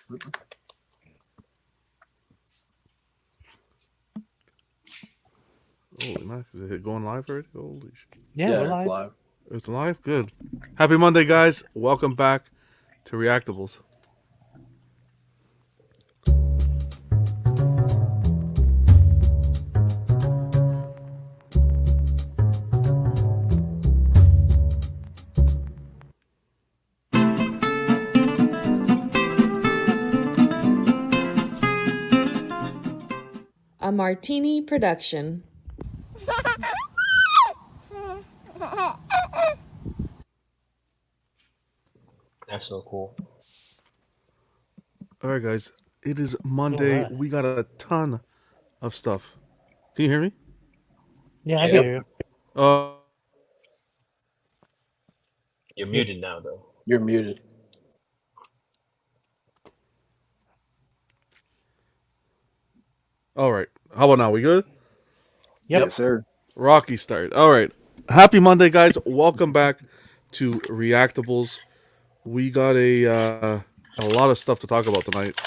Holy man, is it going live already? Holy shit. Yeah, we're it's live. live. It's live? Good. Happy Monday, guys. Welcome back to Reactables. A Martini production. That's so cool. All right, guys. It is Monday. Alright. We got a ton of stuff. Can you hear me? Yeah, I Yeah. can hear you. You're muted now, though. You're muted. All right. How about now? We good? Yep. Yes, sir. Rocky start. All right. Happy Monday, guys. Welcome back to Reactables. We got a lot of stuff to talk about tonight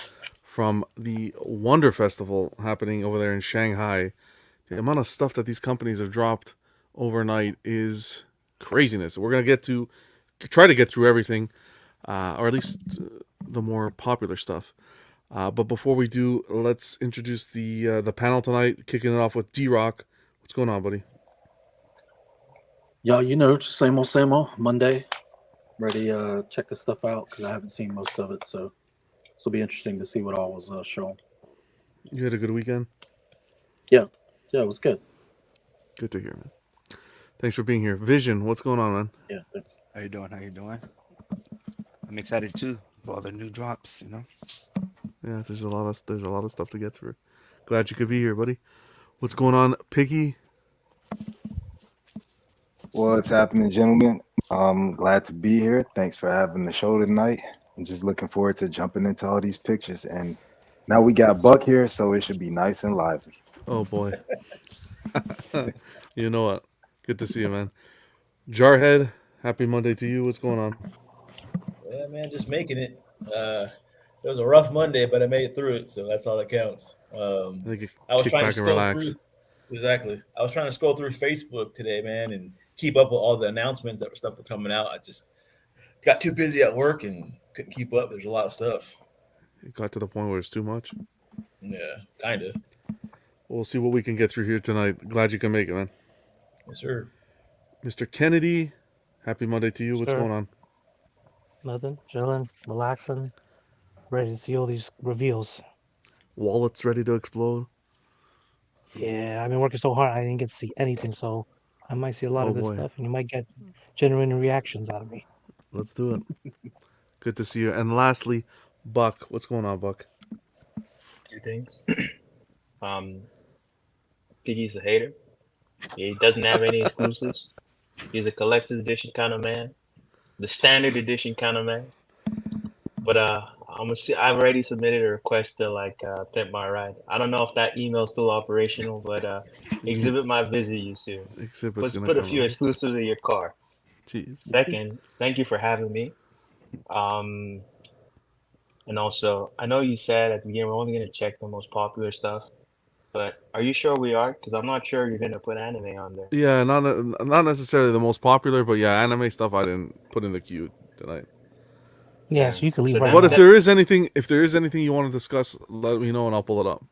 from the Wonder Festival happening over there in Shanghai. The amount of stuff that these companies have dropped overnight is craziness. We're gonna try to get through everything, or at least the more popular stuff. But before we do, let's introduce the panel tonight. Kicking it off with D-Rock. What's going on, buddy? Y'all, just same old Monday. Ready check this stuff out because I haven't seen most of it, so this will be interesting to see what all was shown. You had a good weekend? Yeah, it was good. Good to hear, man. Thanks for being here. Vision, what's going on, man? Yeah, thanks. How you doing? I'm excited too for all the new drops, Yeah, there's a lot of stuff to get through. Glad you could be here, buddy. What's going on, Piggy? What's happening, gentlemen? I'm glad to be here. Thanks for having the show tonight. I'm just looking forward to jumping into all these pictures. And now we got Buck here, so it should be nice and lively. Oh boy. You know what? Good to see you, man. Jarhead, happy Monday to you. What's going on? Yeah, man, just making it. It was a rough Monday, but I made it through it, so that's all that counts. I was Kick trying to back and scroll relax. through. Exactly. I was trying to scroll through Facebook today, man, and keep up with all the announcements that stuff were coming out. I just got too busy at work and couldn't keep up. There's a lot of stuff. It got to the point where it's too much. Yeah, kind of. We'll see what we can get through here tonight. Glad you can make it, man. Yes, sir. Mr. Kennedy, happy Monday to you. What's Sure. going on? Nothing. Chilling, relaxing, ready to see all these reveals. Wallets ready to explode. Yeah, I've been working so hard I didn't get to see anything, so I might see a lot Oh of good boy. stuff, and you might get genuine reactions out of me. Let's do it. Good to see you. And lastly, Buck. What's going on, Buck? Two things. Piggy's a hater. He doesn't have any exclusives. He's a collector's edition kind of man, the standard edition kind of man. But I've already submitted a request to pimp my ride. I don't know if that email's still operational, but exhibit my visit you soon. Exhibit's Let's gonna put a come few up. exclusives in your car. Jeez. Second, thank you for having me. And also, I know you said at the beginning we're only going to check the most popular stuff, but are you sure we are? Because I'm not sure you're going to put anime on there. Yeah, not necessarily the most popular, but yeah, anime stuff I didn't put in the queue tonight. Yeah, so you can leave So right But now. if there is anything you want to discuss, let me know and I'll pull it up.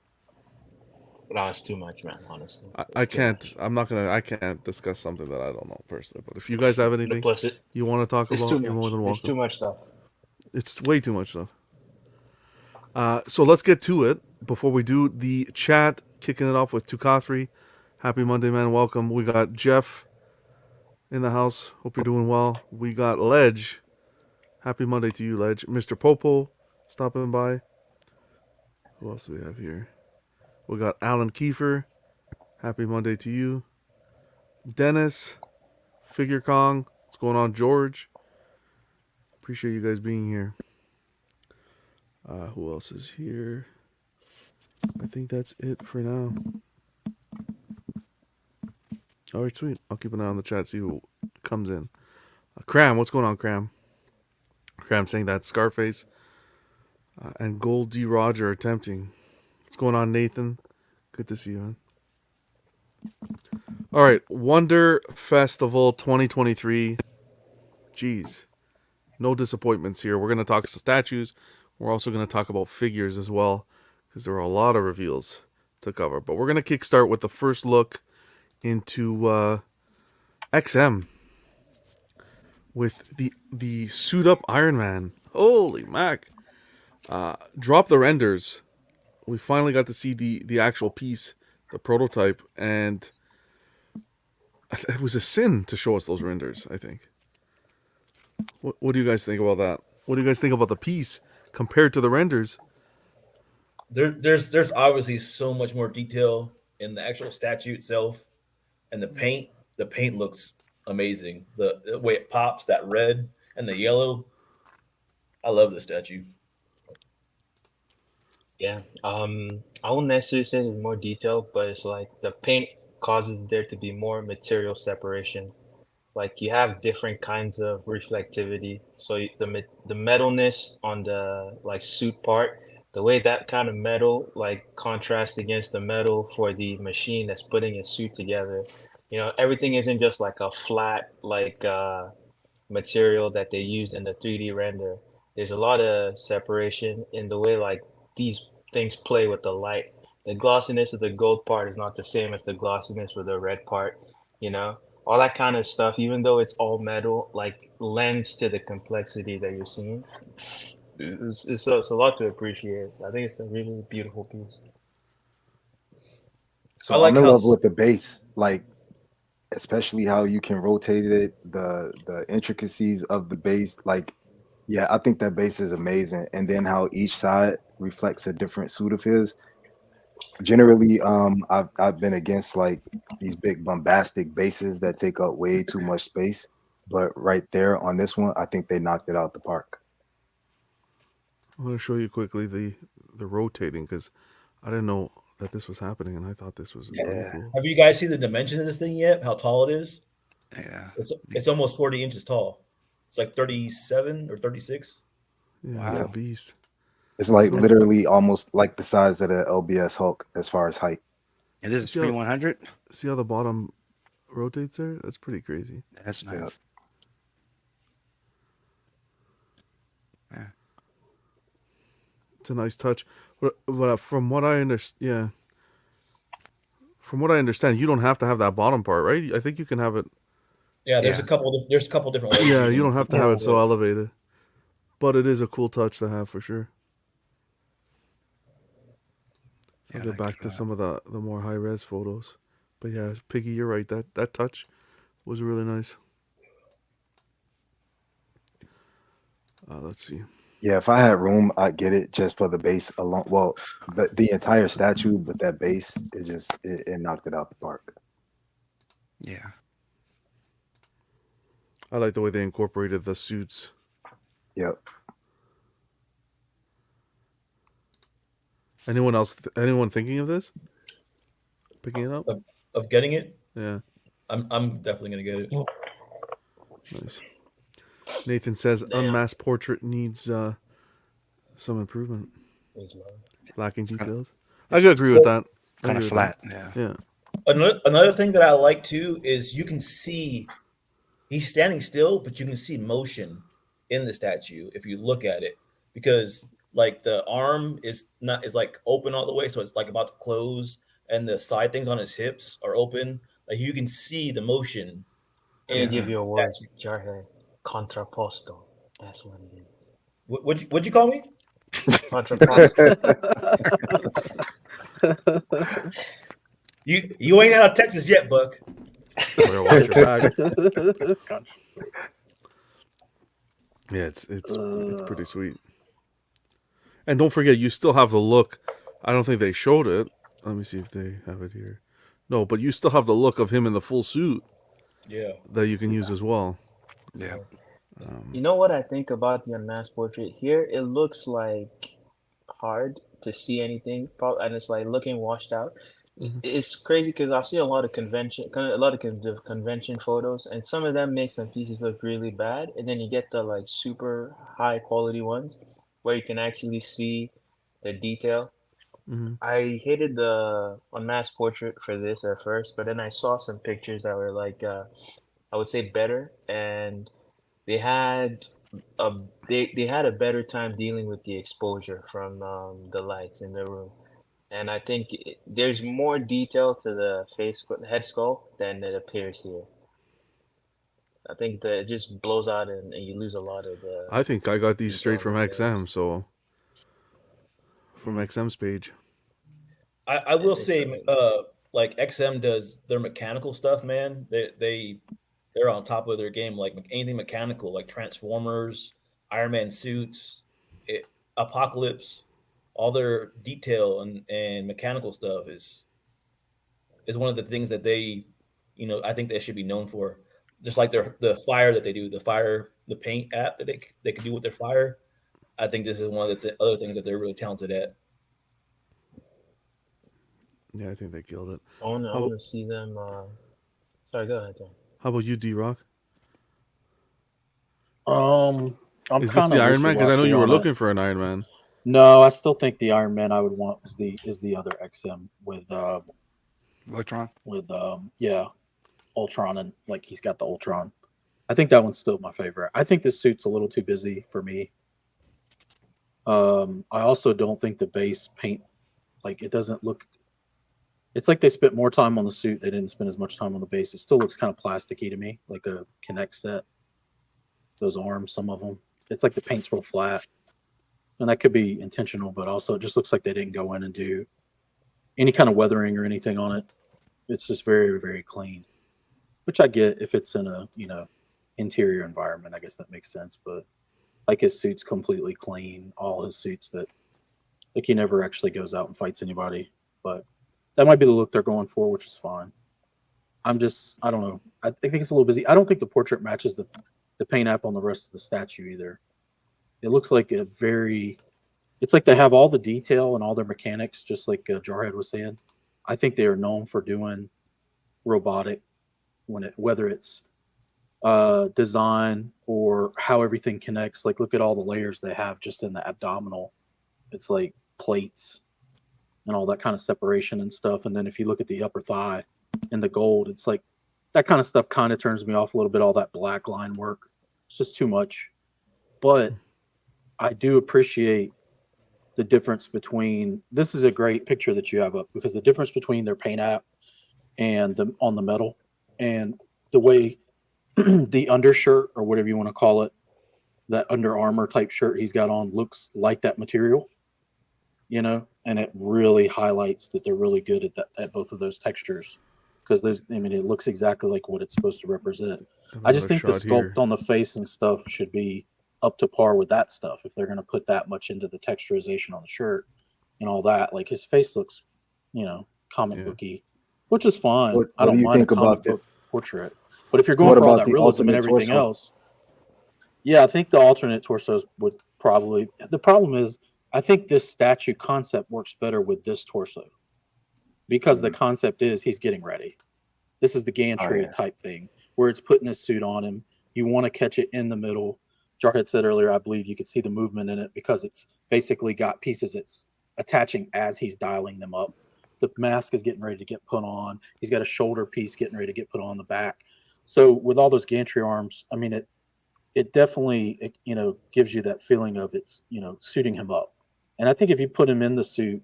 No, it's too much, man. Honestly, I It's too can't. much. I can't discuss something that I don't know personally. But if you guys have anything Plus, you want to talk it's about, too you're more much. than It's too welcome. much stuff. It's way too much stuff. So let's get to it. Before we do the chat, kicking it off with Tukathri. Happy Monday, man. Welcome. We got Jeff in the house. Hope you're doing well. We got Ledge. Happy Monday to you, Ledge. Mr. Popo stopping by. Who else do we have here? We got Alan Kiefer. Happy Monday to you. Dennis. Figure Kong. What's going on, George? Appreciate you guys being here. Who else is here? I think that's it for now. All right, sweet. I'll keep an eye on the chat, see who comes in. Cram, what's going on, Cram? Cram saying that Scarface And Gold D. Roger attempting. What's going on, Nathan? Good to see you, man. All right, Wonder Festival 2023. Jeez, no disappointments here. We're going to talk statues. We're also going to talk about figures as well, because there are a lot of reveals to cover. But we're going to kickstart with the first look into XM with the suit up Iron Man. Holy mac! Drop the renders. We finally got to see the actual piece, the prototype, and it was a sin to show us those renders, I think. What do you guys think about that? What do you guys think about the piece compared to the renders? There's obviously so much more detail in the actual statue itself, and the paint. The paint looks amazing. The way it pops, that red and the yellow. I love the statue. Yeah. I won't necessarily say there's more detail, but it's like the paint causes there to be more material separation. Like you have different kinds of reflectivity. So the metalness on the like suit part, the way that kind of metal like contrasts against the metal for the machine that's putting a suit together. You know, everything isn't just like a flat like material that they used in the 3D render. There's a lot of separation in the way like these things play with the light. The glossiness of the gold part is not the same as the glossiness with the red part, you know? All that kind of stuff, even though it's all metal, like lends to the complexity that you're seeing. It's a lot to appreciate. I think it's a really beautiful piece. So I like I'm in how love with the base, like especially how you can rotate it, the intricacies of the base. Like, yeah, I think that base is amazing, and then how each side reflects a different suit of his. Generally, I've been against like these big bombastic bases that take up way too much space, but right there on this one, I think they knocked it out the park. I'm going to show you quickly the rotating, because I didn't know that this was happening, and I thought this was really Yeah. cool. have you guys seen the dimensions of this thing yet? How tall it is? Yeah. It's almost 40 inches tall. It's like 37 or 36. Yeah, it's a Wow. beast. It's like Yeah. literally almost like the size of the LBS Hulk as far as height. And this is See how- 2100. See how the bottom rotates there? That's pretty crazy. That's nice. Yeah. It's a nice touch. But from what I understand, yeah. From what I understand, you don't have to have that bottom part, right? I think you can have it. Yeah, there's Yeah. a couple. There's a couple different ways. Yeah, you don't have to have it so Yeah. elevated. But it is a cool touch to have for sure. So Yeah, I'll get back to some of the more high res photos. But yeah, Piggy, you're right. That touch was really nice. Let's see. Yeah, if I had room, I'd get it just for the base alone. Well, the entire statue, but that base, it knocked it out the park. Yeah. I like the way they incorporated the suits. Yep. Anyone thinking of this? Picking it up? Of getting it, Yeah, I'm definitely gonna get it. nice. Nathan says Damn. unmasked portrait needs some improvement, Thanks, man. lacking It's kinda- details. I could agree with that. I Kind of agree with that. flat. Yeah. Yeah. Another thing that I like too is you can see he's standing still, but you can see motion in the statue if you look at it, because like the arm is like open all the way, so it's like about to close, and the side things on his hips are open. Like you can see the motion. Let me in give the you a word, statue. Jarhead. Contrapposto. That's what it is. What'd you call me? Contrapposto. You ain't out of Texas yet, Buck. Better watch your back. Yeah, it's pretty sweet. And don't forget, you still have the look. I don't think they showed it. Let me see if they have it here. No, but you still have the look of him in the full suit Yeah. that you can use as well. Yeah. You know what I think about the unmasked portrait here? It looks like hard to see anything, and it's like looking washed out. It's crazy because I've seen a lot of convention photos, and some of them make some pieces look really bad, and then you get the like super high quality ones where you can actually see the detail. Mm-hmm. I hated the mass portrait for this at first, but then I saw some pictures that were like I would say better, and they had a they had a better time dealing with the exposure from the lights in the room. And I think there's more detail to the head sculpt than it appears here. I think that it just blows out and you lose a lot of the I think I got these detail straight on from the players. XM, so from XM's page. I will It's, say, like XM does their mechanical stuff, man. They're on top of their game. Like anything mechanical, like Transformers, Iron Man suits, Apocalypse, all their detail and mechanical stuff is one of the things that they, I think they should be known for. Just like the fire that they do, the paint app that they can do with their fire. I think this is one of the other things that they're really talented at. Yeah, I think they killed it. I want to see them. Sorry, go ahead, Tom. How about you, D-Rock? I'm Is this kind the of Iron Man? Because I know wishy-washy you were on it. looking for an Iron Man. No, I still think the Iron Man I would want is the other XM with Electron. Ultron, and like he's got the Ultron. I think that one's still my favorite. I think this suit's a little too busy for me. I also don't think the base paint, like it doesn't look. It's like they spent more time on the suit. They didn't spend as much time on the base. It still looks kind of plasticky to me, like a Connect set. Those arms, some of them, it's like the paint's real flat, and that could be intentional, but also it just looks like they didn't go in and do any kind of weathering or anything on it. It's just very, very clean, which I get if it's in a interior environment. I guess that makes sense, but like his suit's completely clean. All his suits that like he never actually goes out and fights anybody, but that might be the look they're going for, which is fine. I don't know. I think it's a little busy. I don't think the portrait matches the paint app on the rest of the statue either. It looks like it's like they have all the detail and all their mechanics, just like Jarhead was saying. I think they are known for doing robotic whether it's design or how everything connects. Like look at all the layers they have just in the abdominal. It's like plates and all that kind of separation and stuff. And then if you look at the upper thigh and the gold, it's like that kind of stuff kind of turns me off a little bit. All that black line work, it's just too much. But I do appreciate the difference between, this is a great picture that you have up, because the difference between their paint app and on the metal and the way the undershirt, or whatever you want to call it, that Under Armour type shirt he's got on looks like that material, and it really highlights that they're really good at both of those textures, because it looks exactly like what it's supposed to represent. I just think the sculpt on the face and stuff should be up to par with that stuff if they're going to put that much into the texturization on the shirt and all that. Like his face looks, comic booky, which is fine. What I don't do you mind think a comic about book portrait, but if you're going What for all about that the realism and alternate everything torso? else, yeah, I think the alternate torsos would probably. The problem is, I think this statue concept works better with this torso, because the concept is he's getting ready. This is the gantry type thing where it's putting his suit on him. You want to catch it in the middle. Jarhead said earlier, I believe you could see the movement in it because it's basically got pieces it's attaching as he's dialing them up. The mask is getting ready to get put on. He's got a shoulder piece getting ready to get put on the back. So with all those gantry arms, it definitely gives you that feeling of it's suiting him up. And I think if you put him in the suit,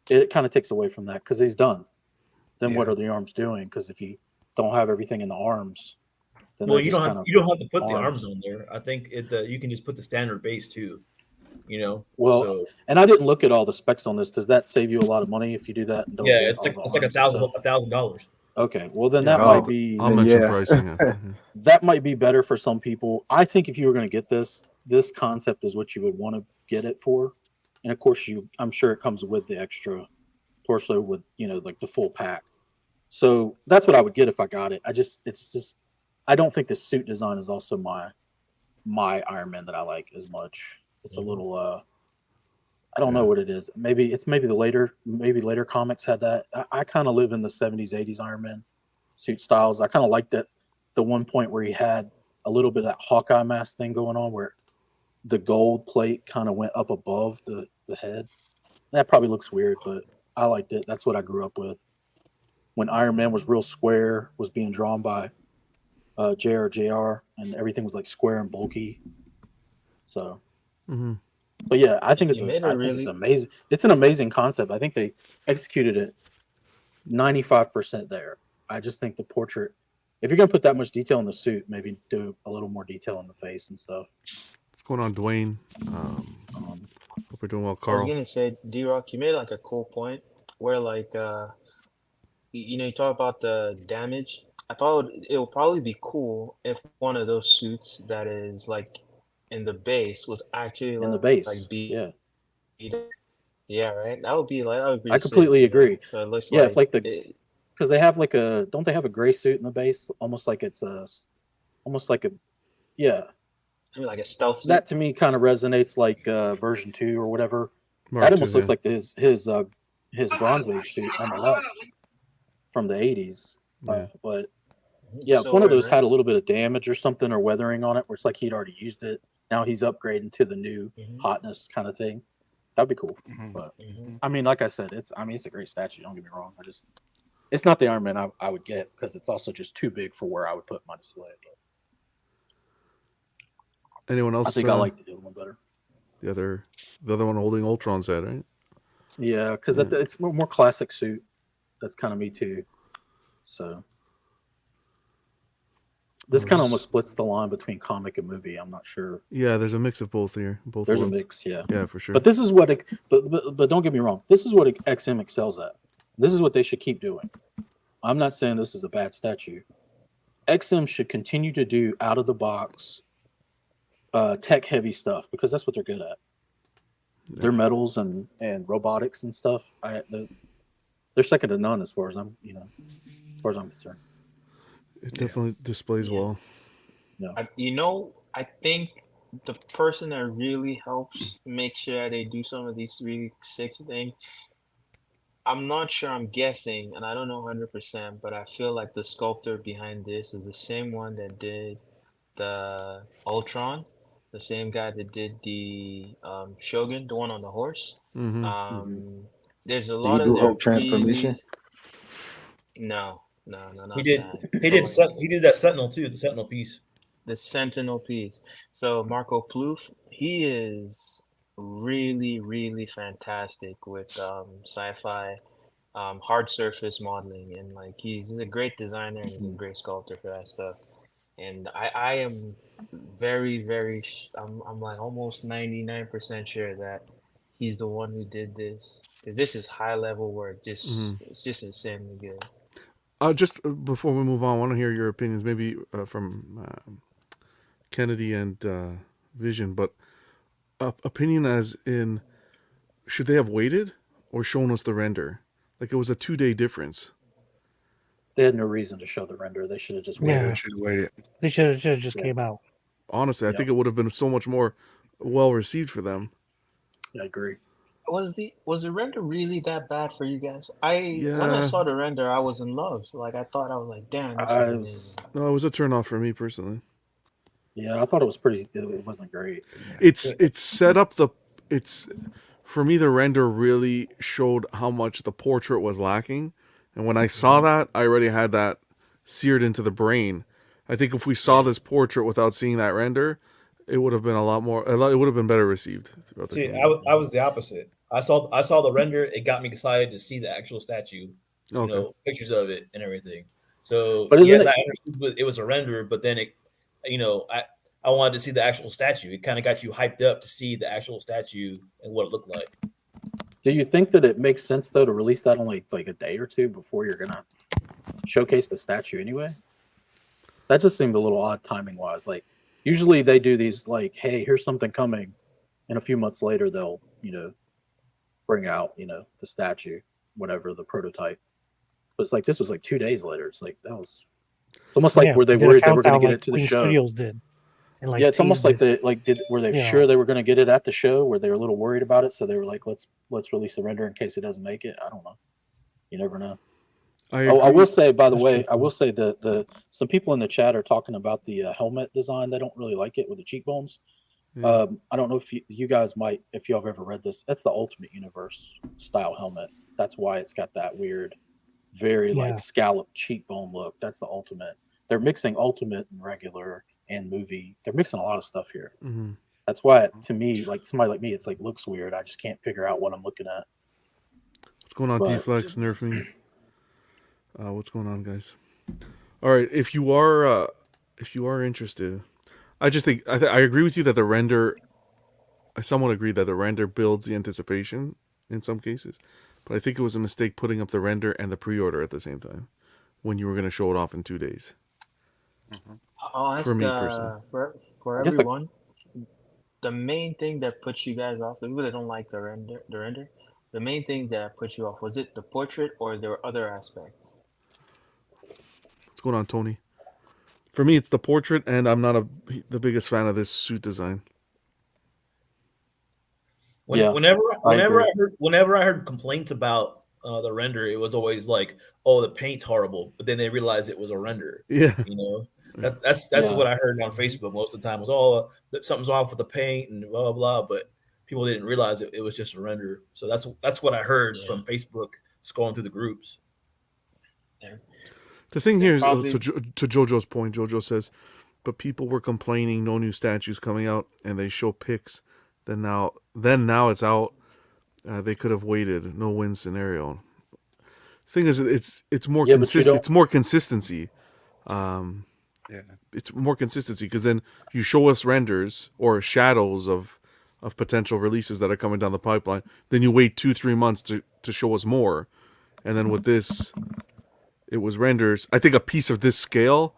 it kind of takes away from that, because he's done. Then what are the arms doing? Because if you don't have everything in the arms, then well, you don't have to put the arms on there. I think you can just put the standard base too. Well, so, and I didn't look at all the specs on this. Does that save you a lot of money if you do that? And don't yeah, get it's all like the it's like arms and stuff? $1,000. Okay, well then Yeah, that might be I'll mention yeah. pricing. that might be better for some people. I think if you were going to get this concept is what you would want to get it for, and of course I'm sure it comes with the extra torso with like the full pack. So that's what I would get if I got it. I don't think the suit design is also my Iron Man that I like as much. It's a little I don't know what it is. Maybe the later comics had that. I kind of live in the 70s, 80s Iron Man suit styles. I kind of like that the one point where he had a little bit of that Hawkeye mask thing going on, where the gold plate kind of went up above the head. That probably looks weird, but I liked it. That's what I grew up with. When Iron Man was real square, was being drawn by JR, and everything was like square and bulky. So, but yeah, I think it's amazing. It's an amazing concept. I think they executed it 95% there. I just think the portrait, if you're gonna put that much detail in the suit, maybe do a little more detail in the face and stuff. What's going on, Dwayne? Hope you're doing well, I was Carl. gonna say, D-Rock, you made like a cool point where like you talk about the damage. I thought it would probably be cool if one of those suits that is like in the base was actually In the base, like yeah. Yeah, right. That would be I completely sick, agree. So it looks if like because they have like don't they have a gray suit in the base? Almost like it's almost like a, yeah. I mean, like a stealth suit. That to me kind of resonates like version 2 or whatever. Mark that almost too, looks like his Bronze Age suit on the left from the 80s. But yeah, if one of those had a little bit of damage or something or weathering on it, where it's like he'd already used it, now he's upgrading to the new hotness kind of thing. That'd be cool. But I mean, like I said, it's a great statue. Don't get me wrong. It's not the Iron Man I would get because it's also just too big for where I would put my display. But anyone else? I think I like the other one better. The other one holding Ultron's head, right? Yeah, because it's more classic suit. That's kind of me too. So this kind of almost splits the line between comic and movie. I'm not sure. Yeah, there's a mix of both here. There's worlds. a mix, yeah. Yeah, for sure. But this is what but don't get me wrong. This is what XM excels at. This is what they should keep doing. I'm not saying this is a bad statue. XM should continue to do out of the box tech heavy stuff because that's what they're good at. Yeah. Their metals and robotics and stuff. They're second to none as far as I'm concerned. It definitely displays well. No. I think the person that really helps make sure they do some of these really sick things, I'm not sure, I'm guessing, and I don't know 100%, but I feel like the sculptor behind this is the same one that did the Ultron, the same guy that did the Shogun, the one on the horse. There's a lot of Hulk transformation. No. He did that Sentinel too, the Sentinel piece. The Sentinel piece. So Marco Plouffe, he is really, really fantastic with sci-fi, hard surface modeling, and like he's a great designer and he's a great sculptor for that stuff. And I am very, very, I'm like almost 99% sure that he's the one who did this, because this is high level work. It's just insanely good. Just before we move on, I want to hear your opinions, maybe from Kennedy and Vision, but opinion as in, should they have waited or shown us the render? Like it was a 2-day difference. They had no reason to show the render. They should have just waited. Yeah, they should have waited. They should have just came out. Honestly, I think it would have been so much more well received for them. I agree. Was the render really that bad for you guys? When I saw the render, I was in love. Like I was like, damn. No, it was a turn off for me personally. Yeah, I thought it was pretty. It wasn't great. It's set up for me. The render really showed how much the portrait was lacking, and when I saw that, I already had that seared into the brain. I think if we saw this portrait without seeing that render, it would have been a lot more. It would have been better received. See, I was the opposite. I saw the render. It got me excited to see the actual statue. Pictures of it and everything. So, but yes, I understood it was a render, but then I wanted to see the actual statue. It kind of got you hyped up to see the actual statue and what it looked like. Do you think that it makes sense though to release that only like a day or two before you're gonna showcase the statue anyway? That just seemed a little odd timing wise. Like usually they do these like, hey, here's something coming, and a few months later they'll bring out the statue, whatever the prototype. But it's like this was like 2 days later. It's like it's almost like were they worried they were going to get it to the show? Studios did. And it's almost like were they sure they were going to get it at the show? Were they a little worried about it? So they were like, let's release the render in case it doesn't make it. I don't know. You never know. I will say, by the way, the some people in the chat are talking about the helmet design. They don't really like it with the cheekbones. Yeah. I don't know if you guys might, if y'all have ever read this. That's the Ultimate Universe style helmet. That's why it's got that weird, very Yeah. like scalloped cheekbone look. That's the Ultimate. They're mixing Ultimate and regular and movie. They're mixing a lot of stuff here. Mm-hmm. That's why, to me, like somebody like me, it's like looks weird. I just can't figure out what I'm looking at. What's going on, But- T-Flex, Nerf me? What's going on, guys? All right, if you are interested, I just think I agree with you that the render. I somewhat agree that the render builds the anticipation in some cases, but I think it was a mistake putting up the render and the pre-order at the same time when you were going to show it off in 2 days. I'll ask For me personally. for I guess the- everyone. The main thing that puts you guys off, the people that don't like the render, the main thing that puts you off, was it the portrait or there were other aspects? What's going on, Tony? For me, it's the portrait, and I'm not the biggest fan of this suit design. Yeah, Whenever I heard complaints about the render, it was always like, "Oh, the paint's horrible," but then they realized it was a render. Yeah. You know, that's Yeah. what I heard on Facebook most of the time was, "Oh, something's off with the paint and blah blah blah," but people didn't realize it was just a render. So that's what I heard Yeah. from Facebook scrolling through the groups. The thing here is, Probably- to JoJo's point, JoJo says, but people were complaining no new statues coming out, and they show pics. Then now it's out. They could have waited. No win scenario. Thing is, it's more Yeah, but you don't- it's more consistency. Yeah. It's more consistency because then you show us renders or shadows of potential releases that are coming down the pipeline. Then you wait 2-3 months to show us more, and then with this, it was renders. I think a piece of this scale,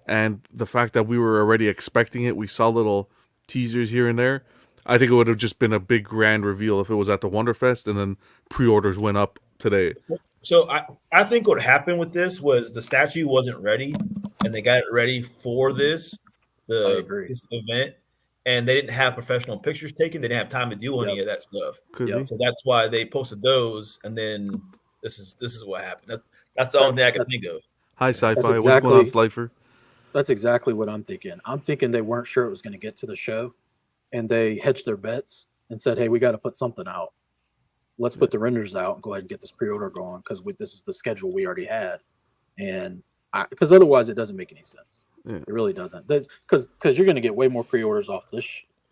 and the fact that we were already expecting it, we saw little teasers here and there. I think it would have just been a big grand reveal if it was at the Wonderfest and then pre-orders went up today. So I think what happened with this was the statue wasn't ready, and they got it ready for this agree. this event, and they didn't have professional pictures taken. They didn't have time to do any of that stuff. Could Yep. be. So that's why they posted those, and then this is what happened. That's the only thing I can think of. Hi, Sci-Fi. What's going on, exactly- Slifer? That's exactly what I'm thinking. I'm thinking they weren't sure it was going to get to the show, and they hedged their bets and said, "Hey, we got to put something out. Let's put the renders out and go ahead and get this pre-order going because this is the schedule we already had." And because otherwise, it doesn't make any sense. Yeah. It really doesn't. Because you're going to get way more pre-orders off this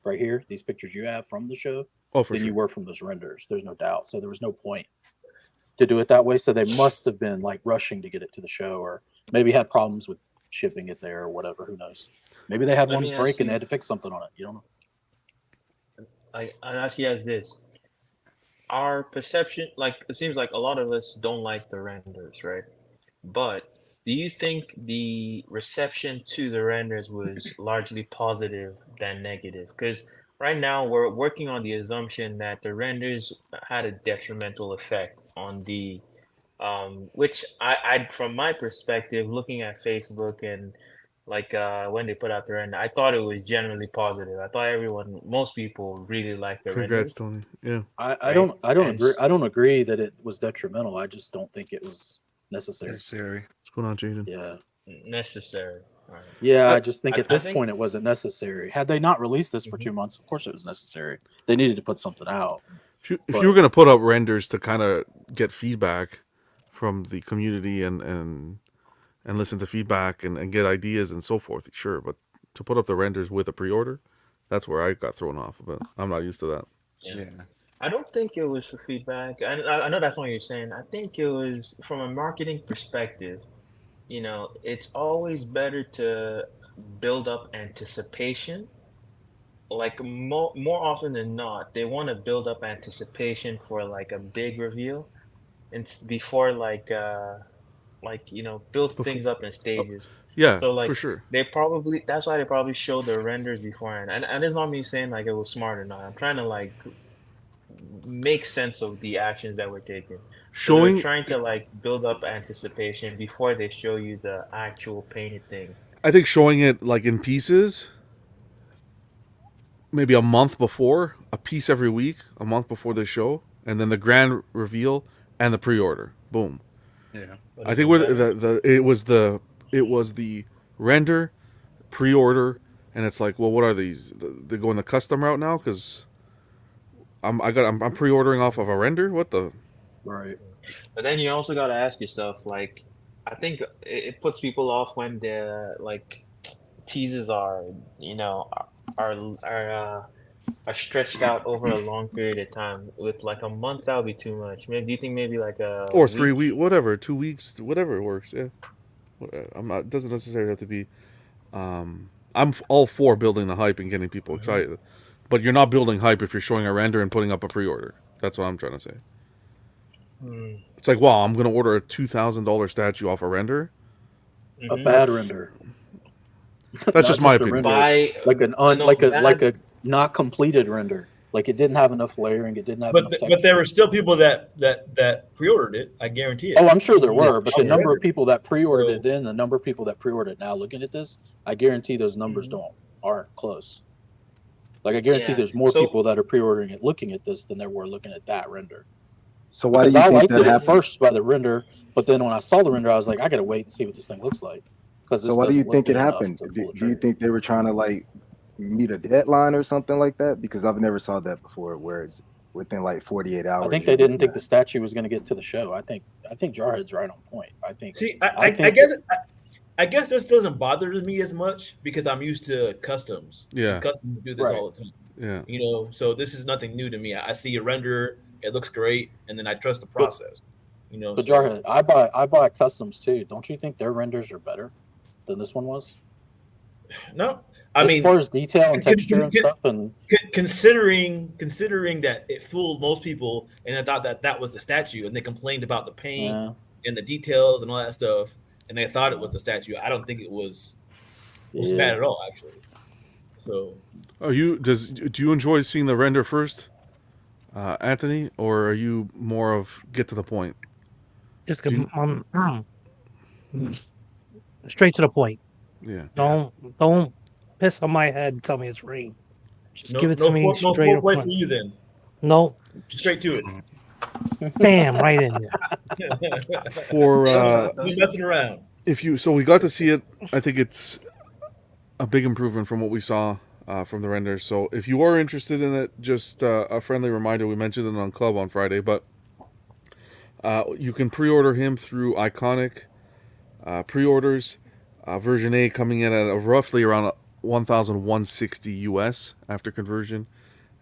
right here, these pictures you have from the show, Oh, for than you sure. were from those renders. There's no doubt. So there was no point to do it that way. So they must have been like rushing to get it to the show, or maybe had problems with shipping it there or whatever. Who knows? Maybe they had Let one me break ask and they you- had to fix something on it. You don't know. I ask you guys this. Our perception, like it seems like a lot of us don't like the renders, right? But do you think the reception to the renders was largely positive than negative? Because right now we're working on the assumption that the renders had a detrimental effect on the which I from my perspective, looking at Facebook and like when they put out the render, I thought it was generally positive. I thought most people really liked the Congrats, renders. Tony. Yeah. I don't And agree. I don't agree that it was detrimental. I just don't think it was necessary. Necessary. What's going on, Jaden? Yeah. Necessary. All right. Yeah, I But just think I- at this I think- point it wasn't necessary. Had they not released this for 2 months, of course it was necessary. They needed to put something out. If But- you were going to put up renders to kind of get feedback from the community and listen to feedback and get ideas and so forth, sure. But to put up the renders with a pre-order, that's where I got thrown off. But I'm not used to that. Yeah. Yeah. I don't think it was for feedback. I know that's what you're saying. I think it was from a marketing perspective. You know, it's always better to build up anticipation. Like more often than not, they want to build up anticipation for like a big reveal, and before build things up in stages. Yeah, So like for sure. that's why they probably show the renders beforehand. And it's not me saying like it was smart or not. I'm trying to like make sense of the actions that we're taking. So they're Showing trying to like build up anticipation before they show you the actual painted thing. I think showing it like in pieces, maybe a month before, a piece every week, a month before the show, and then the grand reveal and the pre-order. Boom. Yeah. What I is think it with better? it was the render, pre-order, and it's like, well, what are these? They're going the custom route now because I'm pre-ordering off of a render. What the? Right. But then you also got to ask yourself, like, I think it puts people off when the like teasers are, you know, are stretched out over a long period of time. With like a month, that would be too much. Maybe do you think maybe like a Or 3 week? weeks, whatever, 2 weeks, whatever works. Yeah, I'm not. It doesn't necessarily have to be. I'm all for building the hype and getting people excited, but you're not building hype if you're showing a render and putting up a pre-order. That's what I'm trying to say. Hmm. It's like, wow, I'm gonna order a $2,000 statue off a render. A Mhm. bad render. That's just my a opinion. render, By like an no, like bad- a not completed render. Like it didn't have enough layering. It didn't have But enough but texture. there were still people that pre-ordered it. I guarantee it. Oh, I'm sure there Yeah, were, but I'll the number render. of people that pre-ordered So- it then, the number of people that pre-ordered it now, looking at this, I guarantee those numbers aren't close. Like I guarantee Yeah. there's more So- people that are pre-ordering it looking at this than there were looking at that render. So why Because do you I think liked that it at happened? first by the render, but then when I saw the render, I was like, I gotta wait and see what this thing looks like. Because So why do you think it happened? Do you think they were trying to like meet a deadline or something like that? Because I've never saw that before, where it's within like 48 hours. I think you're they didn't getting think that. the statue was going to get to the show. I think Jarhead's right on point. I think. See, I I think- guess this doesn't bother me as much because I'm used to customs. Yeah. And customs do this Right. all the time. Yeah. You know, so this is nothing new to me. I see a render, it looks great, and then I trust the process. You know, But so- Jarhead, I buy customs too. Don't you think their renders are better than this one was? no, I As mean, far as detail and can- texture and can- stuff, and considering that it fooled most people and I thought that was the statue, and they complained about the paint yeah, and the details and all that stuff, and they thought it was the statue. I don't think it was yeah. bad at all, actually. So Do you enjoy seeing the render first, Anthony, or are you more of get to the point? Just Do straight to the point. Yeah. Don't piss on my head and tell me it's rain. Just give it to me no straight up foreplay front. for you then. No, Straight to bam, right in there. it. For No messing around. so we got to see it. I think it's a big improvement from what we saw from the render. So if you are interested in it, just a friendly reminder, we mentioned it on Club on Friday, but you can pre-order him through Iconic pre-orders. Version A coming in at roughly around 1,160 US after conversion,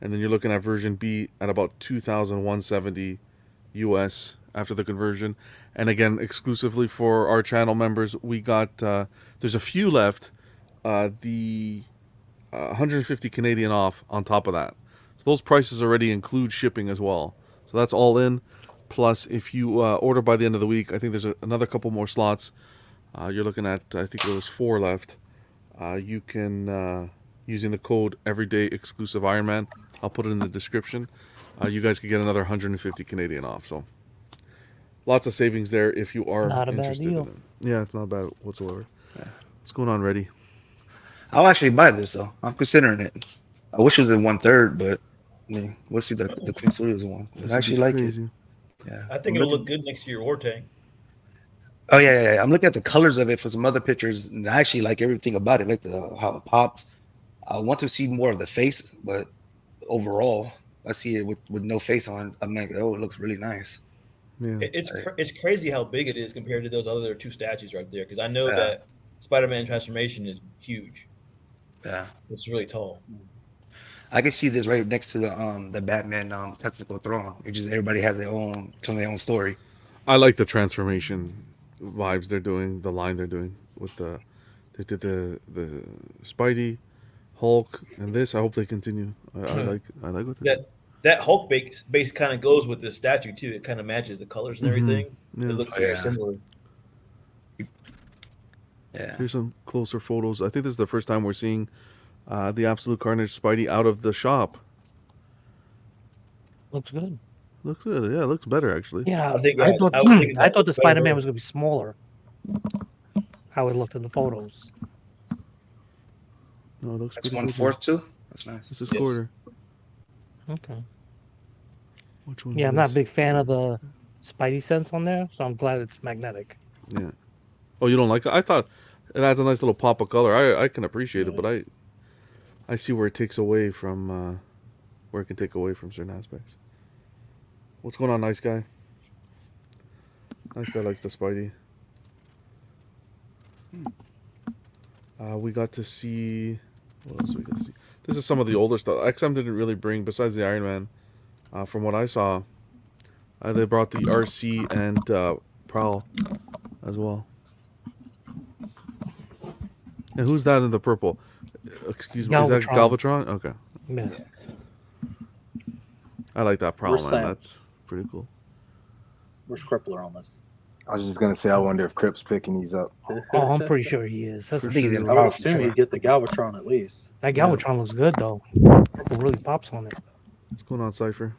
and then you're looking at version B at about 2,170 US after the conversion. And again, exclusively for our channel members, we got there's a few left. The 150 Canadian off on top of that. So those prices already include shipping as well. So that's all in. Plus, if you order by the end of the week, I think there's another couple more slots. You're looking at, I think there was 4 left. You can, using the code Everyday Exclusive Ironman, I'll put it in the description. You guys could get another 150 Canadian off. So lots of savings there if you are Not a bad interested in deal. it. Yeah, it's not bad whatsoever. What's going on, Reddy? I'll actually buy this though. I'm considering it. I wish it was in 1/3, but I mean, we'll see the Queen Studios one. This I would actually be like crazy. it. Yeah. I think I'm it'll looking- look good next to your Orte. Oh yeah. I'm looking at the colors of it for some other pictures, and I actually like everything about it. Like how it pops. I want to see more of the face, but overall, I see it with no face on. I'm like, oh, it looks really nice. Yeah. It's crazy how big it is compared to those other 2 statues right there. Because I know Yeah. that Spider-Man transformation is huge. Yeah. It's really tall. I can see this right next to the Batman technical throne. It just everybody has their own story. I like the transformation vibes they're doing, the line they're doing with they did the Spidey, Hulk, and this. I hope they continue. I like what they That Hulk base kind of goes with the statue too. It kind of matches the colors and everything. Yeah. It looks Oh, very yeah. similar. Yeah. Here's some closer photos. I think this is the first time we're seeing the Absolute Carnage Spidey out of the shop. Looks good. Looks good. Yeah, it looks better actually. Yeah, I think I that- thought I was thinking I that thought the was better. Spider-Man was gonna be smaller. How it looked in the photos. No, it looks That's pretty good. 1/4 too. That's nice. This is Yes. quarter. Okay. Which one? Yeah, I'm not a big fan of the Spidey sense on there, so I'm glad it's magnetic. Yeah. Oh, you don't like it? I thought it adds a nice little pop of color. I can appreciate it, but I see where it takes away from where it can take away from certain aspects. What's going on, nice guy? Nice guy likes the Spidey. We got to see. What else we got to see? This is some of the older stuff. XM didn't really bring, besides the Iron Man. From what I saw, they brought the RC and Prowl as well. And who's that in the purple? Excuse me, is that Galvatron. Galvatron? Okay. Yeah. I like that Prowl, Where's man. Sam? That's pretty cool. Where's Crippler on this? I was just gonna say, I wonder if Crip's picking these up. Oh, I'm pretty sure he is. That's For the think he's thing. gonna I would pop for assume sure. he'd get the Galvatron at least. That Galvatron looks good though. Purple really pops on it. What's going on, Cypher?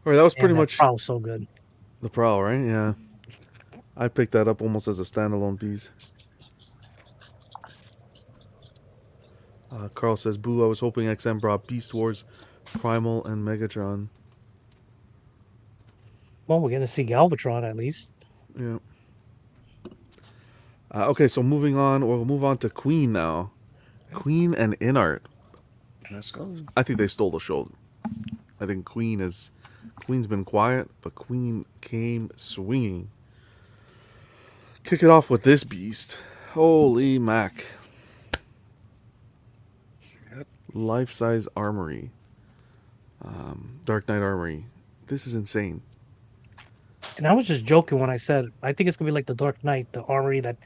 All right, that was pretty much Prowl's so good. the Prowl, right? Yeah. I picked that up almost as a standalone piece. Carl says, "Boo! I was hoping XM brought Beast Wars, Primal, and Megatron." Well, we're gonna see Galvatron at least. Yeah. Okay, so moving on, we'll move on to Queen now. Queen and InArt. Let's go. I think they stole the show. I think Queen's been quiet, but Queen came swinging. Kick it off with this beast. Holy mac. Yep. Life-size armory. Dark Knight armory. This is insane. And I was just joking when I said I think it's gonna be like the Dark Knight, the armory that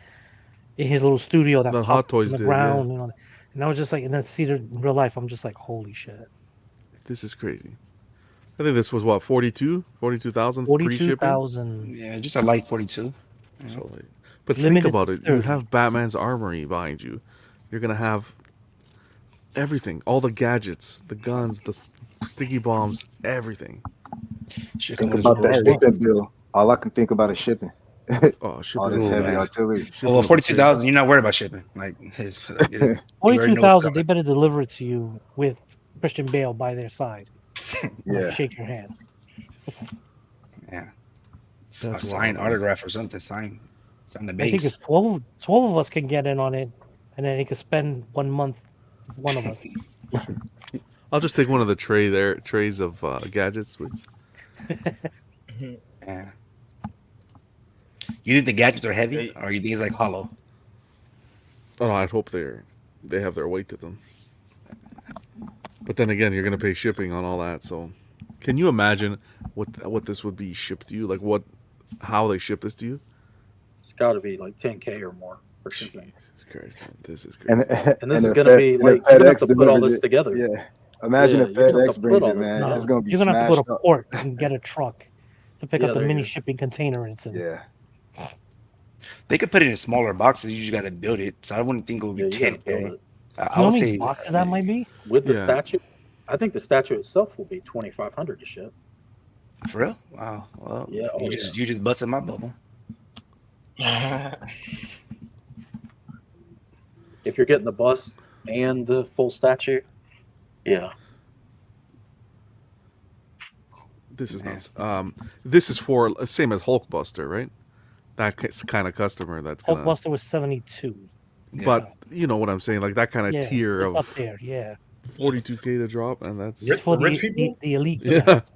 in his little studio that That Hot pops Toys in the did, ground, you know. And I was just like, and then see it in real life, I'm just like, holy shit. This is crazy. I think this was what, 42,000 free shipping? 42,000. Yeah, just a light 42. So, like, but Limited think about it. You 30. have Batman's armory behind you. You're gonna have everything, all the gadgets, the guns, the sticky bombs, everything. Shit, Think comes about with that it. shipping bill. All I can think about is shipping. Oh, All shipping this is heavy nuts. artillery. Shipping Well, will be 42,000. You're not worried about shipping. Like, you already know what's 42,000, they coming. better deliver it to you with Christian Bale by their side. Yeah. Shake your hand. Yeah. That's a signed wild. autograph or something. Sign the I think base. it's 12 of us can get in on it, and then he could spend 1 month, one of us. I'll just take one of the trays of gadgets. Please. Yeah. You think the gadgets are heavy, or you think it's like hollow? Oh, no, I'd hope they have their weight to them. But then again, you're gonna pay shipping on all that. So, can you imagine what this would be shipped to you? Like how they ship this to you? It's got to be like 10K or more for shipping. Jesus Christ, man, this is crazy. And this is if going to be and like if you have FedEx to put all delivers this it, together. Yeah. Imagine Yeah, if you're gonna have FedEx to brings put all it, this man. stuff. It's gonna be You're gonna have to go to smashed up. port and get a truck to pick Yeah, up the there mini you go. shipping container it's in. Yeah. They could put it in smaller boxes. You just got to build it. So I wouldn't think it would be Yeah, you gotta build 10K. it. I You know how would many say boxes that might be? With the Yeah. statue, I think the statue itself will be 2,500 to ship. for real. Wow. Well, Yeah, oh, you just busted my bubble. If you're getting the bus and the full statue, yeah. This is nuts. This is for same as Hulkbuster, right? That kind of customer that's gonna. Hulkbuster was 72. Yeah. But you know what I'm saying, like that kind of Yeah, tier it's up of there. Yeah, 42K to drop, and that's. it's for rich the people? elite. Yeah. class.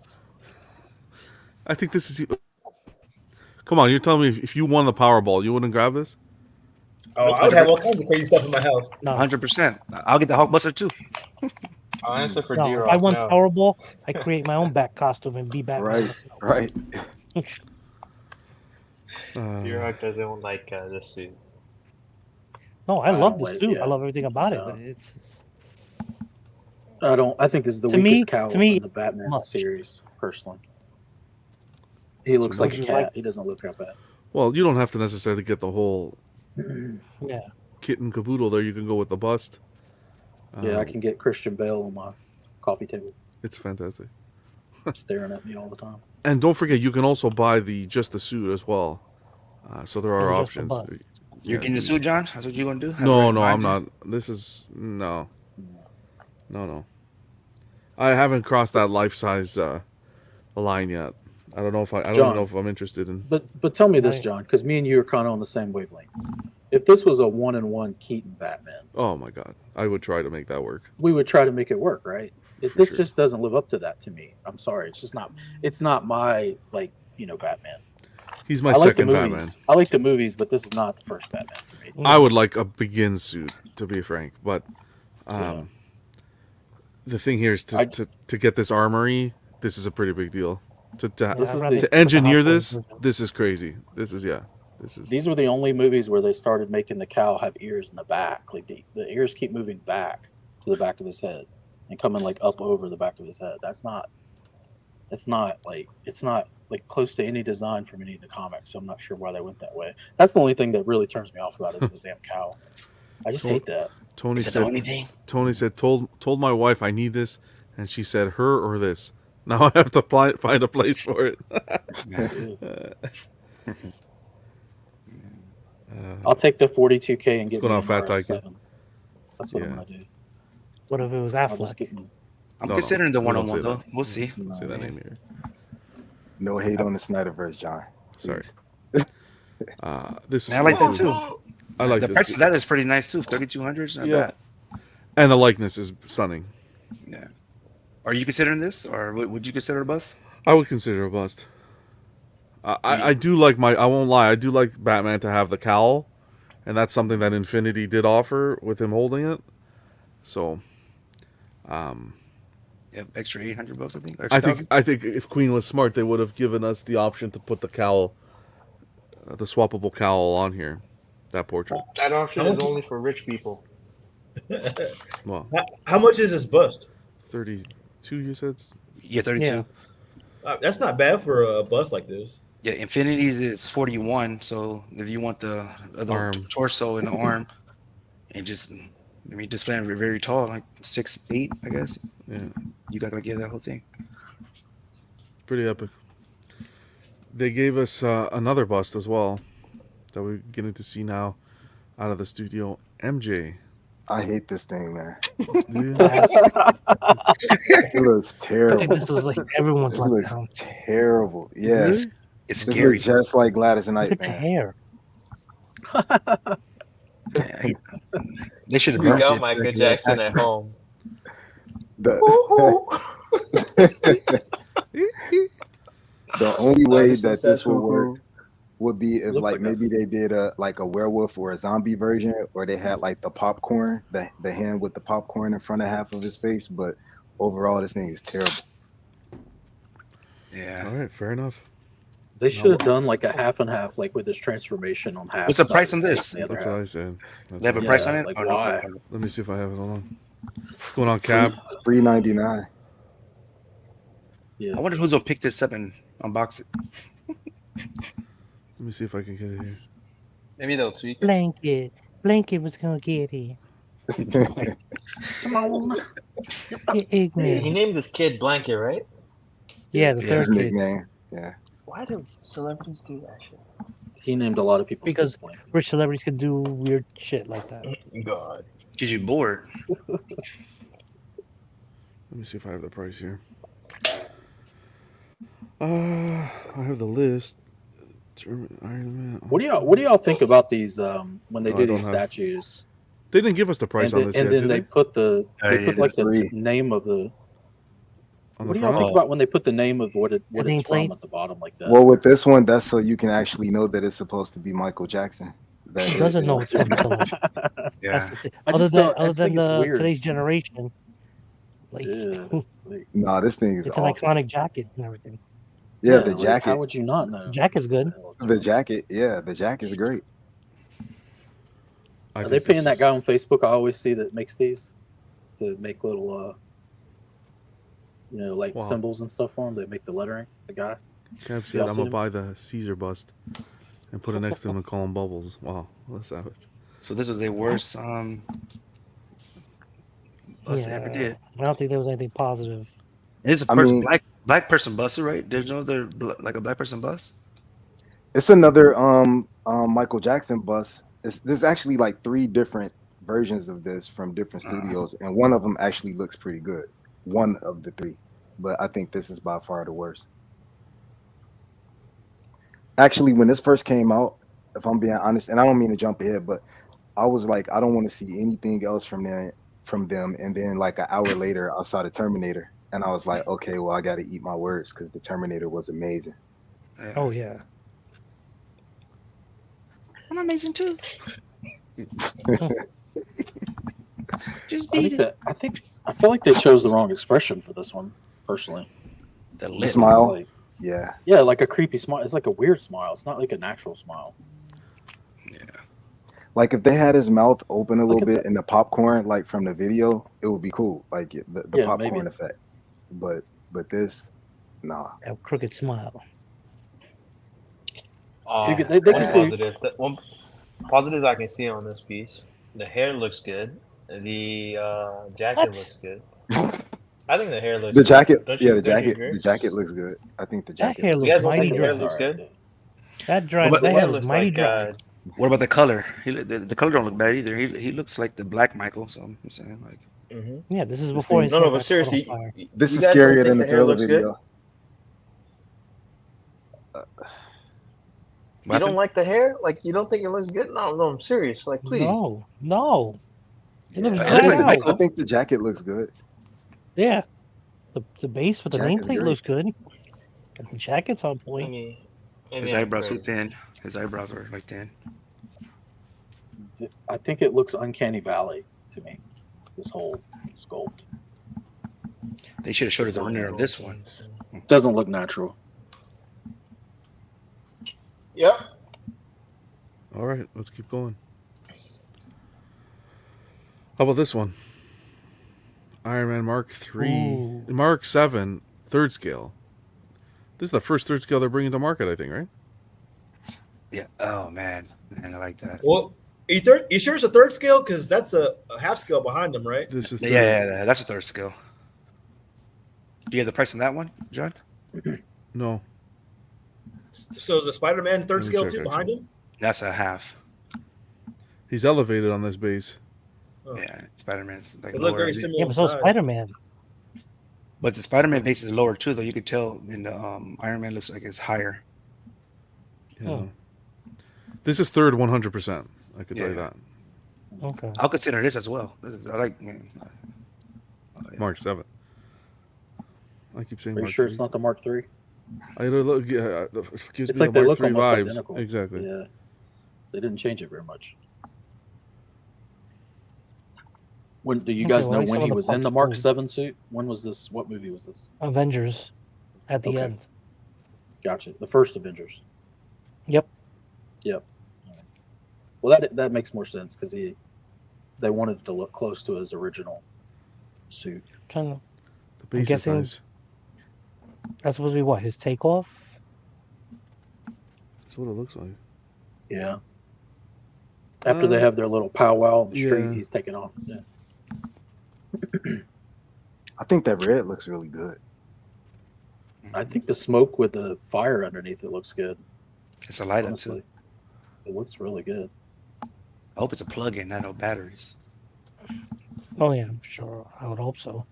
I think this is. Come on, you're telling me if you won the Powerball, you wouldn't grab this? Oh, I would have all kinds of crazy stuff in my house. No, 100%. I'll get the Hulkbuster too. I'll answer for no. If D-Rock I won now. Powerball, I create my own Bat costume and be Batman. Right. D-Rock doesn't like the suit. No, I love the wait, suit. yeah. I love everything about it. Yeah. But it's I think this is the To me- weakest cow to me, in the Batman much. series, personally. He looks like a much. cat. He doesn't look that bad. Well, you don't have to necessarily get the whole yeah. kit and caboodle there. You can go with the bust. Yeah, I Um, can get Christian Bale on my coffee table It's fantastic. staring at me all the time. And don't forget, you can also buy just the suit as well. So there are And just the options. bust. You're getting the suit, John? That's what you're going to do? Have it No, right no, I'm behind not. This is no. I haven't crossed that life size line yet. I don't know if I don't John. know if I'm interested in. But tell me this, Right. John, because me and you are kind of on the same wavelength. If this was a 1-in-1 Keaton Batman, Oh my god, I would try to make that work. we would try to make it work, right? If For this sure. just doesn't live up to that to me, I'm sorry. It's just not. It's not my Batman. He's my I like the second movies. Batman. I like the movies, but this is not the first Batman for me. I would like a begin suit, to be frank, but the thing here is to get this armory. This is a pretty big deal. To This is to engineer this. This is crazy. This is These were the only movies where they started making the cow have ears in the back. Like the ears keep moving back to the back of his head and coming like up over the back of his head. It's not like close to any design from any of the comics. So I'm not sure why they went that way. That's the only thing that really turns me off about it is the damn cow. I just hate that. Tony said told my wife I need this, and she said her or this. Now I have to find a place for it. I'll take the 42K and get going me on, an Fat Tiger? RS7. That's what I'm gonna do. What if it was I'll just Affleck? get me. I'm No, considering the we don't say 1-on-1 though. that. We'll see. Say that name here. No hate on the Snyderverse, John. Sorry. This is Man, I like that cool. too. I like The this. price of that is pretty nice too. 3,200. Not bad. And the likeness is stunning. Yeah. Are you considering this, or would you consider a bust? I would consider a bust. I do like I won't lie, I do like Batman to have the cowl, and that's something that Infinity did offer with him holding it. So, Yeah, extra $800, I think. I think if Queen was smart, they would have given us the option to put the cowl, the swappable cowl on here, that portrait. That option is only for rich people. Well, How much is this bust? 32, you said? Yeah, 32. Yeah. That's not bad for a bust like this. Yeah, Infinity is 41. So if you want the Arm. torso and the arm, and just stand very tall, like 6'8", I guess. Yeah, You gotta get that whole thing. pretty epic. They gave us another bust as well that we're getting to see now out of the studio. MJ. I hate this thing, man. Do you? It looks I terrible. think this was like everyone's It looks letdown. terrible. Yes. Really? It's This scary. looks just like Gladys Look Knight, at the man. hair. Yeah, they should have We burnt got it. Michael Jackson at home. The only way that this would work would be if Looks like like maybe they did a werewolf or a zombie version, or they had like the popcorn, the hand with the popcorn in front of half of his face. But overall, this thing is terrible. Yeah. All right, fair enough. They should have done like a half and half, like with this transformation on half. What's the side price of on his this? face and the That's other what I half. said. That's They have a what- price Yeah, on it? like Or no? why? Let me see if I have it. Hold on. What's going on, Cab? $3.99. Yeah. I wonder who's gonna pick this up and unbox it. Let me see if I can get it here. Maybe they'll tweak it. Blanket was gonna get it. Simone. Get He ignorant. named this kid Blanket, right? Yeah, the Yeah. His third kid. nickname. Yeah. Why do celebrities do that shit? He named a lot of people Because Blanket. rich celebrities can do weird shit like that. God. Cause you're bored. Let me see if I have the price here. I have the list. German Iron Man. What do y'all think about these when they No, I do don't these have- statues? They didn't give us the price and on then, this and yet, then did they they? put the Oh, they yeah, put like the free. name of the. On What the do y'all front? think about when they put the name of what it's nameplate? from at the bottom like that? Well, with this one, that's so you can actually know that it's supposed to be Michael Jackson. That He doesn't know it's from someone. Yeah. That's the thing. I Other just than don't- I other just than think it's the weird. today's generation, like Yeah, it's like, No, this thing is it's an awful. iconic jacket and everything. Yeah, the like, jacket. How would you not know? Jacket's good. The jacket. Yeah, the jacket's great. I Are they think paying this that is- guy on Facebook? I always see that makes these to make little, like Wow. symbols and stuff for him. They make the lettering. The guy. Cab said, Y'all I'm seen gonna him? buy the Caesar bust and put it next to him and call him Bubbles. Wow, that's savage. So this was their worst bust they ever did. I don't think there was anything positive. It's the I first mean- black person busted, right? There's no other like a black person bust. It's another Michael Jackson bust. There's actually like 3 different versions of this from different studios, and one of them actually looks pretty good. One of the 3, but I think this is by far the worst. Actually, when this first came out, if I'm being honest, and I don't mean to jump ahead, but I was like, I don't want to see anything else from them. And then like an hour later, I saw the Terminator, and I was like, okay, well, I got to eat my words because the Terminator was amazing. Yeah. Oh yeah. I'm amazing too. Just I beat it. I feel like they chose the wrong expression for this one, personally. The The lip. smile, Like, yeah. yeah, like a creepy smile. It's like a weird smile. It's not like a natural smile. Yeah. Like if they had his mouth open a Look little at bit in the popcorn, like from the video, it would be cool. Like the Yeah, popcorn maybe. effect. But this, nah. That crooked smile. They could do- One positive I can see on this piece. The hair looks good. The jacket What? looks good. I think the hair looks The good. jacket, Don't yeah, you, the don't you jacket, agree? the jacket looks good. I think the That jacket. hair You looks guys don't mighty think the hair dry. looks good? That dry. What That about- hair hair looks looks mighty like dry. What about the color? The color don't look bad either. He looks like the Black Michael. So I'm saying like. Yeah, this is This before thing- his No, hair but got caught on seriously, fire. This you is guys don't scarier think than the the hair Thriller looks good? video. You don't like the hair? Like you don't think it looks good? No, I'm serious. Like please. No. It looks Yeah, I dry like out. I think the jacket looks good. Yeah. The base with the Jacket's nameplate great. looks good. And the jacket's on I point. mean, His eyebrows too thin. His eyebrows are like thin. I think it looks Uncanny Valley to me. This whole sculpt They should have showed us the winner of this one. doesn't look natural. Yep. All right, let's keep going. How about this one? Iron Man Mark III, Ooh. Mark 7, third scale. This is the first third scale they're bringing to market, I think, right? Yeah. Oh man, I like that. Well, you sure it's a third scale? Because that's a half scale behind them, right? This is Yeah, that's a third scale. Do you have the price on that one, John? No, So is the Spider-Man third Let me scale check, too behind actually. him? That's a half. he's elevated on this base. Oh. Yeah, Spider-Man's like They look lower. very similar. Yeah, in but so size. Spider-Man. But the Spider-Man base is lower too, though. You could tell in the Iron Man looks like it's higher. Yeah, Oh. no. This is third 100%. I could tell you Yeah. that. Okay. I'll consider this as well. I like. Man, Mark 7. I keep saying Are you Mark sure 3. it's not the Mark III? I look, it gives It's me like the they Mark look 3 almost vibes. identical. Exactly. Yeah, they didn't change it very much. When do you Okay, guys well, know I when saw he the was in the parts Mark too. 7 suit? When was this? What movie was this? Avengers at the Okay. end. Gotcha. The first Avengers. Yep. Yep. Well, that makes more sense because they wanted it to look close to his original suit. Trying to, The base is guessing- nice. that's supposed to be what? His takeoff? That's what it looks like. Yeah. After they have their little powwow on the street, yeah. he's taking off. Yeah. I think that red looks really good. I think the smoke with the fire underneath it looks good. it's a light up Honestly, too. it looks really good. I hope it's a plug-in, not no batteries. Oh yeah, I'm sure. I would hope so.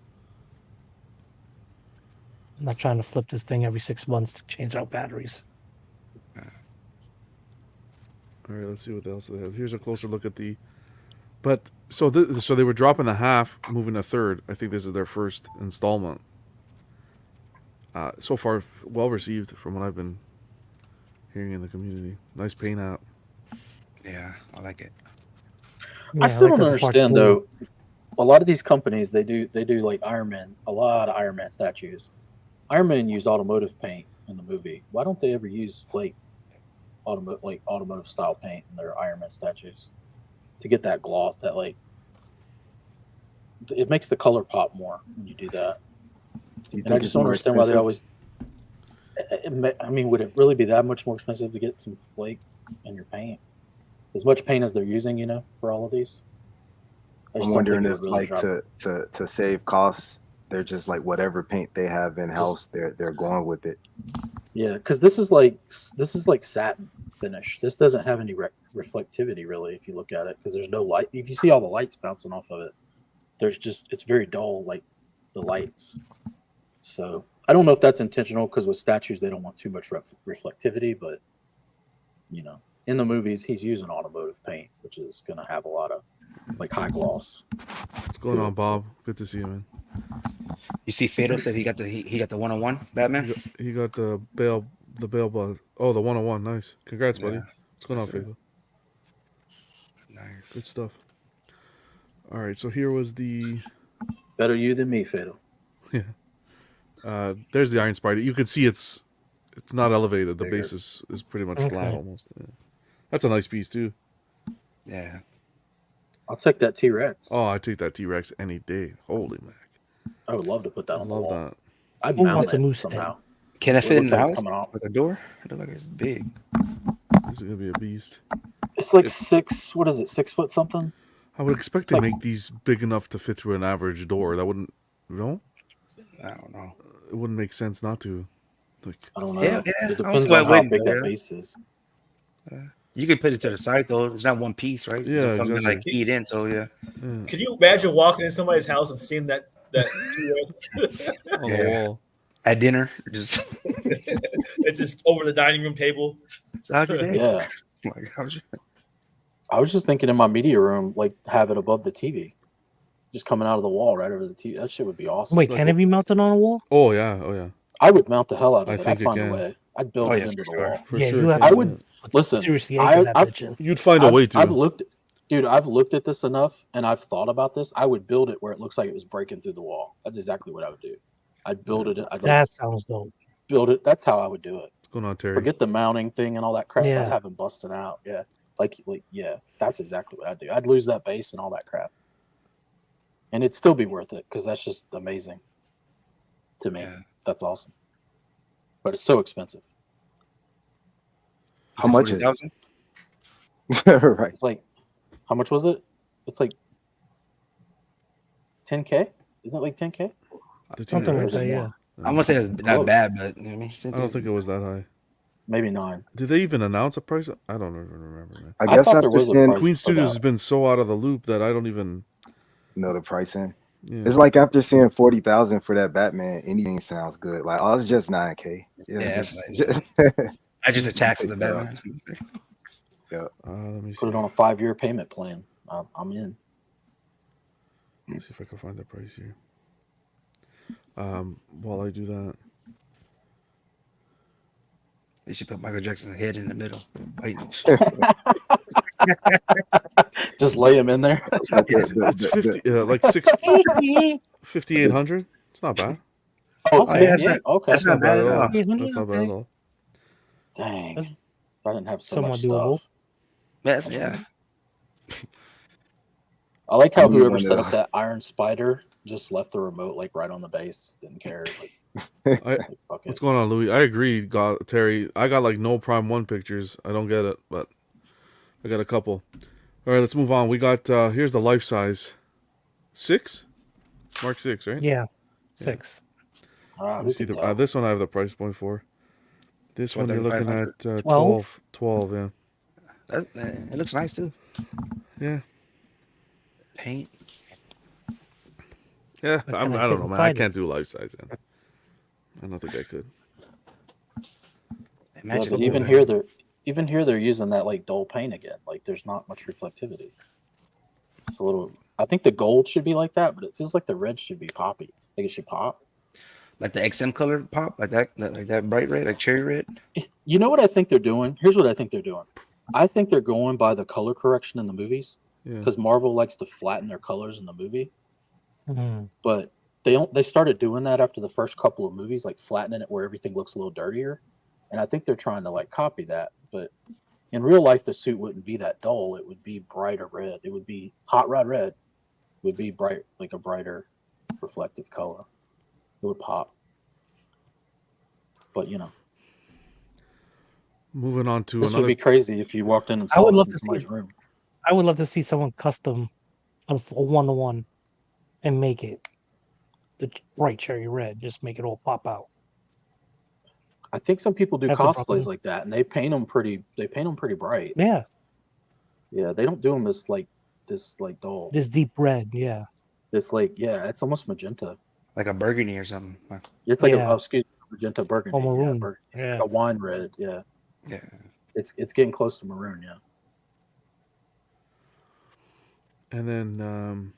I'm not trying to flip this thing every 6 months to change out batteries. All right, let's see what else they have. Here's a closer look at the. But so so they were dropping the half, moving a third. I think this is their first installment. So far, well received from what I've been hearing in the community. Nice paint app. Yeah, I like it. Yeah, I still like don't that the parts understand blue. though. A lot of these companies they do like Iron Man, a lot of Iron Man statues. Iron Man used automotive paint in the movie. Why don't they ever use automotive style paint in their Iron Man statues to get that gloss? That it makes the color pop more when you do that. Do you And I think just it's don't more understand why they expensive? always. I mean, would it really be that much more expensive to get some flake in your paint? As much paint as they're using, for all of these. I just I'm don't think wondering it if would really like drop- to save costs, they're just like whatever paint they have in house, they're going with it. Yeah, because this is like satin finish. This doesn't have any reflectivity really, if you look at it, because there's no light. If you see all the lights bouncing off of it, it's very dull, like the lights. So I don't know if that's intentional, because with statues they don't want too much reflectivity, but in the movies, he's using automotive paint, which is going to have a lot of like high gloss. What's going on, Bob? Good to see you, man. You see, Fatal said he got the 101 Batman. He got the bail bud. Oh, the 101. Nice. Congrats, buddy. Yeah. What's going on, Yes, sir. Fatal? Nice. Good stuff. All right, so here was the Better you than me, Fatal. there's the Iron Spider. You can see it's not elevated. The Bigger. base is pretty much Okay. flat almost. Yeah. That's a nice piece too. Yeah. I'll take that T-Rex. Oh, I take that T-Rex any day. Holy mac. I would love to put that I on the love wall. that. I'd Who mount wants a it moose somehow. Can it It fit in looks the like it's house coming out. with a door? It looks like it's big. This is gonna be a beast. It's like It's- 6. What is it? 6 foot something? I would expect It's they like- make these big enough to fit through an average door. That wouldn't, I don't know. it wouldn't make sense not to. Like, I don't know. Yeah, It I don't depends see why on it how wouldn't, big that yeah. base is. You can put it to the side though. It's not one piece, right? Yeah, So it comes in, like exactly. feed in. So yeah. yeah, Can you imagine walking in somebody's house and seeing that T-Rex? on Yeah. the wall. At dinner, just It's just over the dining room table. so how'd your day? Yeah. Like, how's your... I was just thinking in my media room, like have it above the TV. Just coming out of the wall right over the TV. That shit would be awesome. Wait, can it be mounted on a wall? Oh yeah, oh yeah. I would mount the hell out I of it. think I'd it find can. a way. I'd build Oh, it yeah, into for the sure. wall. For Yeah, sure. you have can, I yeah. would listen. Seriously, anchor that I've- bitch in. You'd find a way to. I've looked, dude. I've looked at this enough, and I've thought about this. I would build it where it looks like it was breaking through the wall. That's exactly what I would do. I'd build it. I'd like That sounds dope. build it. That's how I would do it. What's going on, Terry? Forget the mounting thing and all that crap. Yeah. I'd have them busting out. Yeah, like yeah. That's exactly what I'd do. I'd lose that base and all that crap, and it'd still be worth it because that's just amazing. To me, Yeah. that's awesome. But it's so expensive. How much is it? 40,000? Right. It's like, how much was it? It's like 10K. Isn't it like 10K? The Something like T-Rex? that, yeah. I'm gonna say it's not bad, but you know what I mean. I don't think it was that high. Maybe 9. Did they even announce a price? I don't even remember, man. I guess thought there after was a seeing price. Queen for Studios that. has been so out of the loop that I don't even. know the pricing. Yeah. It's like after seeing 40,000 for that Batman, anything sounds good. Like, oh, it's just 9K. Yeah, just, that's I just attacked the Batman. Let me see. Put it on a 5-year payment plan. I'm in. Let me see if I can find the price here. While I do that, They should put Michael Jackson's head in the middle. Waiting. Just lay him in there. like it's 50, like 5,800. It's not bad. Oh, yeah, that's yeah. not- Okay. that's not bad at all. That's not bad at all. Dang. That's I didn't have so somewhat much doable. stuff. Yeah. I like how I need whoever one set of up those. that Iron Spider just left the remote like right on the base. Didn't care. I, Like, fuck it. what's going on, Louis? I agree, Terry. I got like no Prime 1 pictures. I don't get it, but I got a couple. All right, let's move on. We got, here's the life size. 6? Mark 6, right? Yeah, 6. Ah, Let who me see can the, tell? this one I have the price point for. This one you're looking at 12? 12, yeah. It looks nice too. Yeah. Paint. Yeah, But I can I don't fit know, man. I inside can't do life size. Yeah. I don't think I could. Yeah, Imagine but even here they're using that like dull paint again. Like there's not much reflectivity. It's a little. I think the gold should be like that, but it feels like the red should be poppy. Like it should pop. like the XM color pop, like that bright red, like cherry red. You know what I think they're doing? Here's what I think they're doing. I think they're going by the color correction in the movies Yeah. because Marvel likes to flatten their colors in the movie. Mhm. But they started doing that after the first couple of movies, like flattening it where everything looks a little dirtier. And I think they're trying to like copy that. But in real life, the suit wouldn't be that dull. It would be brighter red. It would be hot rod red. It would be bright, like a brighter reflective color. It would pop. But you know, Moving on to this another. would be crazy if you walked in and I saw would this love in to see- somebody's room. I would love to see someone custom a 1-to-1 and make it the bright cherry red. Just make it all pop out. I think some people do After cosplays Brooklyn? like that, and they paint them pretty. They paint them pretty bright. Yeah, Yeah, they don't do them this like dull. this deep red. Yeah, This like it's almost magenta. Like a burgundy or something. It's like Yeah. Excuse me, magenta burgundy. Or maroon. Like Yeah, a wine red. Yeah, Yeah. It's getting close to maroon. Yeah. And then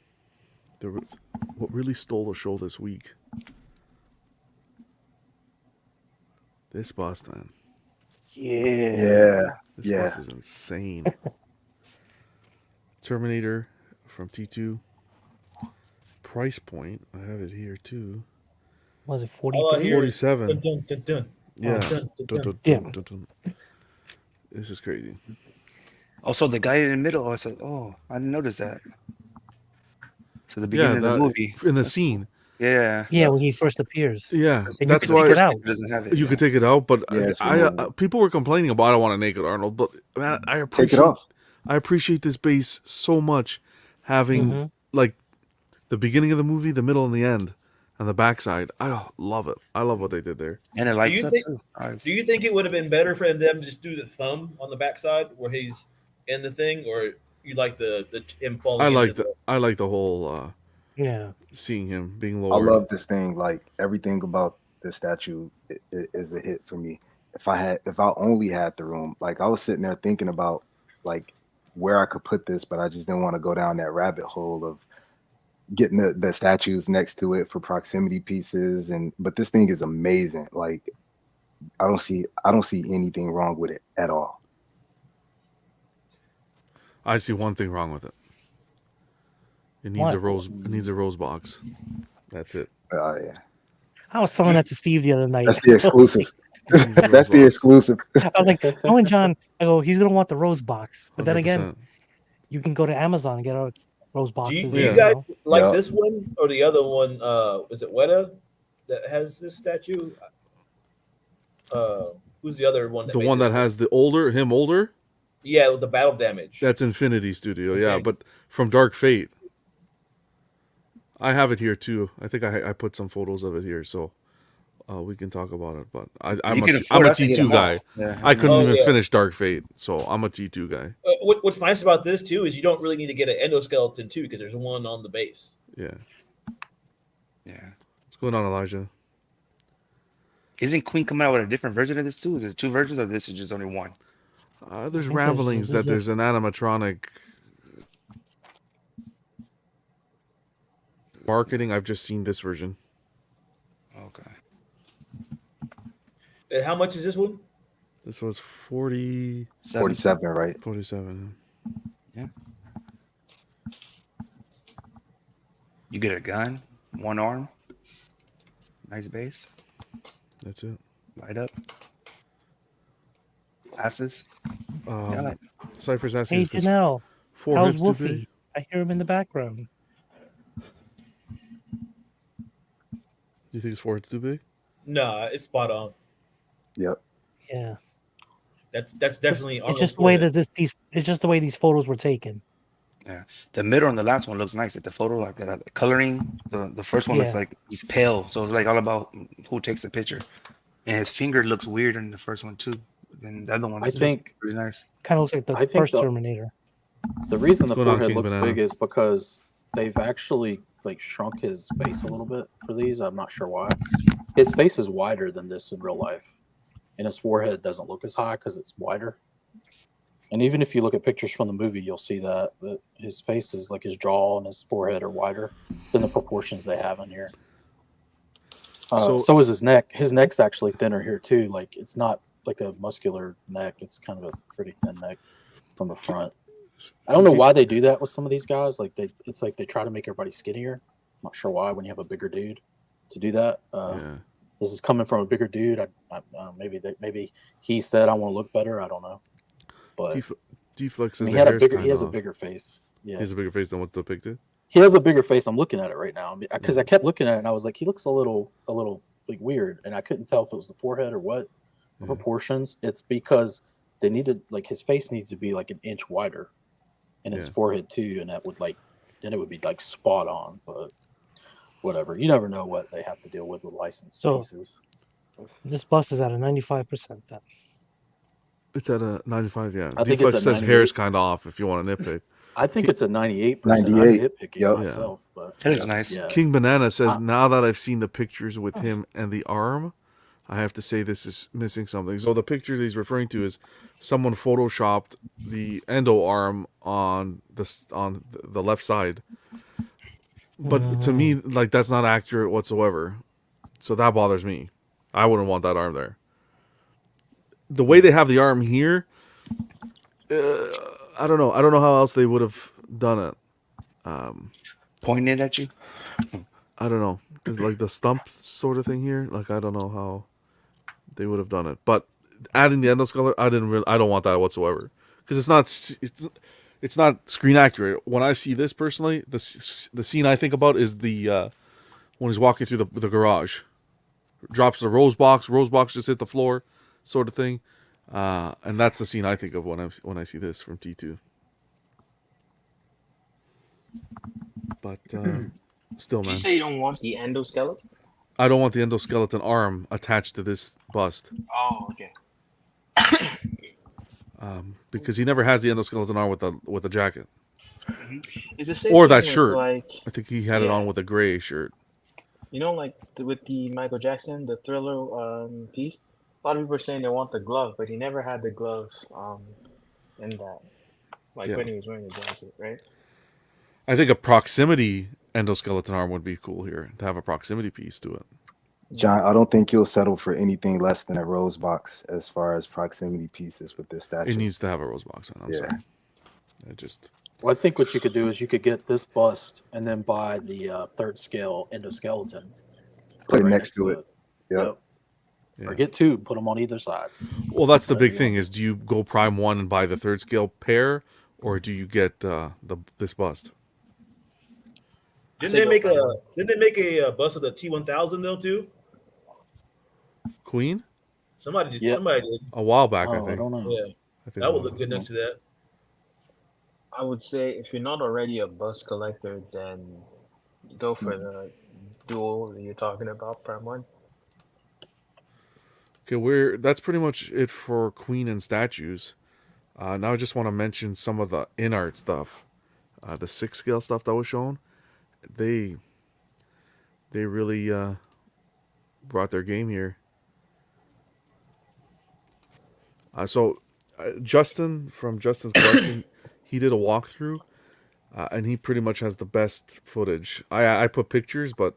what really stole the show this week? This bus, man. Yeah. This Yeah. bus is insane. Terminator from T2. Price point, I have it here too. Was it All I 43? hear is 47. dun, dun, dun, dun. Yeah. Dun, dun, Dun, dun. dun, dun, dun, dun. This is crazy. Also, the guy in the middle, I said, oh, I didn't notice that. To the Yeah, beginning of the that, movie. in the scene. Yeah. Yeah, when he first appears. Yeah, And that's you can why take it out. Doesn't have it. you could take it out. But Yeah, it's I removable. people were complaining about I don't want a naked Arnold, but man, I Take appreciate it off. I appreciate this base so much, having Mhm. like the beginning of the movie, the middle, and the end, and the backside. I love it. I love what they did there. And it lights you up think- too. Nice. Do you think it would have been better for them to just do the thumb on the backside where he's in the thing, or you like the him falling? I into like the whole Yeah. seeing him being I lowered. love this thing. Like everything about the statue is a hit for me. If I only had the room, like I was sitting there thinking about like where I could put this, but I just didn't want to go down that rabbit hole of getting the statues next to it for proximity pieces. But this thing is amazing. Like I don't see anything wrong with it at all. I see one thing wrong with it. It needs a What? rose. It needs a rose box. That's it. Yeah. I was telling that to Steve the other night. That's the exclusive. It needs a That's rose the box. exclusive. I was like, knowing John, I go, he's gonna want the rose box. But then again, 100%. you can go to Amazon and get our rose Do boxes. you Yeah. guys know? like Yeah. this one or the other one? Was it Weta that has this statue? Who's the other one? The made one this that has the older. Yeah, with the battle damage. That's Infinity Studio. Yeah, Okay. but from Dark Fate. I have it here too. I think I put some photos of it here, so we can talk about it. But I'm You can a afford us to get T2 them guy. all. Yeah. I couldn't Oh, even yeah. finish Dark Fate, so I'm a T2 guy. What's nice about this too is you don't really need to get an endoskeleton too because there's one on the base. Yeah. Yeah. What's going on, Elijah? Isn't Queen coming out with a different version of this too? Is it two versions or this is just only one? There's think ramblings that there's there's an animatronic marketing. I've just seen this version. Okay. And how much is this one? This was 47. 47, right? You get a gun, one arm, nice base, That's it. light up, glasses. Yeah, I like- Cypher's asking Hey if his Janelle, four how's hits too big. Wolfie? I hear him in the background. You think his forehead's too big? Nah, it's spot on. Yep. Yeah. That's definitely It's Arnold's just the way forehead. that it's just the way these photos were taken. The middle and the last one looks nice. Like the photo, like the coloring. The first one looks Yeah. like he's pale, so it's like all about who takes the picture. And his finger looks weird in the first one too. And the other one, I looks think pretty nice. Kind of looks like the I think first the- Terminator. the reason the What's going on, forehead King looks Banana? big is because they've actually like shrunk his face a little bit for these. I'm not sure why. His face is wider than this in real life, and his forehead doesn't look as high because it's wider. And even if you look at pictures from the movie, you'll see that his face is like his jaw and his forehead are wider than the proportions they have in here. So is his neck. His neck's actually thinner here too. Like it's not like a muscular neck. It's kind of a pretty thin neck from the front. I don't know why they do that with some of these guys. Like it's like they try to make everybody skinnier. I'm not sure why when you have a bigger dude to do that. Yeah. This is coming from a bigger dude. Maybe he said I want to look better. I don't know. But D-Flex I says mean, the hair's he kind has a of. bigger face. Yeah, He has a bigger face than what's depicted. he has a bigger face. I'm looking at it right now because I kept looking at it and I was like, he looks a little like weird, and I couldn't tell if it was the forehead or what Yeah. proportions. It's because they needed like his face needs to be like an inch wider, and his Yeah. forehead too, and that would then it would be like spot on. But whatever, you never know what they have to deal with licensed So- faces. This bus is at a 95% then. It's at a 95. Yeah. I think it's D-Flex a says 98. hair's kind of off. If you want to nitpick. I think it's a 98%. 98, I nitpick it yep. myself, but That is nice. yeah. King Banana says Uh, now that I've seen the pictures with him and the arm, I have to say this is missing something. So the picture that he's referring to is someone photoshopped the endo arm on the left side. But to me, like, that's not accurate whatsoever. So that bothers me. I wouldn't want that arm there. The way they have the arm here, I don't know. I don't know how else they would have done it. Pointed at you. I don't know. Like the stump sort of thing here. Like, I don't know how they would have done it. But adding the endoskelet, I don't want that whatsoever, because it's not screen accurate. When I see this personally, the scene I think about is the when he's walking through the garage, drops the rose box just hit the floor, sort of thing, and that's the scene I think of when I see this from T2. But still, Did you man, say you don't want the endoskeleton? I don't want the endoskeleton arm attached to this bust. Oh, okay. Because he never has the endoskeleton arm with the jacket It's the same or thing that with, shirt. like, I think he had it yeah. on with a gray shirt. You know, like with the Michael Jackson, the Thriller piece. A lot of people are saying they want the glove, but he never had the glove in that. Like Yeah. when he was wearing the jacket, right? I think a proximity endoskeleton arm would be cool here, to have a proximity piece to it. John, I don't think you'll settle for anything less than a rose box as far as proximity pieces with this statue. It needs to have a rose box on. I'm Yeah. sorry. I just Well, I think what you could do is you could get this bust and then buy the third scale endoskeleton. Put it right next to it. Yep. Yeah. Or get two, put them on either side. Well, that's the Whatever big you thing want. is, do you go prime one and buy the third scale pair, or do you get this bust? Didn't they make a bust of the T1000 though too? Queen? Somebody did. Yep. Somebody did. A while back, I Oh, I think. don't know. Yeah, I think that would look good next to that. I would say if you're not already a bust collector, then go for the dual that you're talking about, Prime One. Okay, that's pretty much it for Queen and statues. Now I just want to mention some of the InArt stuff. The 6 scale stuff that was shown. They really brought their game here. So Justin from Justin's Collection, he did a walkthrough, and he pretty much has the best footage. I put pictures, but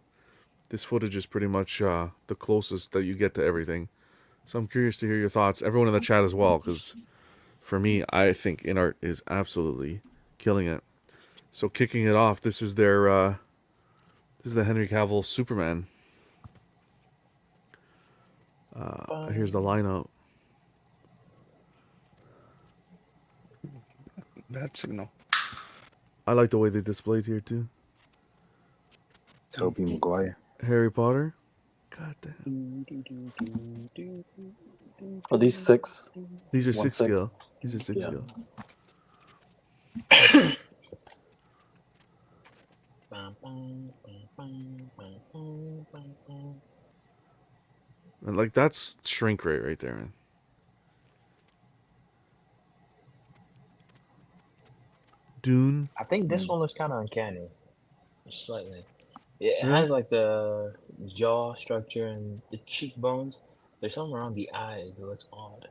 this footage is pretty much the closest that you get to everything. So I'm curious to hear your thoughts, everyone in the chat as well, because for me, I think InArt is absolutely killing it. So kicking it off, this is their this is the Henry Cavill Superman. Here's the lineup. Bad signal. I like the way they displayed here too. Tobey Maguire. Harry Potter. God damn. Are these 6? These are 6 1/6. scale. These are 6 Yeah. scale. And like, that's shrink rate right there, man. Dune. I think this one looks kind of uncanny, slightly. It has like the jaw structure and the cheekbones. There's something around the eyes that looks odd,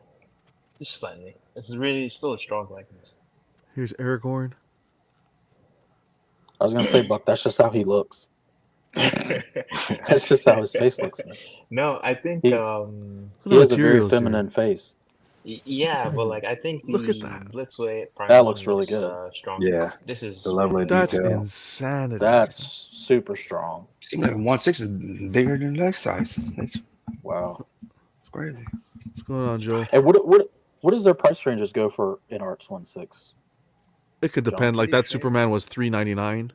just slightly. It's really still a strong likeness. Here's Aragorn. I was gonna say, Buck. That's just how he looks. That's just how his face looks, man. No, I think He- Look He at has the a very materials here. feminine face. yeah, but like I think the Look at that. Blitzway Prime That One looks really good. Strong. Yeah. This is The level of That's detail. insanity. That's super strong. Seems like 1/6 is bigger than leg size. Like, Wow. it's crazy. What's going on, Joe? And what does their price ranges go for InArt's 1/6? It could depend. Like that Superman was $3.99.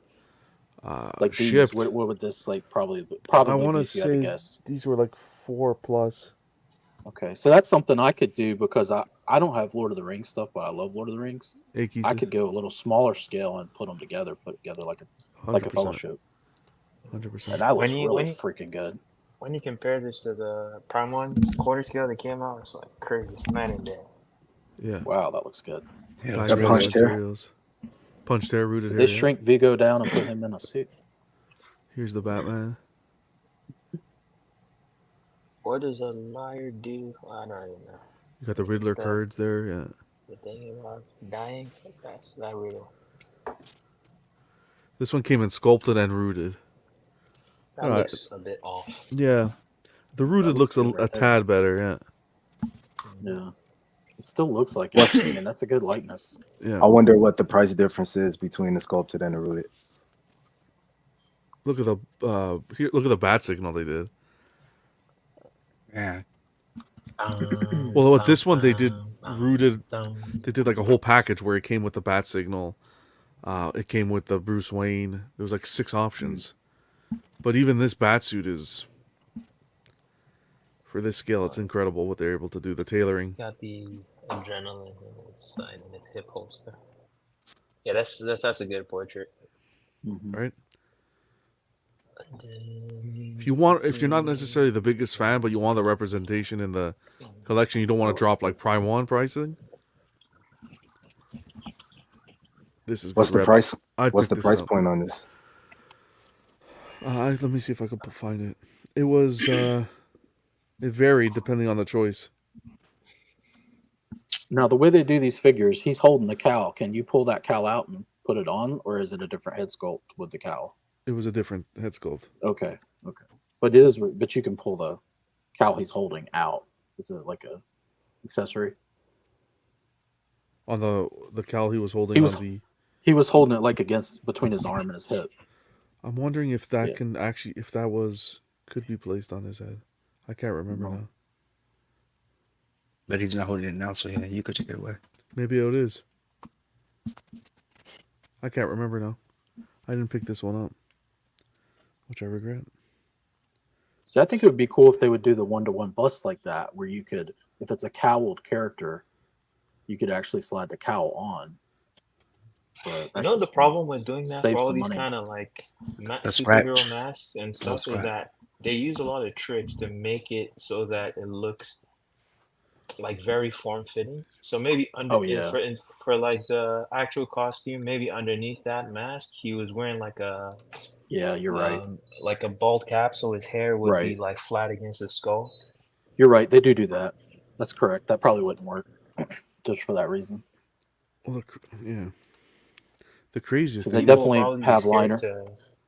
Like these, shipped. what would this like probably I want be to if you had to say guess? these were like 4+. Okay, so that's something I could do because I don't have Lord of the Rings stuff, but I love Lord of the Rings. Akeys. I could go a little smaller scale and put together like a 100%. fellowship, 100%. and that looks When you- really when you- freaking good. when you compare this to the Prime One quarter scale that came out, it's like crazy. It's night and day. Yeah. Wow, that looks good. Yeah, Diamond it's really punched good. hair? materials. Punched hair, rooted Did hair. they yeah. shrink Vigo down and put him in a suit? Here's the Batman. What does a liar do? I don't even know. You got the Riddler The- cards there. Yeah. The thing about dying, that's that riddle. This one came in sculpted and rooted. That Alright. looks a bit off. Yeah. The rooted looks looks a, good right a tad better. Yeah. Yeah. It still looks like it. I mean, that's a good likeness. Yeah. I wonder what the price difference is between the sculpted and the rooted. Look at the here. Look at the bat signal they did. Yeah. Well, with this one they did rooted. They did like a whole package where it came with the bat signal. It came with the Bruce Wayne. There was like 6 options. But even this bat suit is, for this scale, it's incredible what they're able to do. The tailoring. Got the adrenaline in his side and his hip holster. Yeah, that's a good portrait. Right. If you're not necessarily the biggest fan, but you want the representation in the collection, you don't want to drop like Prime 1 pricing. This is What's good the rep. price? I'd What's pick the this price up. point on this? Let me see if I can find it. It was it varied depending on the choice. Now, the way they do these figures, he's holding the cowl. Can you pull that cowl out and put it on, or is it a different head sculpt with the cowl? It was a different head sculpt. Okay. But you can pull the cowl he's holding out. It's like a accessory. On the cowl he was holding He was holding it like against between his arm and his hip. I'm wondering if that could be placed on his head. I can't remember now. But he's not holding it now, so yeah, you could take it away. Maybe it is. I can't remember now. I didn't pick this one up, which I regret. See, I think it would be cool if they would do the 1-to-1 bust like that, where you could, if it's a cowled character, you could actually slide the cowl on. But You know the problem with doing that for all these kind of like superhero masks and stuff is that they use a lot of tricks to make it so that it looks like very form fitting. So maybe for like the actual costume, maybe underneath that mask, he was wearing like a you're right, like a bald cap, so his hair would be like flat against his skull. You're right. They do that. That's correct. That probably wouldn't work just for that reason. Well, yeah. The craziest thing. They definitely have liners.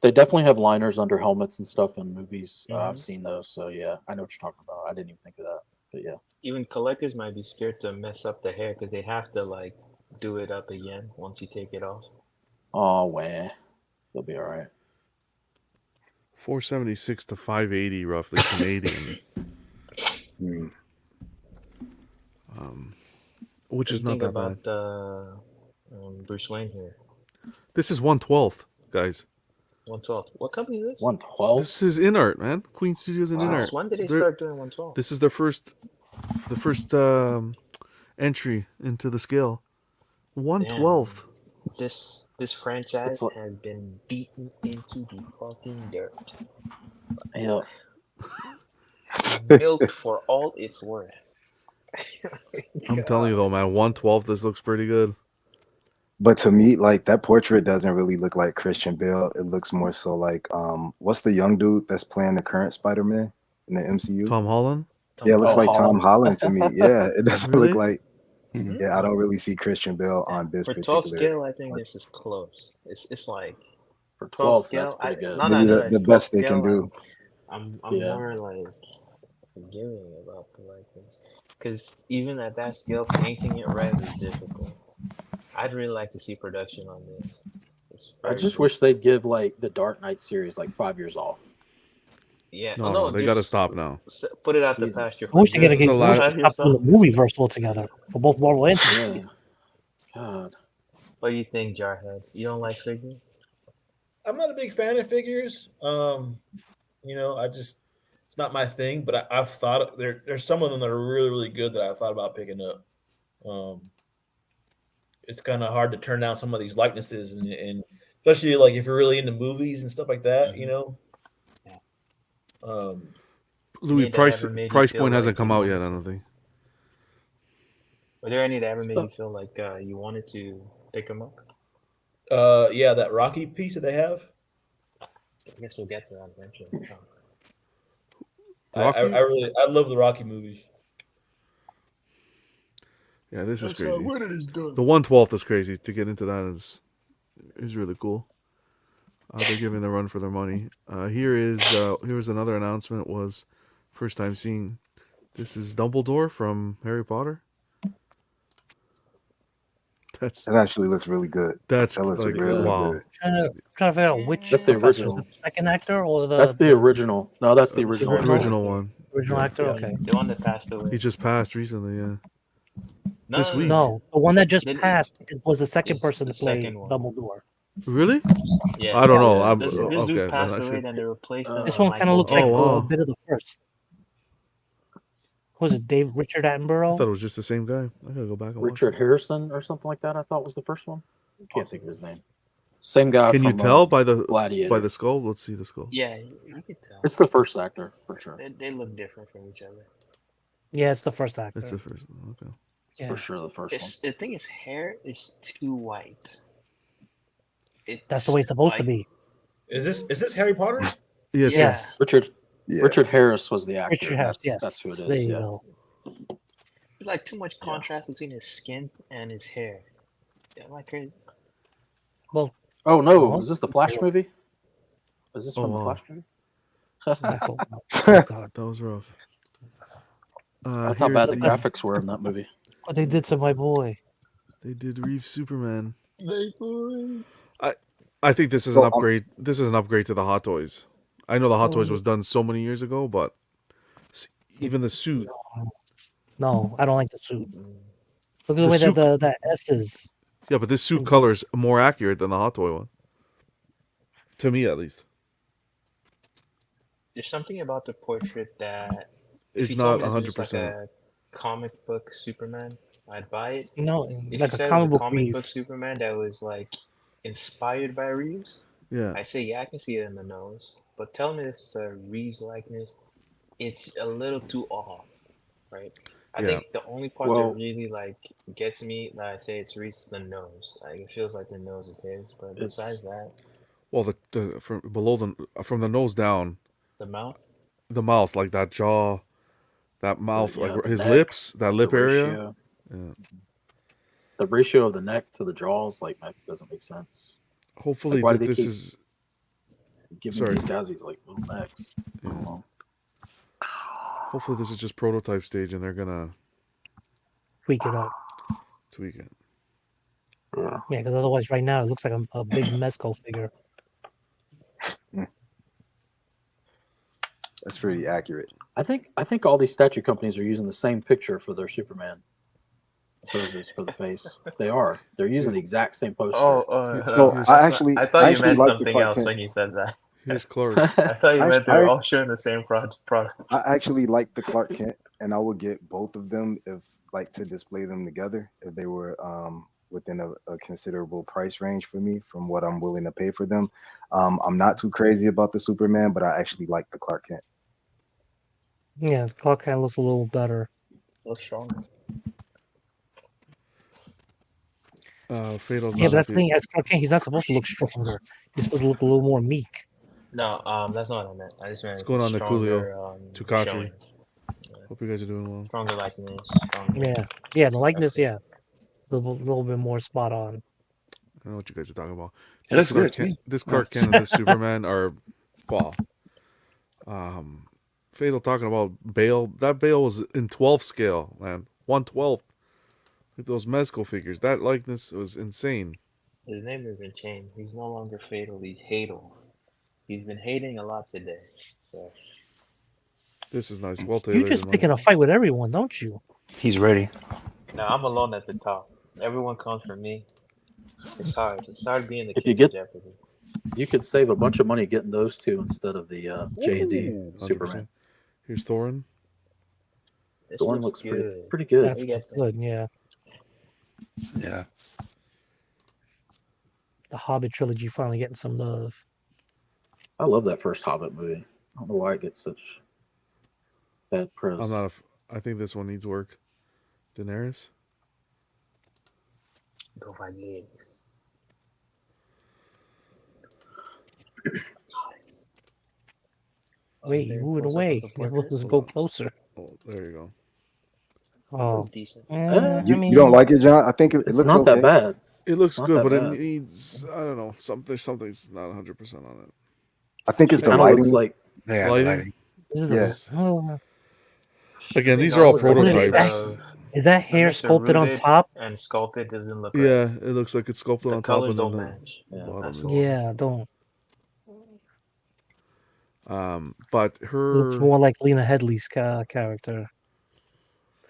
They definitely have liners under helmets and stuff in movies. I've seen those, so yeah, I know what you're talking about. I didn't even think of that, but yeah. Even collectors might be scared to mess up the hair because they have to like do it up again once you take it off. Oh, wah. They'll be all right. 476 to 580 roughly Canadian. Which is not that bad. Bruce Wayne here. This is 1/12, guys. 1/12. What company is this? 1/12. This is InArt, man. Queen Studios and InArt. When did they start doing 1/12? This is the first entry into the scale. 1/12. This franchise has been beaten into the fucking dirt. Yeah. Milked for all it's worth. I'm telling you though, man, 1/12. This looks pretty good. But to me, like that portrait doesn't really look like Christian Bale. It looks more so like what's the young dude that's playing the current Spider-Man in the MCU? Tom Holland. It looks like Tom Holland to me. Yeah, it doesn't really? Look like. Yeah, I don't really see Christian Bale on this. For 12 scale, I think this is close. It's like for 12 scale, that's pretty good. The best they can do. I'm more like forgiving about the likeness because even at that scale, painting it red is difficult. I'd really like to see production on this. I just wish they'd give like the Dark Knight series like 5 years off. Yeah, no, they gotta stop now. Put it out the pasture. I wish they gotta stop doing the movie verse altogether for both Marvel and DC. God, what do you think, Jarhead? You don't like figures? I'm not a big fan of figures. It's not my thing. But I've thought there's some of them that are really, really good that I thought about picking up. It's kind of hard to turn down some of these likenesses, and especially like if you're really into movies and stuff like that, Louis, price point hasn't come out yet. I don't think. Were there any that ever made you feel like you wanted to pick them up? Yeah, that Rocky piece that they have. I guess we'll get to that eventually. Rocky? I love the Rocky movies. Yeah, this is crazy. The 1/12 is crazy. To get into that is really cool. They're giving the run for their money. Here's another announcement. Was first time seeing. This is Dumbledore from Harry Potter. That actually looks really good. That's That looks like really wow. good. Trying to figure out which That's the professor is original. it, the second actor or That's the original. No, that's the The original. original one. original Yeah. actor? Yeah, Okay. the one that passed away. He just passed recently. Yeah. No, This no, week. No, the one that just Then passed was the second it's person the to play second one. Dumbledore. Really? Yeah. I don't know. Yeah. I'm This okay. dude Then passed I away, should. then they replaced him. This with one kind of Michael looks like Oh, wow. a bit of the first. Was it Richard I thought Attenborough? it was just the same guy. I gotta go back and watch. Richard Harrison or something like that. I thought was the first one. Can't think of his name. Same guy. Can you from, tell by the Gladiator. skull? Let's see the skull. Yeah, you could tell. It's the first actor for sure. They look different from each other. Yeah, it's the first actor. It's the first. Okay. Yeah. For sure, the first one. The thing is, hair is too white. That's the way it's supposed to be. Is this Harry Potter? Yes. Yeah. Yes. Yeah. Richard Harris was the actor. Richard Harris, yes. That's who it There is. you Yeah. go. It's like too much contrast between his skin and his hair. Yeah, am I crazy? Well, Oh no! Well, Is this the Flash movie? Is this Oh, from the wow. Flash movie? oh, oh, God. That was rough. That's how here's bad the graphics were in that movie. What they did to my boy. They did Reeve Superman. I think this is an So, upgrade. This is an upgrade to the Hot Toys. I know the Hot Toys was done so many years ago, but even the suit. No, I don't like the suit. Look at The the way suit- that the S is. Yeah, but this suit color is more accurate than the Hot Toy one. To me, at least. There's something about the portrait that if It's you told not me that it's 100%. like a comic book Superman, I'd buy it. No, If like you a said it comic was a book comic Reeve. book Superman that was like inspired by Reeves, Yeah. I say yeah, I can see it in the nose. But tell me this is a Reeves likeness, it's a little too off, right? I Yeah. think the only part Well- that really like gets me that I say it's Reeves is the nose. Like it feels like the nose is his, but It's- besides that, Well, the from below from the nose down, the mouth. the mouth, like that jaw, that mouth, Yeah, like the his neck, lips, that lip the area. ratio. Yeah. The ratio of the neck to the jaws doesn't make sense. Hopefully, why do that they this keep- is Giving Sorry. these guys these like little necks. I don't know. hopefully this is just prototype stage, and they're gonna Tweak it up. tweak it. Yeah. Yeah, because otherwise, right now, it looks like a big Mezco figure. That's pretty accurate. I think all these statue companies are using the same picture for their Superman poses for the face. They are. They're using the exact same poster. So here's- I actually, I thought I you actually meant like the something Clark else Kent. when you said that. Here's Clark. I thought you meant they were I- all showing the same product. I actually like the Clark Kent, and I would get both of them if like to display them together if they were within a considerable price range for me from what I'm willing to pay for them. I'm not too crazy about the Superman, but I actually like the Clark Kent. Yeah, Clark Kent looks a little better. Looks stronger. Fatal's Yeah, not but that's the happy. thing. As Clark Kent, he's not supposed to look stronger. He's supposed to look a little more meek. No, that's not what I meant. I just meant What's going on, stronger, Niculio? Tukatri. showing. Hope you guys are doing well. Stronger likeness. Stronger. Yeah, the likeness, yeah, a little bit more spot on. I know what you guys are talking about. It looks good. This Clark Kent and this Superman are, wow. Fatal talking about Bale. That Bale was in 12 scale, man. 1/12. Like those Mezco figures. That likeness was insane. His name has been changed. He's no longer Fatal. He's Hadel. He's been hating a lot today. So This is nice. Well You tailored. just picking a fight with everyone, don't you? He's ready. now I'm alone at the top. Everyone comes for me. It's hard. It's hard being the If king you get- of Jeopardy. You could save a bunch of money getting those two instead of the JND Ooh, 100%. Superman. Here's Thorin. This The one looks good. pretty good. That's you guys think? good. Yeah, Yeah. the Hobbit trilogy finally getting some love. I love that first Hobbit movie. I don't know why it gets such bad press. I'm not. I think this one needs work. Daenerys. Go Vikings. Nice. Wait, you move it away. You're supposed to go closer. Oh, there you go. It Oh, was decent. I You mean, don't like it, John? I think it It's looks not okay. that bad. It looks Not good, that but it bad. needs, I don't know, something's not 100% on it. I think it's It the kind of looks lighting. like Yeah, the Lighting? lighting. is it Yes. Again, It these are all looks like a mix prototypes. of- is that a hair mix of sculpted on rooted top? and sculpted doesn't look right. Yeah, it looks like it's sculpted The on top colors and then don't the match. Yeah, bottom that's is. all. Yeah, don't. But Looks her, more like Lena Headey's character,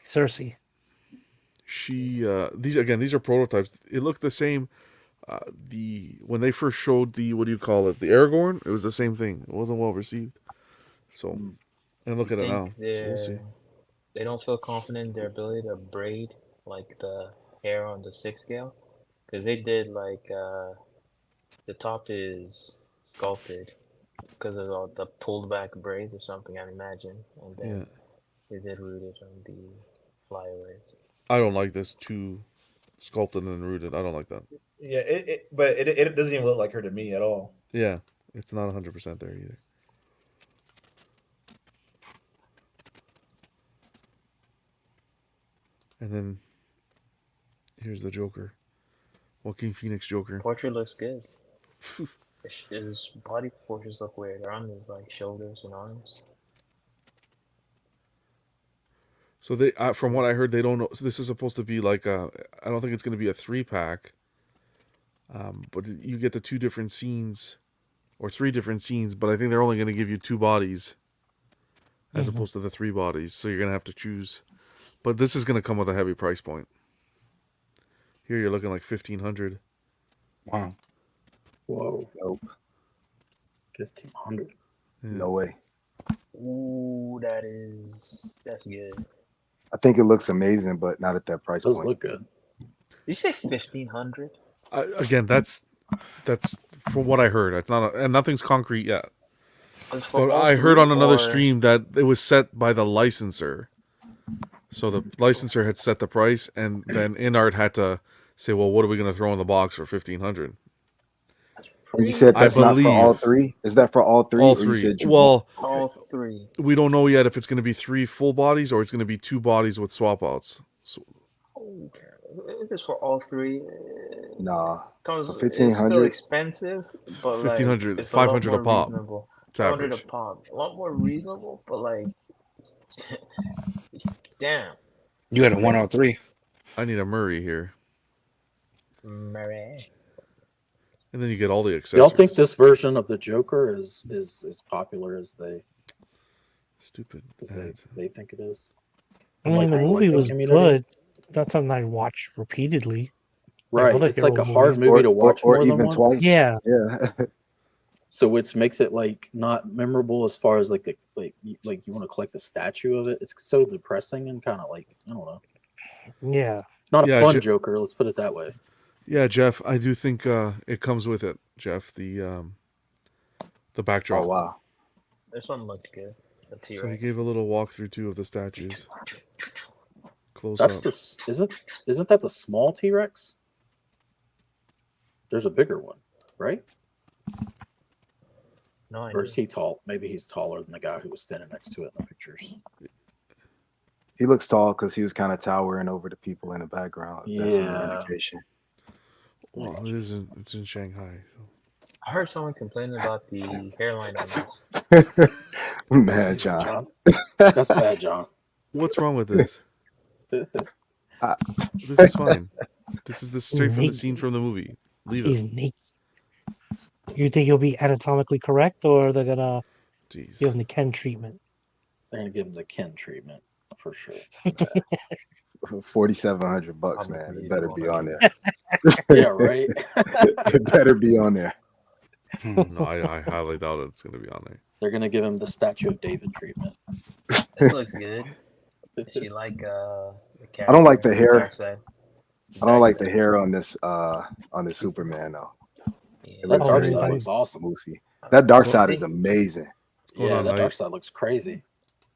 Cersei. these are prototypes. It looked the same. When they first showed the, what do you call it, the Aragorn, it was the same thing. It wasn't well received. So, and look at it now. Think So we'll see. they don't feel confident in their ability to braid like the hair on the 6 scale, because they did like the top is sculpted because of all the pulled back braids or something, I imagine, and then Yeah, they did rooted on the flyaways. I don't like this too sculpted and rooted. I don't like that. Yeah, but it doesn't even look like her to me at all. Yeah, it's not 100% there either. And then here's the Joker, Joaquin Phoenix Joker. Portrait looks good. His body proportions look weird. They're on his like shoulders and arms. So they, from what I heard, they don't know. So this is supposed to be like I don't think it's going to be a 3-pack. But you get the 2 different scenes, or 3 different scenes. But I think they're only going to give you 2 bodies, as opposed to the 3 bodies. So you're going to have to choose. But this is going to come with a heavy price point. Here you're looking like 1,500. Wow. whoa, Nope. 1,500. Yeah. No way. Ooh, that's good. I think it looks amazing, but not at that price Does point. look good. Did you say 1,500? Again, that's from what I heard. It's not, and nothing's concrete yet. For But all I heard three, on another or- stream that it was set by the licenser. So the licensor had set the price, and then InArt had to say, "Well, what are we going to throw in the box for 1,500?" And you said I that's not for all believe- 3? Is that for all 3? All Or you 3. said you Well, all 3. we don't know yet if it's going to be 3 full bodies or it's going to be 2 bodies with swap outs. So, Okay. If it's for all 3, Nah. comes, For it's still 1,500? expensive, but 1,500, like, it's a lot 500 a more pop. reasonable. It's 500 a average. pop, a lot more reasonable, but like, damn, You had a 103. I need a Murray here, Murray. and then you get all the accessories. Y'all think this version of the Joker is as popular as Stupid they, ads. they think it is? I mean, the Like movie the was community? good. That's something I watched repeatedly. Right. other It's like a hero hard movies. movie to watch or more than even once. twice. Yeah, Yeah. So which makes it like not memorable as far as like you want to collect the statue of it. It's so depressing and kind of like, I don't know. yeah. Not a Yeah, fun Joker, let's put it that way. Yeah, Jeff, I do think it comes with it, Jeff. The backdrop. Oh, wow. This one looked good. The So he T-Rex. gave a little walkthrough too of the statues. Close That's up. this isn't that the small T-Rex? There's a bigger one, right? No Or idea. is he tall? Maybe he's taller than the guy who was standing next to it in the pictures. He looks tall because he was kind of towering over the people in the background. That's an Yeah. indication. Well, it's in Shanghai. So. I heard someone complaining about the hairline on this. Man, John. John. That's bad, John. What's wrong with this? This is fine. This is straight from the scene from the movie. Leave He's it. naked. You think he'll be anatomically correct, or they're gonna Jeez. give him the Ken treatment? They're gonna give him the Ken treatment for sure. $4,700, man. It better be on there. Yeah, right. It better be on there. No, I highly doubt it's going to be on there. They're gonna give him the Statue of David treatment. This looks good. She like the I don't like the character, hair. dark side. I don't like the Dark hair on this Superman though. side. It That looks Oh, dark very side really? looks awesome. moosey. That dark side think- is amazing. going Yeah, on, that Knight? dark side looks crazy.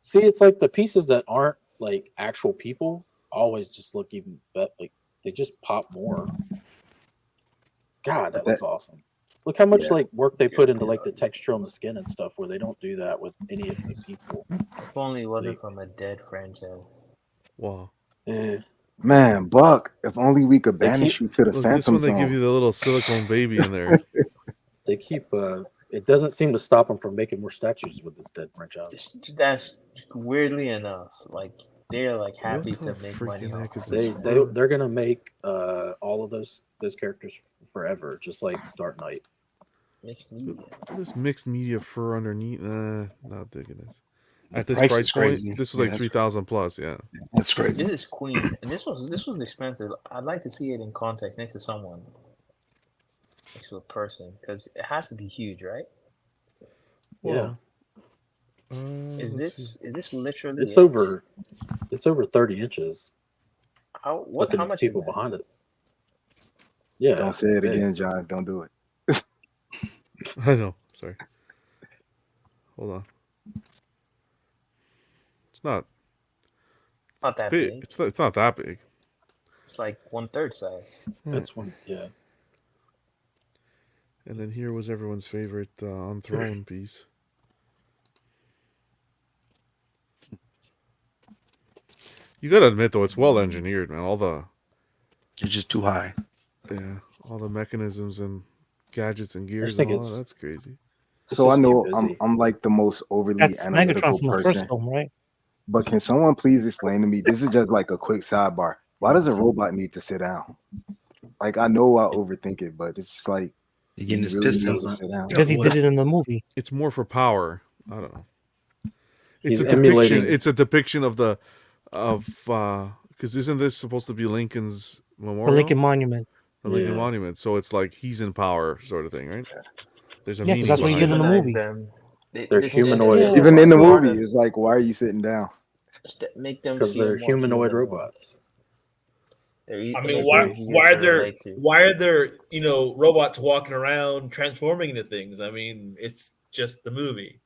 See, it's like the pieces that aren't like actual people always just look even better. Like they just pop more. God, that looks awesome. Look how much Yeah. like work they put into like the texture on the skin and stuff, where they don't do that with any of the people. If only it wasn't from a dead franchise. Wow. Man, Buck, if only we could They banish keep- you to the Look, this Phantom one they give Zone. you the little silicone baby in there. They keep. It doesn't seem to stop them from making more statues with this dead franchise. That's weirdly enough, like they're like happy What to the make money freaking off heck is of this it. They're gonna make all of those characters forever, just like Dark Knight. Mixed media. This mixed media fur underneath. Not digging this. At this price price is point, crazy. this was Yeah, like that's 3,000 plus. Yeah. That's crazy. This is Queen, and this was expensive. I'd like to see it in context next to someone, next to a person, because it has to be huge, right? Yeah, Is this literally? it's over 30 inches. How Looking at much the people is that? behind it? Yeah, Don't say it's it big. again, John. Don't do it. I know. Sorry. Hold on. It's not Not that big. big. It's not that big. It's like 1/3 size. That's one. Yeah, And then here was everyone's favorite on throne piece. You gotta admit though, it's well engineered, man. All the It's just too high. all the mechanisms and gadgets and gears think and all it's- that. That's crazy. It's So I just too know busy. I'm like the most overly That's analytical Megatron from the person. first film, right? But can someone please explain to me? This is just like a quick sidebar. Why does a robot need to sit down? Like I know I overthink it, but it's just like You're getting he his really needs to pistons. sit down. Because he did it in the movie. It's more for power. I don't know. It's He's a depiction. emulating- It's a depiction of because isn't this supposed to be Lincoln's The memorial? Lincoln Monument. The Lincoln Yeah. Monument. So it's like he's in power, sort of thing, right? There's a Yeah, 'cause meaning that's what he behind did in it. the movie. Them. They're humanoid. Even in the Part movie, of- it's like, why are you sitting down? make them because feel they're more humanoid human. robots. I mean, why are there robots walking around transforming into things? I mean, it's just the movie.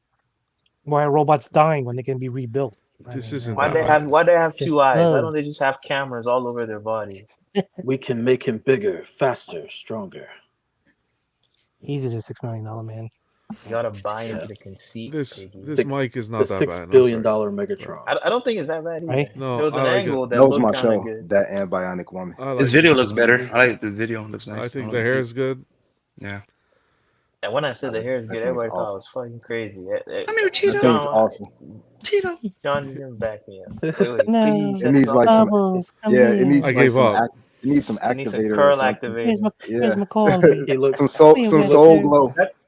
Why are robots dying when they can be rebuilt? This I isn't Why that they bad. have two Just eyes? Why love. don't they just have cameras all over their body? We can make him bigger, faster, stronger. Easy to $6 million man. You gotta buy into the conceit. This Piggy. this mic is not The that $6 bad. billion No, sorry. Megatron. I don't think it's that bad either. Right? No, There was I an like angle it. that That was looked my kind of show. good. That and Bionic Woman. I like His video this. looks better. I like the video. Looks nice. I think don't the know. hair is good. Yeah. And when I said the hair is That good, thing's everybody thought awful. it was fucking crazy. Come here, That Cheeto. thing's John, awful. Cheeto. John, you didn't back me up. Wait, No. please. It needs like some, Bubbles, come yeah, here. it needs I like gave some, up. it needs some You need some activator or curl something. Where's, activator. where's Yeah, Macaulay? He looks some soul, Come some here, soul Vector. glow. That's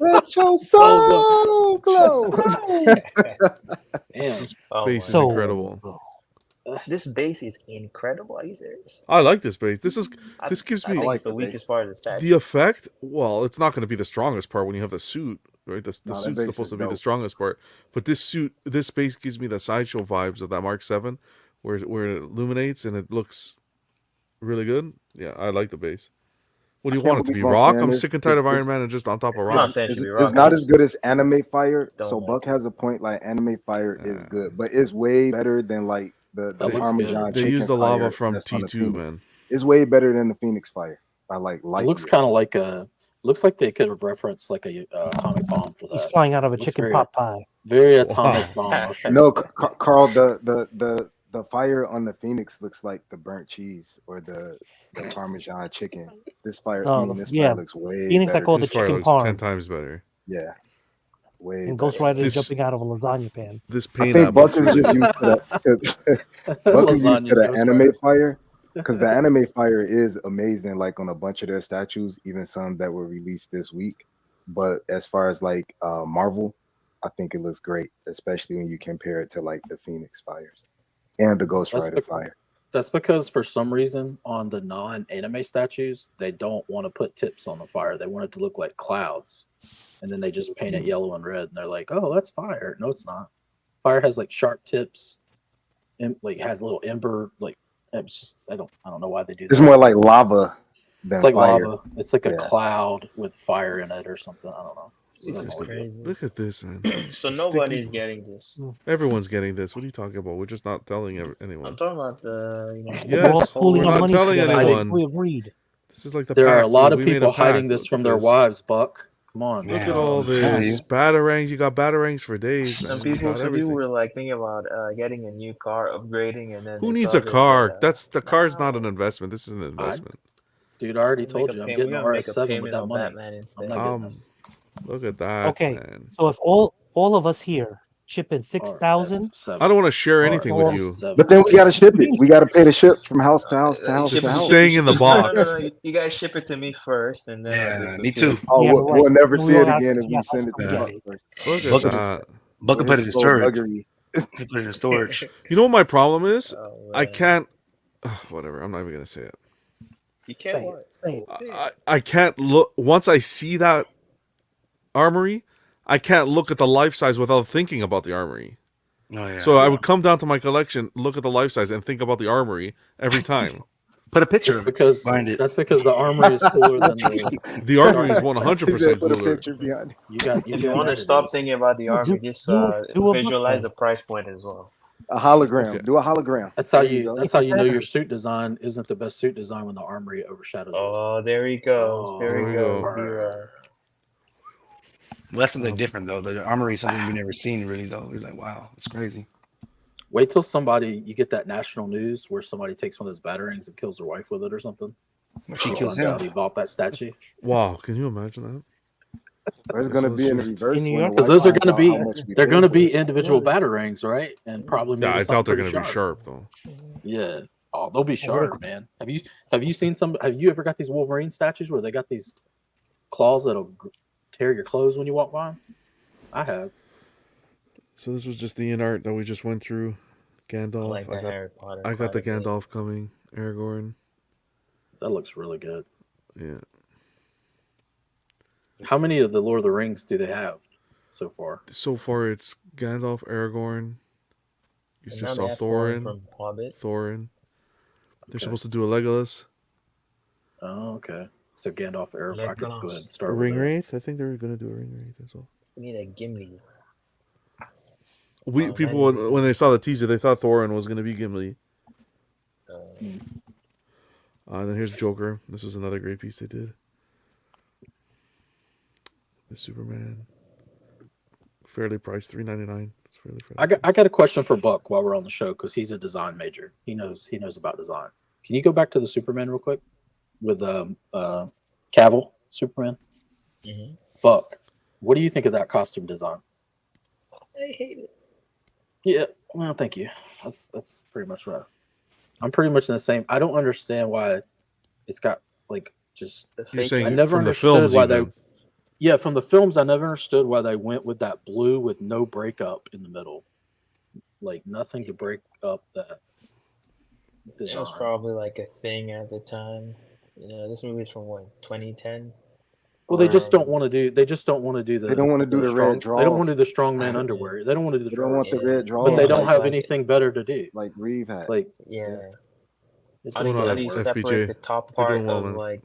Let your soul glow. damn. Oh Base my is So- incredible. This base is incredible. Are you serious? I like this base. This I gives I me think like it's the the base. weakest part of the statue. the effect. Well, it's not going to be the strongest part when you have the suit, right? The No, that suit's base supposed is to be the dope. strongest part, but this base gives me the sideshow vibes of that Mark 7, where it illuminates and it looks really good. Yeah, I like the base. What do you I can't want it to be? believe I'm Rock? saying I'm this. sick and tired of It's- Iron Man and just on top of I'm rock. not saying it should be It's rock. not as good as Anime Fire. Don't So like Buck it. has a point. Like Anime Fire is good, but it's way better than like the That looks Parmesan They chicken use the lava fire from that's on the T2, Phoenix. man. It's way better than the Phoenix Fire by like It light looks years. kind of like looks like they could have referenced like a atomic bomb for He's that. flying out of a Looks chicken very- pot pie. Very atomic Wow. bomb. I'll show you. No, Carl, the fire on the Phoenix looks like the burnt cheese or the Parmesan chicken. This fire, Oh, this yeah. fire looks way Phoenix, I better. call This the fire chicken looks 10 parm. times better. Yeah, way And Ghost better. Rider is This- jumping out of a lasagna pan. This I paint think app Buck looks is really just good. used to that. Buck is used Lasagna to the Ghost Anime Rider. Fire because the Anime Fire is amazing. Like on a bunch of their statues, even some that were released this week. But as far as like Marvel, I think it looks great, especially when you compare it to like the Phoenix Fires and the Ghost That's Rider bec- Fire. That's because for some reason on the non-anime statues, they don't want to put tips on the fire. They want it to look like clouds. And then they just paint it yellow and red. And they're like, oh, that's fire. No, it's not. Fire has like sharp tips and like has a little ember. Like it's just I don't know why they do that. It's more like lava than It's like fire. lava. It's like a Yeah. cloud with fire in it or something. I don't know. This That's is what they do. crazy. Look at this, man. So Sticky. nobody's getting this. Everyone's getting this. What are you talking about? We're just not telling I'm anyone. talking about the We're all Yes, pooling we're our not money telling together. anyone. We agreed. This is like the There are a pack, lot dude. of We made a people hiding pack. this Look from at their this. wives, Buck. Come on. Look Man, at all I'm telling this you. batarangs. You got batarangs for days, man. Some You people, got some people everything. were like thinking about getting a new car, upgrading, and then Who they needs saw a this, car? said, That's the car's not an "No, investment. This is an investment. Dude, I already we'll make told a you, I'm payment. getting We're the gonna make a RS7 with payment that on money. Batman I'm instead." not getting this. Look at that, Okay, man. so if all of us here chip in 6,000, RS7. I don't want to share anything with you. RS7. But then we gotta ship it. We gotta pay the ship from house to house to house Ship to it, This is house. ship it, staying ship in the it. box. No. You guys ship it to me first, and then I'll Yeah, just me too. Oh, Yeah, right. we'll never We see all it gotta again take if care we of us send it to to get Buck it. first. Look at Buck could that. Buck could With put it his in little storage. thuggery. He put it in storage. You know what my problem is? Oh, I man. can't. Whatever. I'm not even gonna say it. You can't Say it. what? Say it. I can't look. Once I see that armory, I can't look at the life size without thinking about the armory. Oh yeah. So I would come down to my collection, look at the life size, and think about the armory every time. Put a picture That's because behind it. that's because the armory is cooler than the The armory is Dark Knight 100% Put a cooler. picture behind it. You got If you want to stop thinking about the army, just do a visualize book the price point as well. A hologram. Okay. Do a hologram. That's how There you. go. That's how you know your suit design isn't the best suit design when the armory overshadows it. Oh, there he goes. There There he we goes. go. D-Rod. Well, that's something different though. The armory is something we've never seen really though. We're like, wow, it's crazy. Wait till you get that national news where somebody takes one of those batarangs and kills their wife with it or something. She He kills finds out him. he bought that statue. Wow, can you imagine that? There's gonna be in the reverse. In New when York? the Because wife those are finds going to out how be much we they're paid going to for be it. individual batarangs, right? And probably Yeah, maybe I something doubt they're pretty going to be sharp though. Yeah. Oh, they'll be sharp, man. Have you seen some? Have you ever got these Wolverine statues where they got these claws that'll tear your clothes when you walk by them? I have. So this was just the InArt that we just went through. Gandalf. I like that Harry Potter. I got the quite a bit. Gandalf coming. Aragorn. That looks really good. Yeah. How many of the Lord of the Rings do they have so far? So far, it's Gandalf, Aragorn. You And just now saw they have Thorin Thorin. from Hobbit. They're Okay. supposed to do a Legolas. Oh, okay. So Gandalf, Aragorn. I could go ahead and A start with Ring that. Wraith. I think they were going to do a Ring Wraith as well. We need a Gimli. People when they saw the teaser, they thought Thorin was going to be Gimli. Then here's Joker. This was another great piece they did. The Superman. Fairly priced, $3.99. It's fairly fair. I got a question for Buck while we're on the show because he's a design major. He knows about design. Can you go back to the Superman real quick with Cavill Superman? Mm-hmm. Buck, what do you think of that costume design? I hate it. Yeah, well, thank you. That's pretty much what I'm pretty much in the same. I don't understand why it's got like just. You're saying I never from the understood films why even. they. Yeah, from the films, I never understood why they went with that blue with no breakup in the middle, like nothing to break up that. It was probably like a thing at the time. You know, this movie's from what, 2010. Well, they just don't want to do. They just don't want to do the. They don't want to do the strong, red draws. They don't want to do the strongman underwear. They don't want to do the. They don't want the red draws. But they don't have like, anything better to do. Like Reeve had. It's like Yeah. it's How just do on, you doesn't work. separate FBJ? the top You're part doing well, of man. like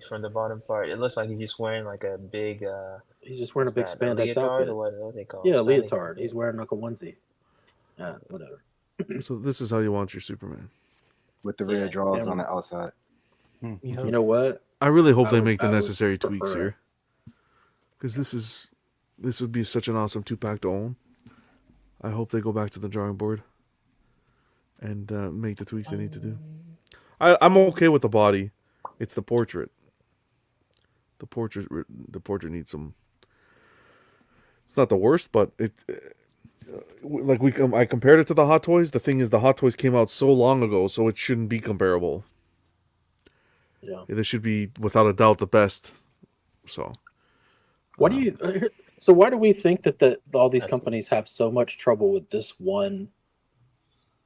from the bottom part? It looks like he's just wearing like a big. He's just wearing a big what's that, spandex leotard outfit. or what they call it? Yeah, Spandex leotard. outfit. He's wearing like a onesie. Yeah, whatever. So this is how you want your Superman. With the red draws Yeah. on the outside. You know what? I really hope they would- make the I would necessary tweaks prefer here. Because this would be such an awesome 2-pack to own. I hope they go back to the drawing board and make the tweaks they need to do. I'm okay with the body. It's the portrait. The portrait needs some. It's not the worst, but I compared it to the Hot Toys. The thing is, the Hot Toys came out so long ago, so it shouldn't be comparable. Yeah. This should be without a doubt the best. So. What do you? So why do we think that all these companies have so much trouble with this one?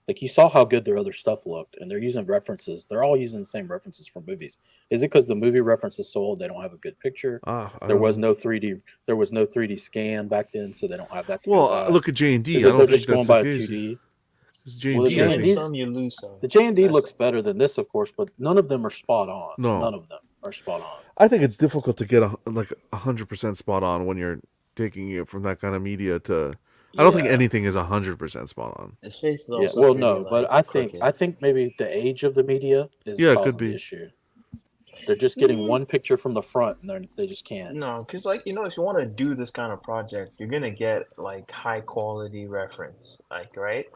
Like you saw how good their other stuff looked, and they're using references. They're all using the same references from movies. Is it because the movie references sold? They don't have a good picture. There was no 3D. There was no 3D scan back then, so they don't have that. Look at JND. Is I it don't they're think just going that's by the a case. 2D? It's Well, the JND. I think. Some you lose some. The JND looks better than this, of course, but none of them are spot on. No. None of them are spot on. I think it's difficult to get 100% spot on when you're taking it from that kind of media to. I don't think anything is 100% spot on. His face is Yeah, also well, pretty, no, like, but I crooked. think maybe the age of the media is Yeah, it causing could be. the issue. They're just getting one picture from the front, and they just can't. No, because like if you want to do this kind of project, you're gonna get like high quality reference, like right.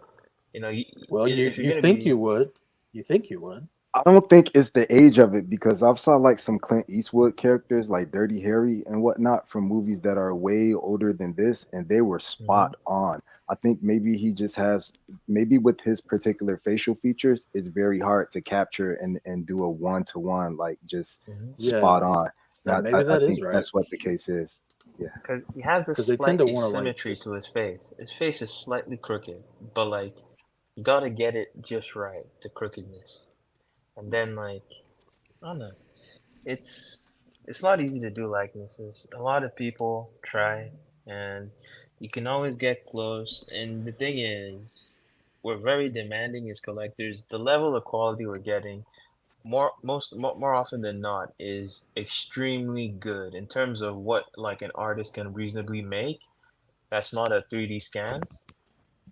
If you're You gonna think be, you would. You think you would. I don't think it's the age of it because I've saw like some Clint Eastwood characters like Dirty Harry and whatnot from movies that are way older than this, and they were spot on. I think maybe he just has with his particular facial features, it's very hard to capture and do a one-to-one like just spot on. Maybe I that is think right. that's what the case is. Yeah, because he has this they slight tend to wanna, asymmetry to his face. His face is slightly crooked, but like you gotta get it just right, the crookedness. And then like I don't know, it's not easy to do likenesses. A lot of people try, and you can always get close. And the thing is, we're very demanding as collectors. The level of quality we're getting more often than not is extremely good in terms of what like an artist can reasonably make. That's not a 3D scan.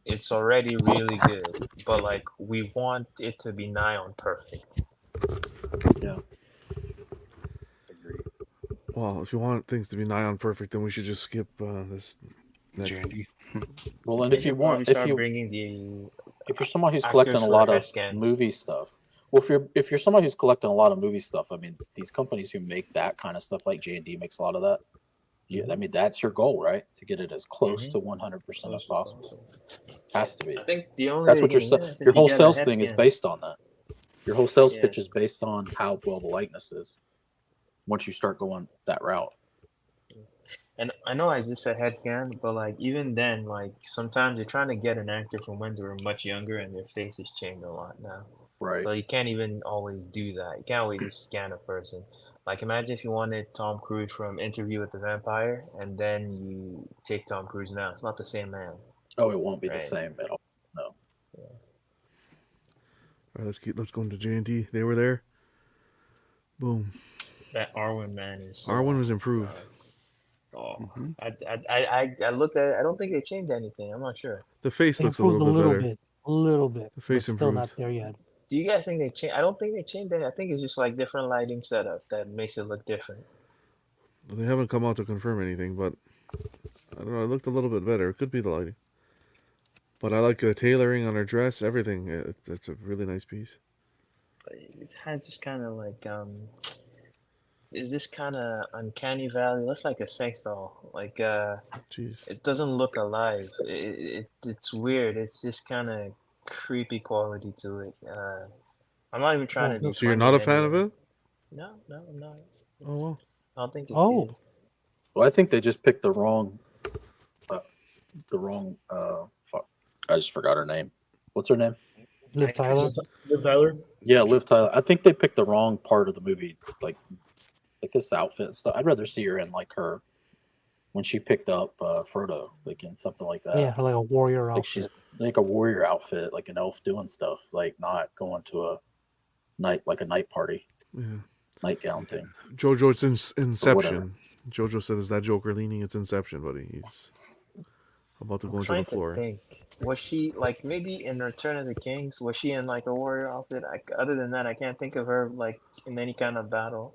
It's already really good, but like we want it to be nigh on perfect. Yeah. Well, if you want things to be nigh on perfect, then we should just skip this next. JND. Well, and if you're someone who's collecting a lot of movie stuff, if you're somebody who's collecting a lot of movie stuff, I mean, these companies who make that kind of stuff, like JND makes a lot of that. Yeah, I mean, that's your goal, right? To get it as close to 100% as possible. Has to be. I think the only that's what your whole sales thing is based on that. Your whole sales pitch is based on how well the likeness is. Once you start going that route. And I know I just said head scan, but like even then, like sometimes you're trying to get an actor from when they were much younger and their face has changed a lot now. Right. So you can't even always do that. You can't always just scan a person. Like imagine if you wanted Tom Cruise from Interview with the Vampire and then you take Tom Cruise now. It's not the same man. Oh, it won't be the same at all. No. Yeah. All right, let's go into JND. They were there. Boom. That Arwen man is so Arwen was improved. I looked at it. I don't think they changed anything. I'm not sure. The face looks a little bit better. A little bit. The face improved. Still not there yet. Do you guys think they changed? I don't think they changed anything. I think it's just like different lighting setup that makes it look different. They haven't come out to confirm anything, but I don't know. It looked a little bit better. It could be the lighting. But I like the tailoring on her dress. Everything. It's a really nice piece. It has this kind of like is this kind of uncanny valley? It looks like a sex doll. Like jeez. It doesn't look alive. It's weird. It's just kind of creepy quality to it. I'm not even trying to do. So you're not a fan of it? No, I'm not. Oh well. I don't think it's good. Well, I think they just picked the wrong. Fuck. I just forgot her name. What's her name? Liv Tyler. Liv Tyler. Yeah, Liv Tyler. I think they picked the wrong part of the movie, like this outfit and stuff. I'd rather see her in like her when she picked up Frodo, like in something like that. Yeah, like a warrior outfit. Like she's like a warrior outfit, like an elf doing stuff, like not going to a night party. Yeah. Nightgown thing. Jojo, it's Inception. Jojo says that Joker leaning. It's Inception, buddy. He's about to go into the floor. Was she like maybe in Return of the Kings? Was she in like a warrior outfit? Other than that, I can't think of her like in any kind of battle.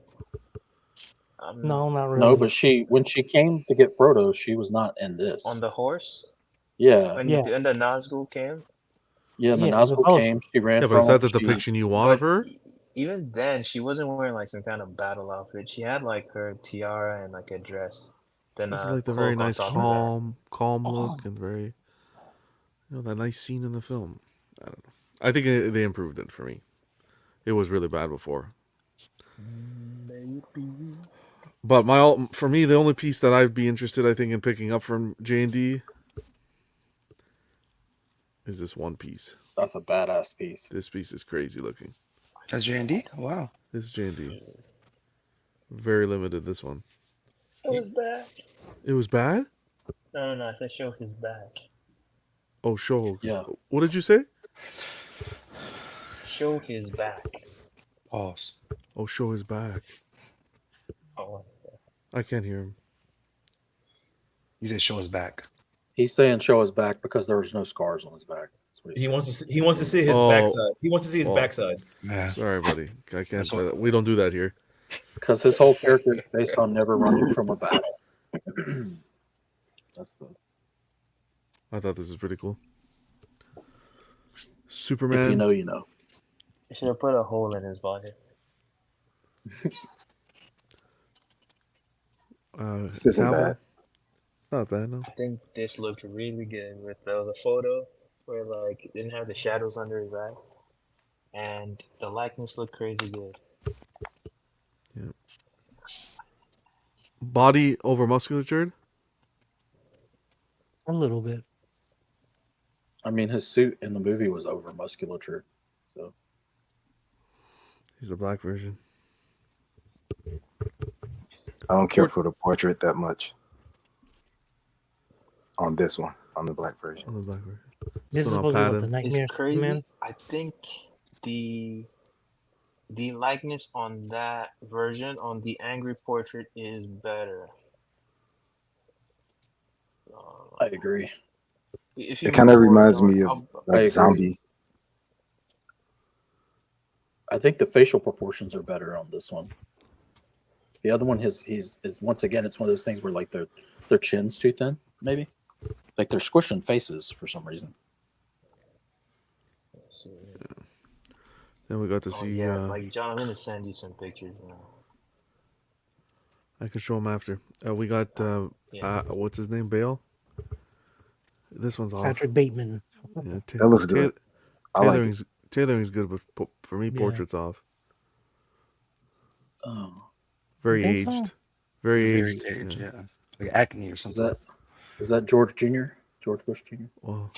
No, not really. No, but when she came to get Frodo, she was not in this. On the horse? Yeah. And the Nazgul came? Yeah, the Nazgul came. She ran from but is that the depiction you want of her? Even then, she wasn't wearing like some kind of battle outfit. She had like her tiara and like a dress. Then this is like the very nice calm look and very, that nice scene in the film. I don't know. I think they improved it for me. It was really bad before. Maybe. But for me, the only piece that I'd be interested, I think, in picking up from JND is this one piece. That's a badass piece. This piece is crazy looking. That's JND? Wow. This is JND. Very limited, this one. It was bad. It was bad? No. I said show his back. Oh, show. Yeah. What did you say? Show his back. Pause. Oh, show his back. Oh. I can't hear him. He said show his back. He's saying show his back because there was no scars on his back. He wants to see his backside. He wants to see his backside. Yeah. Sorry, buddy. I can't. We don't do that here. Because his whole character is based on never running from a battle. That's the. I thought this is pretty cool. Superman. If you know, you know. You should have put a hole in his body. This isn't bad. Not bad, no. I think this looked really good. There was a photo where like it didn't have the shadows under his eyes, and the likeness looked crazy good. Yeah. Body over musculature? A little bit. I mean, his suit in the movie was over musculature, so He's a black version. I don't care for the portrait that much. On this one, on the black version. On the black version. This is Put on supposed to be what, the pattern. nightmare It's crazy. man. I think the likeness on that version on the angry portrait is better. I agree. If you It kind of move forward, reminds John, me of I'll- I like agree. zombie. I think the facial proportions are better on this one. The other one is once again, it's one of those things where like their chin's too thin, maybe. Like they're squishing faces for some reason. let's see. Then we got to Oh, see. yeah, like John, I'm gonna send you some pictures now. I can show him after. We got Yeah. what's his name? Bale. This one's off. Patrick Bateman. Yeah, That looks good. I like it. Tailoring's good, but for me, Yeah. portrait's off. Oh, Very I think so. aged. Very Very aged. aged, Yeah. yeah. Like acne or is something. that George Jr.? George Bush Jr. Well,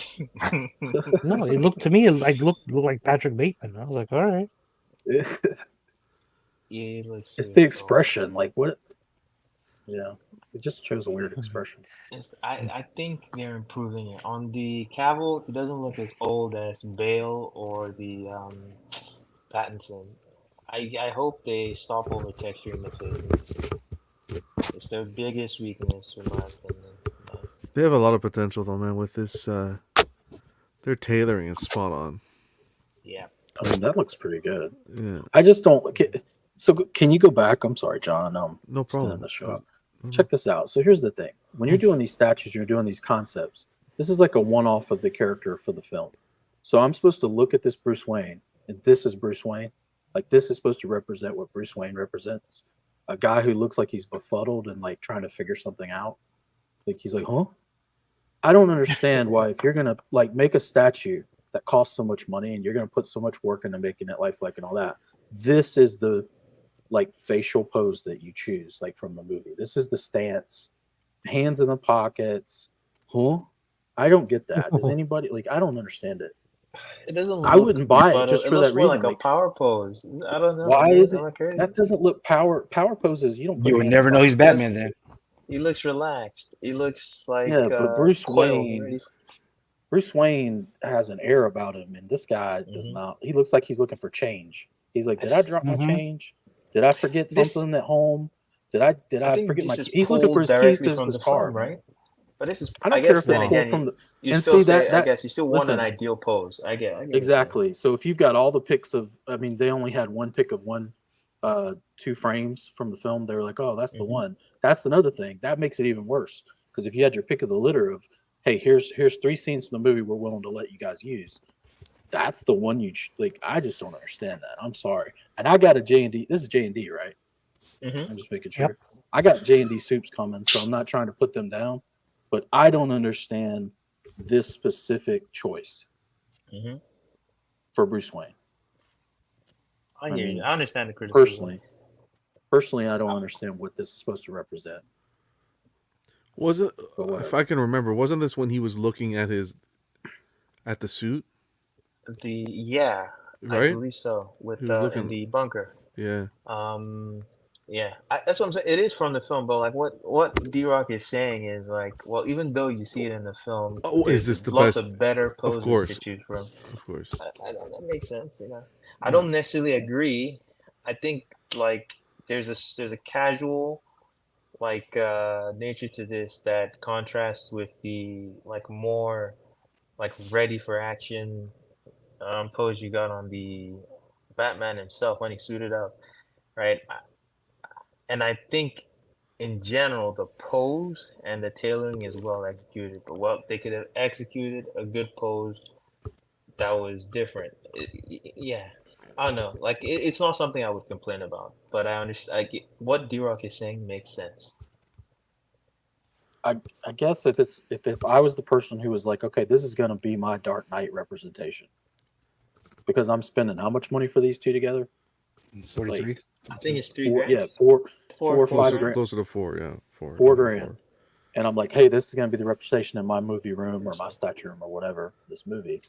No, it looked to me it looked like Patrick Bateman. I was like, all right. Yeah, he looks It's super the cool. expression, like what? Yeah, it just shows a weird expression. I think they're improving it. On the Cavill, he doesn't look as old as Bale or the Pattinson. I hope they stop over texturing the faces. It's their biggest weakness, in my opinion. they have a lot of potential though, man. With this, their tailoring is spot on. Yeah. I mean, that looks pretty good. Yeah, I just don't. So can you go back? I'm sorry, John. no problem. Standing the show up. Mhm. Check this out. So here's the thing: when you're doing these statues, you're doing these concepts. This is like a one-off of the character for the film. So I'm supposed to look at this Bruce Wayne, and this is Bruce Wayne. Like this is supposed to represent what Bruce Wayne represents. A guy who looks like he's befuddled and like trying to figure something out. Like he's like, huh? I don't understand why if you're gonna like make a statue that costs so much money and you're gonna put so much work into making it lifelike and all that. This is the like facial pose that you choose, like from the movie. This is the stance, hands in the pockets. Huh? I don't get that. Does anybody like? I don't understand it. It doesn't. I wouldn't buy it just it for looks that more reason. like a Like, power pose. I don't know. why man. is Am it? I crazy? That doesn't look power poses. You don't. Put You would hands never in know he's pockets. Batman then. He looks relaxed. He looks like Yeah, but Bruce coiled, Wayne- ready. Bruce Wayne has an air about him, and this guy does Mhm. not. He looks like he's looking for change. He's like, did I drop my Mhm. change? Did I forget This- something at home? Did I think forget this my? is He's looking for his pulled keys directly to from his the car, film, right? But this is. I don't guess care if then it's pulled again, from the. you and still see say. that I guess you still want an listen. ideal pose. I get what you're saying. Exactly. So if you've got all the pics of, I mean, they only had one pic of one, 2 frames from the film. They were like, oh, that's the Mhm. one. That's another thing that makes it even worse because if you had your pick of the litter of, hey, here's 3 scenes from the movie we're willing to let you guys use. That's the one like. I just don't understand that. I'm sorry. And I got a JND. This is JND, right? Mhm. I'm just making sure. I got JND soups coming, so I'm not trying to put them down, but I don't understand this specific choice Mhm. for Bruce Wayne. I I hear mean, you. I understand the criticism. Personally, I don't understand what this is supposed to represent. Wasn't But whatever. if I can remember, wasn't this when he was looking at the suit? I Right? believe so. With He was in looking- the bunker. Yeah. Yeah, that's what I'm saying. It is from the film, but like what D-Rock is saying is like, well, even though you see it in the film, Oh, is there's this the lots best? of better poses course. to choose from. Of course. That makes sense, you know. I don't necessarily agree. I think like there's a casual like nature to this that contrasts with the like more like ready for action pose you got on the Batman himself when he suited up, right? And I think in general the pose and the tailoring is well executed. But they could have executed a good pose that was different. Yeah, I don't know. Like it's not something I would complain about, but I understand. What D-Rock is saying makes sense. I guess if I was the person who was like, okay, this is going to be my Dark Knight representation, because I'm spending how much money for these two together? It's 43. Like, I think it's $3 four, grand. yeah, four or Closer, $5 grand, closer to 4, yeah, 4. $4 grand. And I'm like, hey, this is going to be the representation in my movie room or my statue room or whatever, this movie.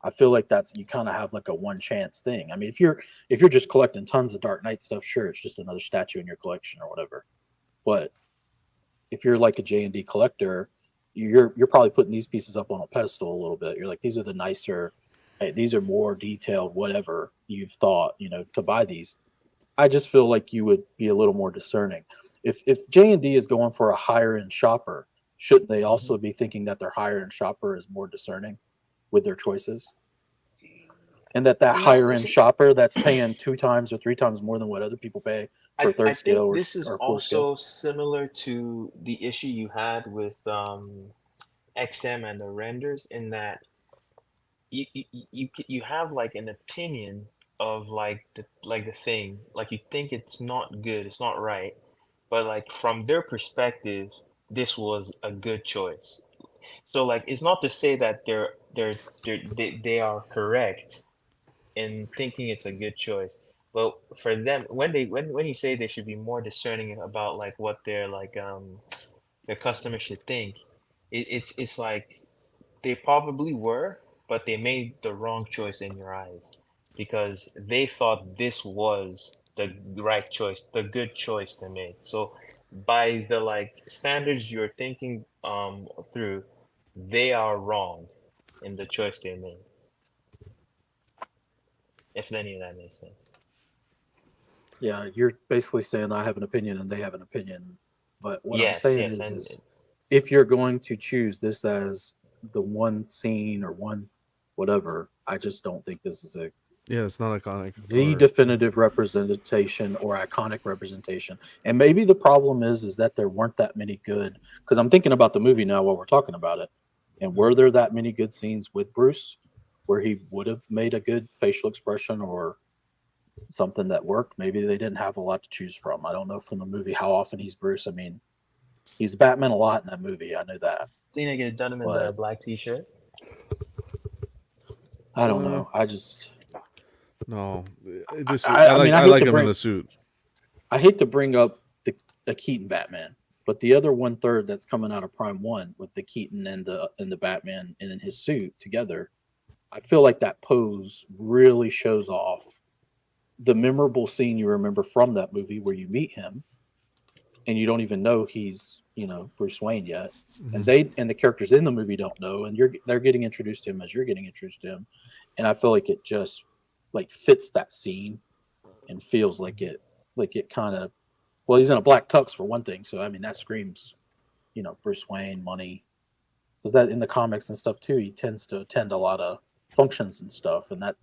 I feel like you kind of have like a one chance thing. I mean, if you're just collecting tons of Dark Knight stuff, sure, it's just another statue in your collection or whatever. But if you're like a JND collector, you're probably putting these pieces up on a pedestal a little bit. You're like, these are the nicer, hey, these are more detailed, whatever you've thought, to buy these. I just feel like you would be a little more discerning. If JND is going for a higher end shopper, shouldn't they also be thinking that their higher end shopper is more discerning with their choices? And that higher end shopper that's paying 2 times or 3 times more than what other people pay for third scale or this is or also similar to the issue you had with XM and the renders, in that you have like an opinion of like the thing, like you think it's not good, it's not right, but like from their perspective, this was a good choice. So like it's not to say that they are correct in thinking it's a good choice. But for them, when you say they should be more discerning about like what their customers should think, it's like they probably were, but they made the wrong choice in your eyes because they thought this was the right choice, the good choice to make. So by the like standards you're thinking through, they are wrong in the choice they made. If any of that makes sense. Yeah, you're basically saying I have an opinion and they have an opinion. But what I'm saying is if you're going to choose this as the one scene or one whatever, I just don't think this is it's not iconic. The definitive representation or iconic representation. And maybe the problem is that there weren't that many good, because I'm thinking about the movie now while we're talking about it. And were there that many good scenes with Bruce where he would have made a good facial expression or something that worked? Maybe they didn't have a lot to choose from. I don't know from the movie how often he's Bruce. I mean, he's Batman a lot in that movie. I know that. Think they could have done him in the black t-shirt? I don't know. I just no. I like him in the suit. I hate to bring up the Keaton Batman, but the other 1/3 that's coming out of Prime 1 with the Keaton and the Batman and in his suit together, I feel like that pose really shows off the memorable scene you remember from that movie where you meet him and you don't even know he's Bruce Wayne yet, and the characters in the movie don't know, and they're getting introduced to him as you're getting introduced to him, and I feel like it just like fits that scene and feels like it kind of, well, he's in a black tux for one thing, so I mean that screams Bruce Wayne, money, because that in the comics and stuff too, he tends to attend a lot of functions and stuff, and that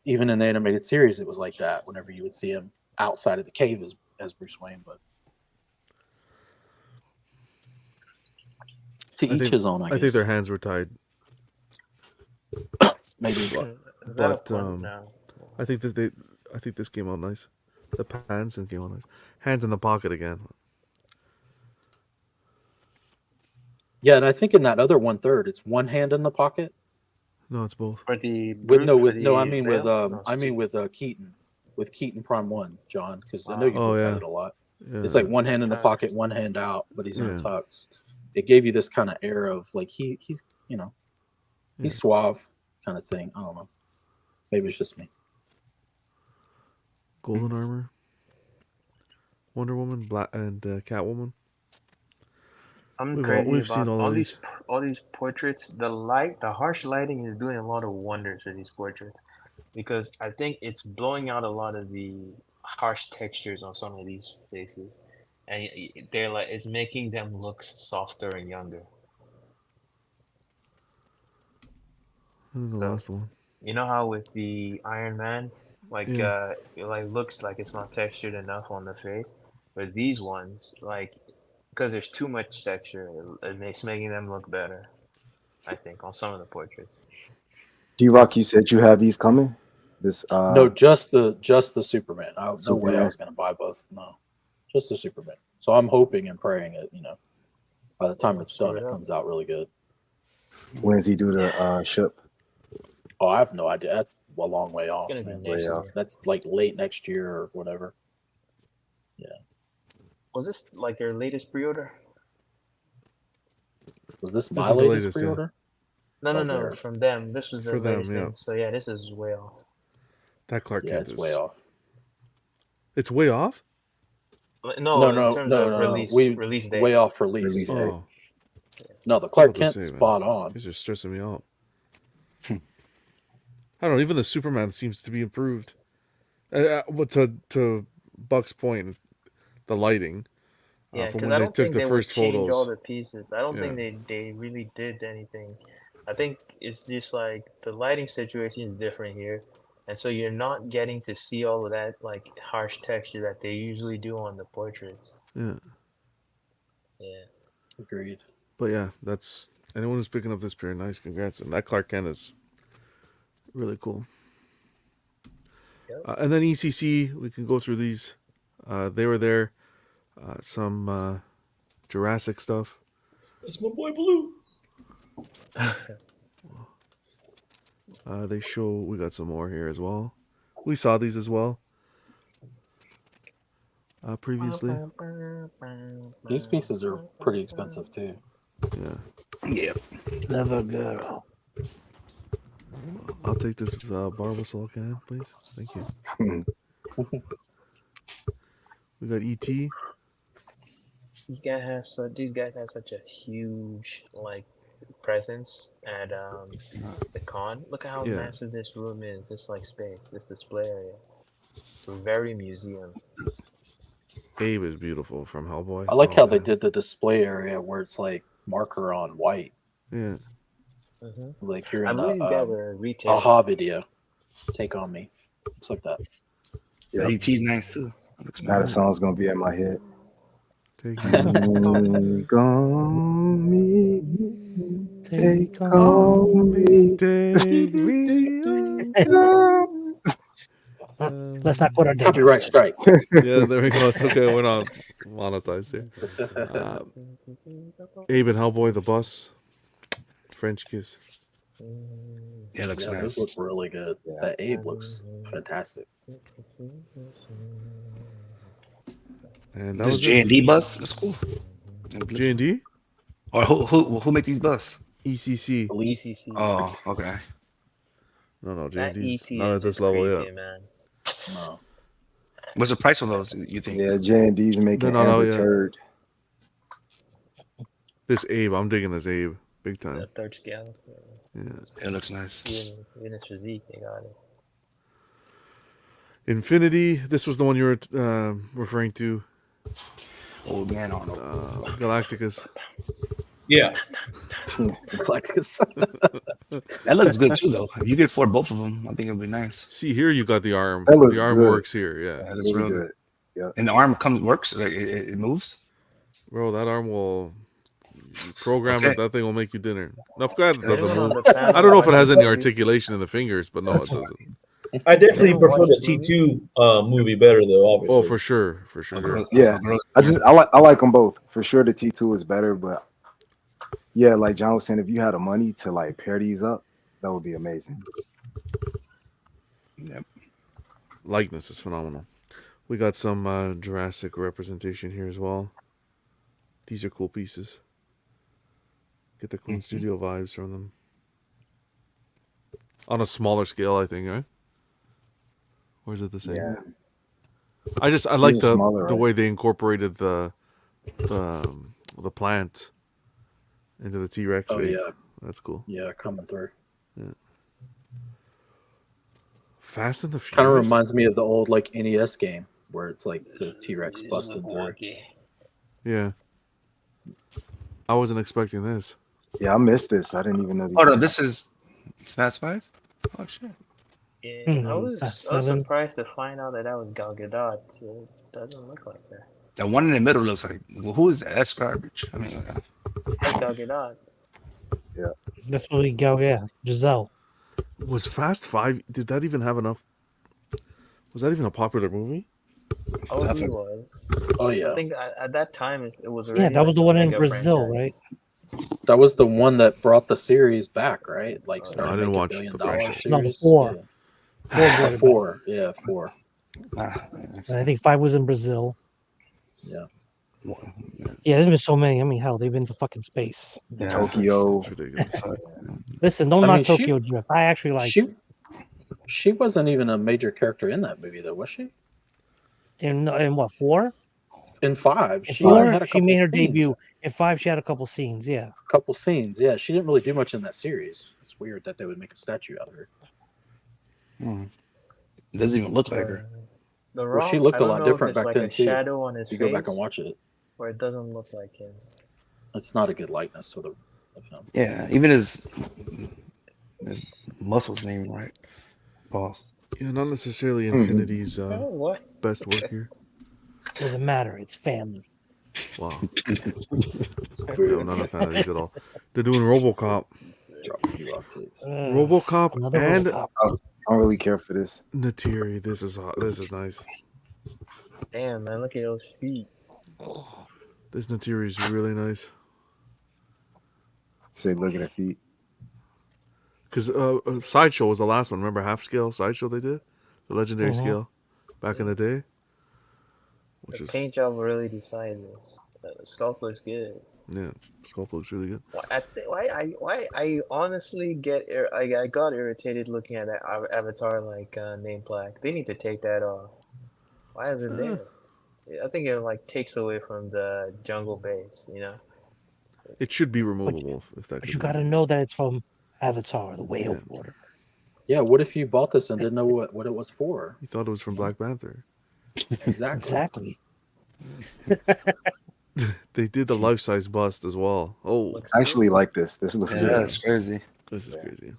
even in the animated series it was like that whenever you would see him outside of the cave as Bruce Wayne. But to each his own, I guess. I think their hands were tied. Maybe, but I think this came out nice. The pants and came out nice. Hands in the pocket again. Yeah, and I think in that other 1/3, it's one hand in the pocket. No, it's both. For the I mean with Keaton Prime 1, John, because I know you look at it a lot. Yeah. It's like one hand in the pocket, one hand out, but he's in a tux. It gave you this kind of air of like he's suave kind of thing. I don't know. Maybe it's just me. Golden armor, Wonder Woman, Black and Catwoman. We've seen all these portraits. The harsh lighting is doing a lot of wonders for these portraits, because I think it's blowing out a lot of the harsh textures on some of these faces, and it's making them look softer and younger. The last one. You know how with the Iron Man, Like it like looks like it's not textured enough on the face. But these ones, like, because there's too much texture, it's making them look better. I think on some of the portraits. D-Rock, you said you have these coming. This No, just the Superman. No way I Superman. was going to buy both. No, just the Superman. So I'm hoping and praying it. By the time it's done, it comes out really good. When does he do the ship? Oh, I have no idea. That's a long way off, It's gonna man. be next year. That's like late next year or whatever. Yeah. Was this like their latest pre-order? Was this This my is the latest latest, yeah. pre-order? No, there. from them. This was their For them, latest yeah. thing. So yeah, this is way off. That Clark Yeah, Kent it's is way off. It's way off. No, in terms of release date. Way off release. Release date. Oh, No, the Clark What to Kent's say, man. spot on. these are stressing me out. I don't know. Even the Superman seems to be improved. But to Buck's point, the lighting. Yeah, from because when I they don't took think the they first would change all photos. the pieces. I don't think they really did anything. I think it's just like the lighting situation is different here, and so you're not getting to see all of that like harsh texture that they usually do on the portraits. Yeah, Yeah. Agreed. but yeah, that's anyone who's picking up this pair. Nice, congrats! And that Clark Kent is really cool. Yep. And then ECC, we can go through these. They were there. Some Jurassic stuff. That's my boy Blue. They show we got some more here as well. We saw these as well previously. These pieces are pretty expensive too. Yeah, Yep. Clever girl. I'll take this Barbasol can, please. Thank you. We got ET. These guys have such a huge like presence at the con. Look at how Yeah. massive this room is. This like space, this display area. It's very museum. Abe is beautiful from Hellboy. I like Oh, how they man. did the display area where it's like marker on white, Yeah. like you're I in believe these guys the are retail. AHA video. Take on me. Looks like that. Yep. ET's nice too. Looks Now the nice. song's gonna be in my head. Take Take on me, Take take on me. Take me on. Let's not put our Copyright strike. Yeah, there we go. It's okay. We're not monetized here. Abe and Hellboy, the bus. French kiss. Yeah, looks Yeah, nice. those look really good. Yeah. That Abe looks fantastic. And that This was JND bus, that's cool. JND? Or who make these bus? ECC. ECC. Oh, okay. No, That JND's ET not is at this just level crazy, yet. man. No. What's the price on those? You think? Yeah, JND's making They're not out Amber yet. Turd. This Abe, I'm digging this Abe. Big time. The third scale. Yeah. It looks nice. Even his physique, they got it. Infinity. This was the one you were referring to. Old man Arnold. Galacticus. Yeah. Galacticus. That looks good too, though. If you could afford both of them, I think it'd be nice. See, here you got the arm. That looks The arm good. works here, yeah. That looks Really real good. Yeah. And the arm works. Like it moves. Bro, that arm will... You program Okay. it, that thing will make you dinner. No, I forgot it doesn't Anyone on move. the panel I don't know if it watching has any this movie? articulation in the fingers, but no, it doesn't. I definitely Anyone prefer watch the this movie? T2 movie better, though. Obviously. Oh, for sure. For sure. Yeah. I like them both. For sure the T2 is better, but yeah, like John was saying, if you had the money to like pair these up, that would be amazing. Yep. Likeness is phenomenal. We got some Jurassic representation here as well. These are cool pieces. Get the Queen Studio vibes from them. On a smaller scale, I think, right? Or is it the same? Yeah. I like These are smaller, the right? way they incorporated the plant into the T-Rex Oh, face. yeah. That's cool. Yeah, coming through. Fast and the Furious. Kind of reminds me of the old like NES game where it's like the T-Rex busted through. Yeah. I wasn't expecting this. Yeah, I missed this. I didn't even know these. Oh no, this is Fast 5. Oh shit. Yeah, I was Fast I was 7. surprised to find out that was Gal Gadot. It doesn't look like that. The one in the middle looks like, well, who is that? That's garbage. I mean, That's Gal Gadot. That's what we go. Yeah, Giselle. Was Fast 5, did that even have enough? Was that even a popular movie? Oh, he was. Oh I yeah, think at that time it was already Yeah, that was like the a one in mega Brazil, franchise. right? that was the one that brought the series back, right? Like I started didn't making watch $1 billion the franchise. series. No, the 4. Yeah. 4 brought it back. 4, yeah, 4, And I think 5 was in Brazil. yeah. Yeah, there's been so many. I mean, hell, they've been to fucking space. yeah. Tokyo. It's ridiculous. Listen, don't I knock mean, she- Tokyo Drift. I actually like She wasn't even a major character in that movie, though, was she? in what 4? In 5, In she only 4, had a she couple made her scenes. debut. In 5, she had a couple scenes. Yeah. Couple scenes, yeah. She didn't really do much in that series. It's weird that they would make a statue out of her. It doesn't even look like her. The Well, Rock, she looked I a don't lot know different if it's back like then a too. shadow on his If you face, go back and watch it, or it doesn't look like him. it's not a good likeness of him. Yeah, even his muscles ain't even right. Pause. Yeah, not necessarily Infinity's What? best work here. Doesn't matter. It's family. Wow. Yeah, I'm not a fan of these at all. They're doing RoboCop. RoboCop Another and RoboCop. I don't really care for this. Natiri. This is nice. Damn, man, look at those feet. This Natiri is really nice. Say, look at her feet. Because Sideshow was the last one. Remember half scale Sideshow they did? The legendary scale back in the day? Which The is, paint job really decided this. The sculpt looks good. yeah, sculpt looks really good. Why I honestly I got irritated looking at that Avatar like name plaque. They need to take that off. Why is it there? I think it like takes away from the jungle base, you know. It should be removable if that. But could you be got to removed. know that it's from Avatar, the Whale Water. Yeah, what if you bought this and didn't know what it was for? You thought it was from Black Panther. Exactly. They did the life-size bust as well. Oh, I actually like this. This looks Yeah, good. that's crazy. this is crazy.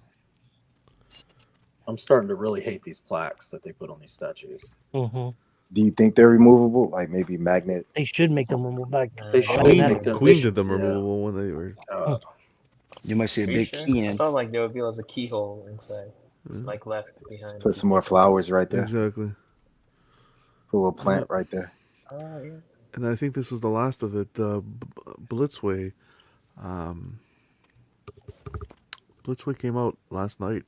I'm starting to really hate these plaques that they put on these statues. Mm-hmm. Do you think they're removable? Like maybe magnet? They should make them remove back. They should Queen, make them. Queen did them removable when they were. You might see a Are you big sure? key I in. thought like there would be like a keyhole inside, like left behind. Put some more flowers right there. Exactly. Put a little plant right there. Oh yeah. And I think this was the last of it. Blitzway. Blitzway came out last night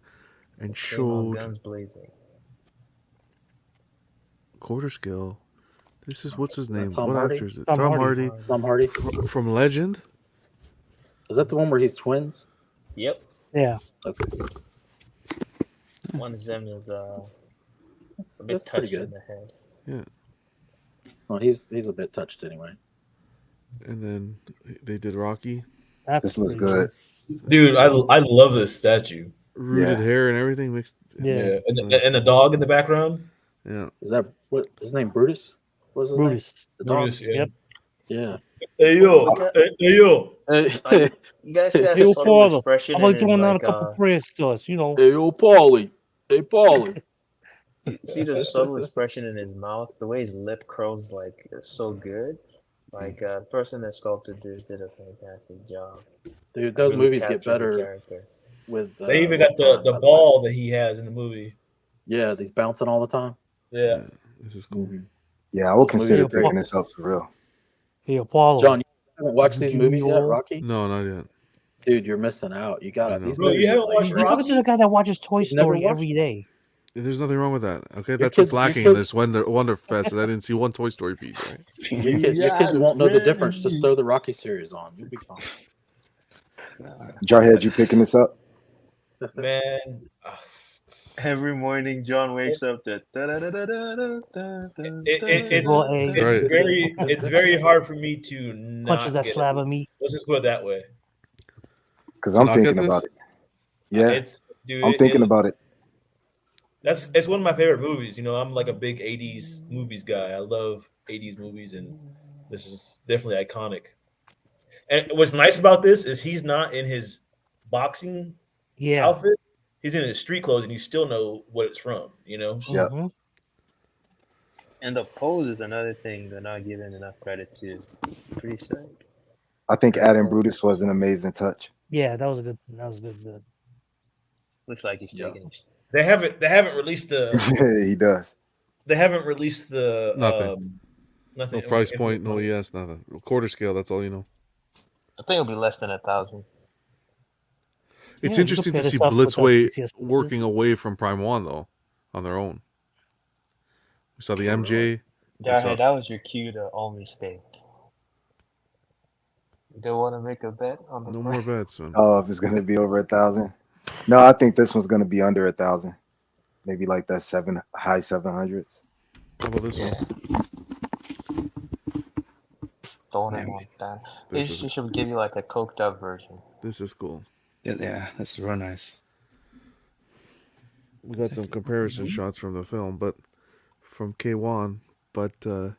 and Came out showed guns blazing. quarter scale. This is what's his name? Tom What Hardy? actor is it? Tom Tom Hardy. Hardy Tom Hardy. from Legend. Is that the one where he's twins? Yep. Yeah. Okay. One of them is a That's bit pretty touched in good. the head. Yeah. Well, he's a bit touched anyway. And then they did Rocky. That's This looks pretty good. Dude, I love this statue. Rooted Yeah. hair and everything mixed. Yeah. it's And, nice. and the dog in the background. Yeah. Is that what his name? Brutus? What's his Brutus. name? The dog? Brutus, yeah. Yep. Yeah. Hey yo, hey yo. Like, you guys see that Hey, subtle father, expression how about in his doing out a like couple prayers to us? You know. Hey, yo, Paulie. Hey, Paulie. you see the subtle expression in his mouth, the way his lip curls like is so good. Like the person that sculpted this did a fantastic job. Dude, those Really movies get captured the better character. with. They even got the ball that he has in the movie. Yeah, he's bouncing all the time. Yeah. This is cool. Yeah, I will consider movie- picking this up for real. Hey, Apollo. John, you haven't watched these Did movies you yet, know- Rocky? No, not yet. Dude, you're missing out. You got I it. know. These Bro, you movies are haven't like- watched You're talking to the guy that watches Toy You've never Story watched every day. There's nothing wrong with that. Okay, that's kids- what's lacking your in this Wonderfest. Is I didn't see one Toy Story piece. Right? Your kids won't know the difference. Just throw the Rocky series on. You'll be fine. Jarhead, you picking this up? Man. Every morning, John wakes up to. Well, hey, It's very hard for me to not punches that get slab it. of meat. Let's just put it that way. Because I'm Not get thinking this? about it. Yeah, It's dude. I'm thinking about it. It's one of my favorite movies. You know, I'm like a big '80s movies guy. I love '80s movies, and this is definitely iconic. And what's nice about this is he's not in his boxing Yeah. outfit. he's in his street clothes, and you still know what it's from. You know. Yep. Mhm. And the pose is another thing they're not giving enough credit to. Pretty sick. I think adding Brutus was an amazing touch. Yeah, that was a good. That was good. Good. Looks like he's Yeah. taking. They haven't released the. He does. They haven't released the Nothing. nothing. No price If- point, no ES, nothing. Quarter scale, that's all you know. I think it'll be less than 1,000. It's Yeah, you interesting compare to this see stuff with the Blitzway PCS working pieces. away from Prime 1, though, on their own. We saw the MJ. Jarhead, that was your cue to only stake. You don't want to make a bet on the No price? more bets, man. Oh, if it's gonna be over 1,000. No, I think this one's gonna be under 1,000. Maybe like that high 700s. How about this one? Don't want that. They This is should give you like a coked up version. this is cool. Yeah, that's real nice. We got some comparison shots from the film, but from K1. But I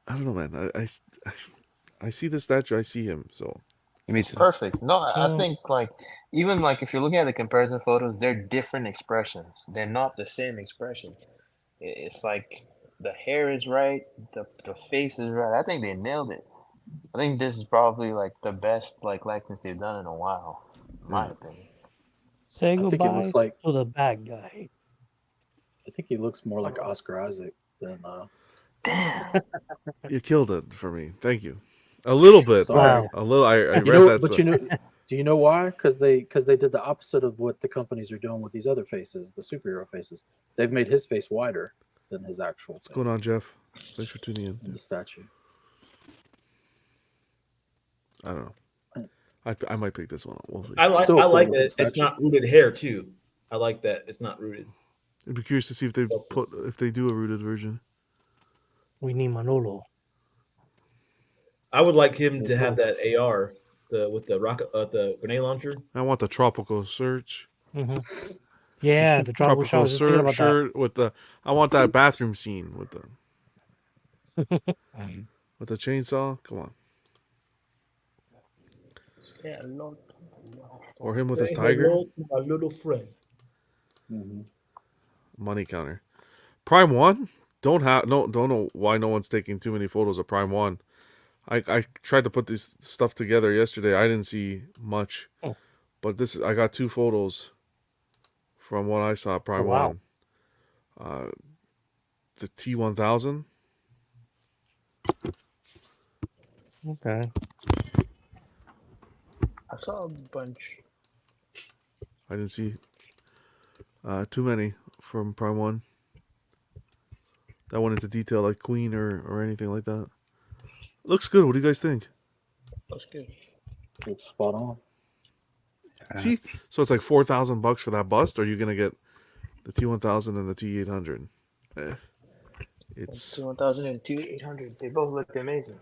don't know, man. I see the statue. I see him. So Me too. Perfect. No, I think like even like if you're looking at the comparison photos, they're different expressions. They're not the same expression. It's like the hair is right, the face is right. I think they nailed it. I think this is probably like the best like likeness they've done in a while, in my opinion. Say think it goodbye looks like- to the bad guy. I think he looks more like Oscar Isaac than. you killed it for me. Thank you. A little bit. Sorry. A little. I read You know, that. but so- you know, do you know why? Because they did the opposite of what the companies are doing with these other faces, the superhero faces. They've made his face wider than his actual face. What's going on, Jeff? Thanks for tuning in. In the statue. I don't know. I might pick this one up. We'll see. I like Still a that cool it's statue. not rooted hair too. I like that it's not rooted. I'd be curious to see if they do a rooted version. We need Manolo. I would like him to have that AR with the rocket the grenade launcher. I want the tropical search. Mm-hmm. Yeah, the tropical show. I was just thinking about shirt with the. I want that bathroom scene with the with the chainsaw. Come on. Or him with his Say tiger. hello to my little friend. Money counter. Prime 1? Don't know why no one's taking too many photos of Prime 1. I tried to put this stuff together yesterday. I didn't see much. Oh. But I got 2 photos from what I saw at Prime wow. 1. The T1000. Okay. I saw a bunch. I didn't see too many from Prime 1. That went into detail like Queen or anything like that. Looks good. What do you guys think? That's good. Looks spot on. See? So it's like $4,000 for that bust, or are you going to get the T1000 and the T800? It's 1,000 and 2,800. They both look amazing.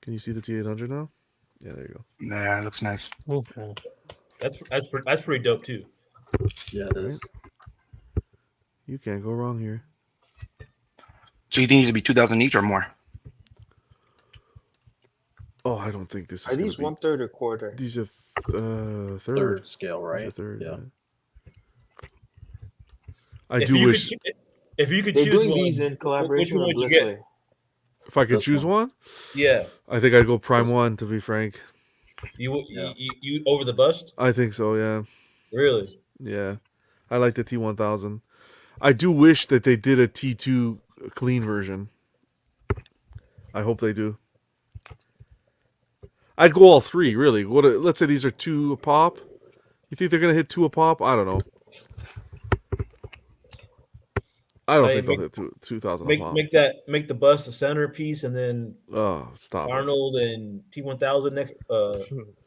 Can you see the T800 now? Yeah, there you go. Yeah, it looks nice. Okay. That's pretty dope too. Yeah, it is. You can't go wrong here. So you think these would be 2,000 each or more? Oh, I don't think this is. Are these gonna 1/3 or quarter? These are third. Third scale, These right? are third. Yeah. I do wish If you could They're choose doing one, these in which collaboration one with would you get? Blitzway. if I could This choose one. Yeah, I think I'd go Prime 1. To be frank, you over the bust? I think so. Yeah, Really? yeah. I like the T1000. I do wish that they did a T2 clean version. I hope they do. I'd go all 3, really. Let's say these are 2 a pop. You think they're gonna hit 2 a pop? I don't know. I don't think they'll hit 2,000 a pop. Make the bust a centerpiece, and then Oh, stop it. Arnold and T1000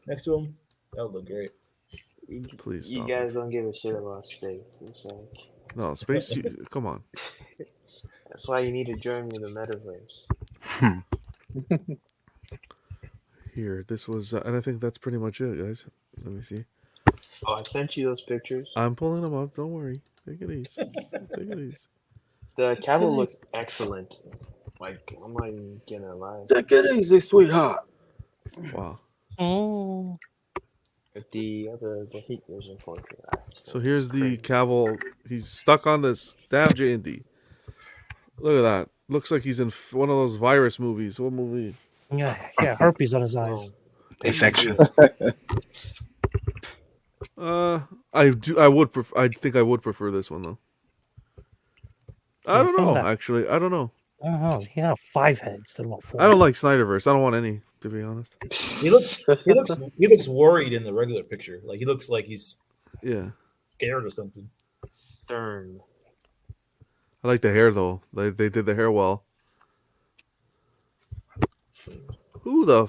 next to him. That would look great. Please You stop guys it. don't give a shit about space. It's like, No, space. Come on. that's why you need to join me in the metaverse. Here, this was, and I think that's pretty much it, guys. Let me see. Oh, I sent you those pictures. I'm pulling them up. Don't worry. Take it easy. Take it easy. The cabo looks excellent. Like, I'm not even gonna lie. Take it easy, sweetheart. Wow. Oh. With the heat vision portrait. So here's the Cavill. He's stuck on this damn JND. Look at that. Looks like he's in one of those virus movies. What movie? Yeah, herpes on his eyes. Infection. I do. I would. I think I would prefer this one though. I don't know. Actually, I don't know. I don't know. He had 5 heads instead of 4. I don't like Snyderverse. I don't want any, to be honest. He looks worried in the regular picture. Like he looks like he's scared or something. Stern. I like the hair though. They did the hair well. Who the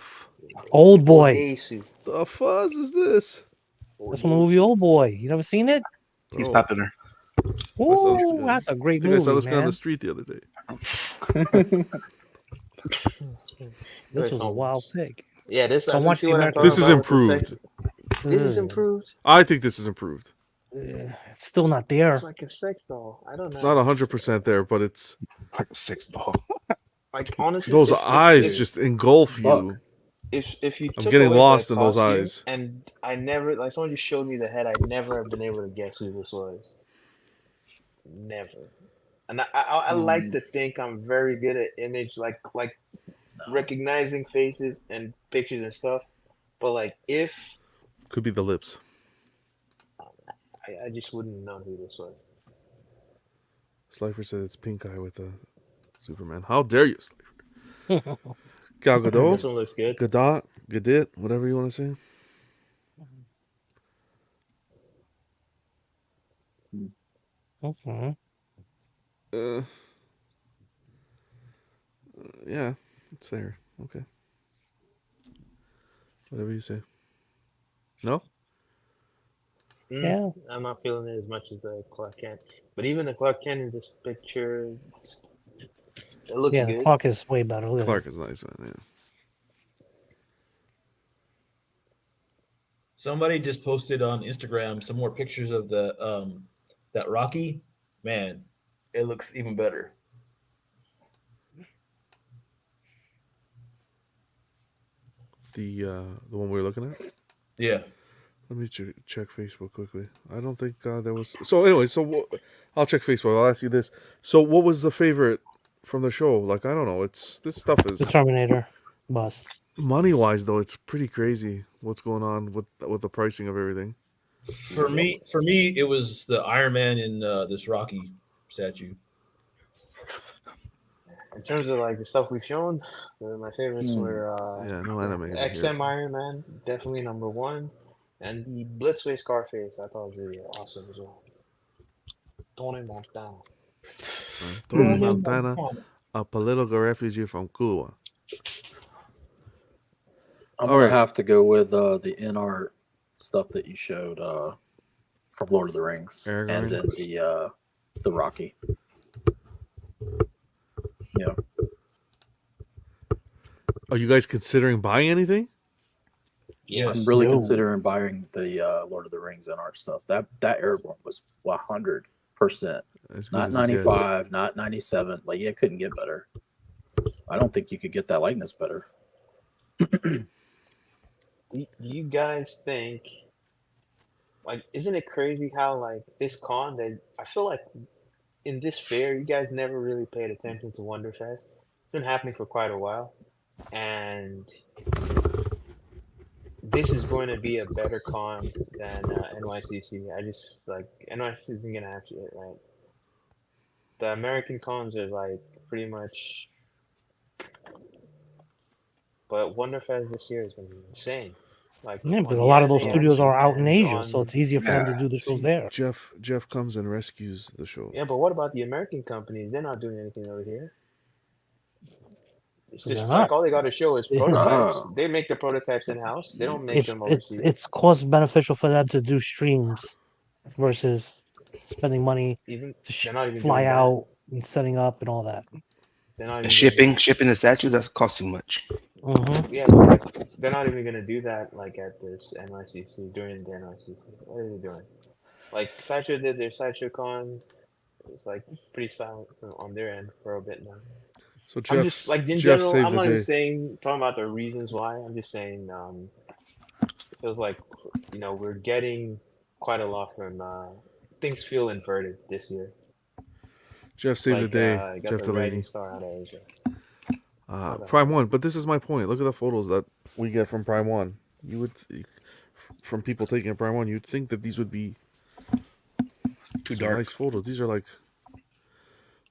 Old Boy? The fuzz is this? That's from the movie Old Boy. You never seen it? He's popular. Ooh, that's a great movie. I saw this man. guy on the street the other day. This was a wild pick. Yeah, this. So this is improved. This is improved. I think this is improved. It's still not there. It's like a sex doll. I don't know. It's not 100% there, but it's like a sex doll. Like honestly, those eyes just engulf you. If you, I'm getting lost in those eyes. And I never, like, someone just showed me the head. I never have been able to guess who this was. Never. And I like to think I'm very good at image, like recognizing faces and pictures and stuff. But like, if could be the lips. I just wouldn't know who this was. Slifer said it's pink eye with a Superman. How dare you, Slifer? Gal Gadot. This one looks good. Gadot, whatever you want to say. Okay. Yeah, it's there. Okay. Whatever you say. No? Yeah. I'm not feeling it as much as the Clark Kent. But even the Clark Kent in this picture, it looks good. The Clark is way better. Look Clark is nice, man. Yeah. Somebody just posted on Instagram some more pictures of the that Rocky. Man, it looks even better. The one we were looking at? Yeah. Let me check Facebook quickly. I don't think there was. So anyway, I'll check Facebook. I'll ask you this. So what was the favorite from the show? Like, I don't know. This stuff is the Terminator bust. Money wise, though, it's pretty crazy what's going on with the pricing of everything. For me, it was the Iron Man in this Rocky statue. In terms of like the stuff we've shown, my favorites were no anime. XM Iron Man, definitely number 1, and the Blitzway Scarface. I thought was really awesome as well. Tony Montana. Tony Montana, a political refugee from Cuba. I'm gonna have to go with the InArt stuff that you showed from Lord of the Rings, and then the Rocky. Yeah. Are you guys considering buying anything? Yeah, I'm really considering buying the Lord of the Rings InArt stuff. That Aragorn was 100%, not 95, not 97. Like, it couldn't get better. I don't think you could get that likeness better. Do you guys think, like, isn't it crazy how, like, this con, that I feel like in this fair, you guys never really paid attention to Wonderfest. It's been happening for quite a while, and this is going to be a better con than NYCC. I just, like, NYCC isn't going to have shit, right? The American cons are, like, pretty much, but Wonderfest this year has been insane. Like, because a lot of those studios are out in Asia, so it's easier for them to do the shows there. Jeff comes and rescues the show. Yeah, but what about the American companies? They're not doing anything over here. It's just like all they got to show is prototypes. They make the prototypes in house. They don't make them overseas. It's cost beneficial for them to do streams versus spending money to fly out and setting up and all that. Shipping the statues, that costs too much. Mm-hmm. Yeah, but like, they're not even gonna do that like at this NYCC during the NYCC. What are they doing? Like Sideshow did their Sideshow Con. It's like pretty silent on their end for a bit now. So Jeff, I'm just like in Jeff general. saved I'm the not day. even saying talking about the reasons why. I'm just saying I feels like we're getting quite a lot from things feel inverted this year. Jeff saved the day. You got Jeff the Delaney. rising star out of Asia. Prime One, but this is my point. Look at the photos that we get from Prime One. You would, from people taking a Prime One, you'd think that these would be Too some dark. nice photos. These are like,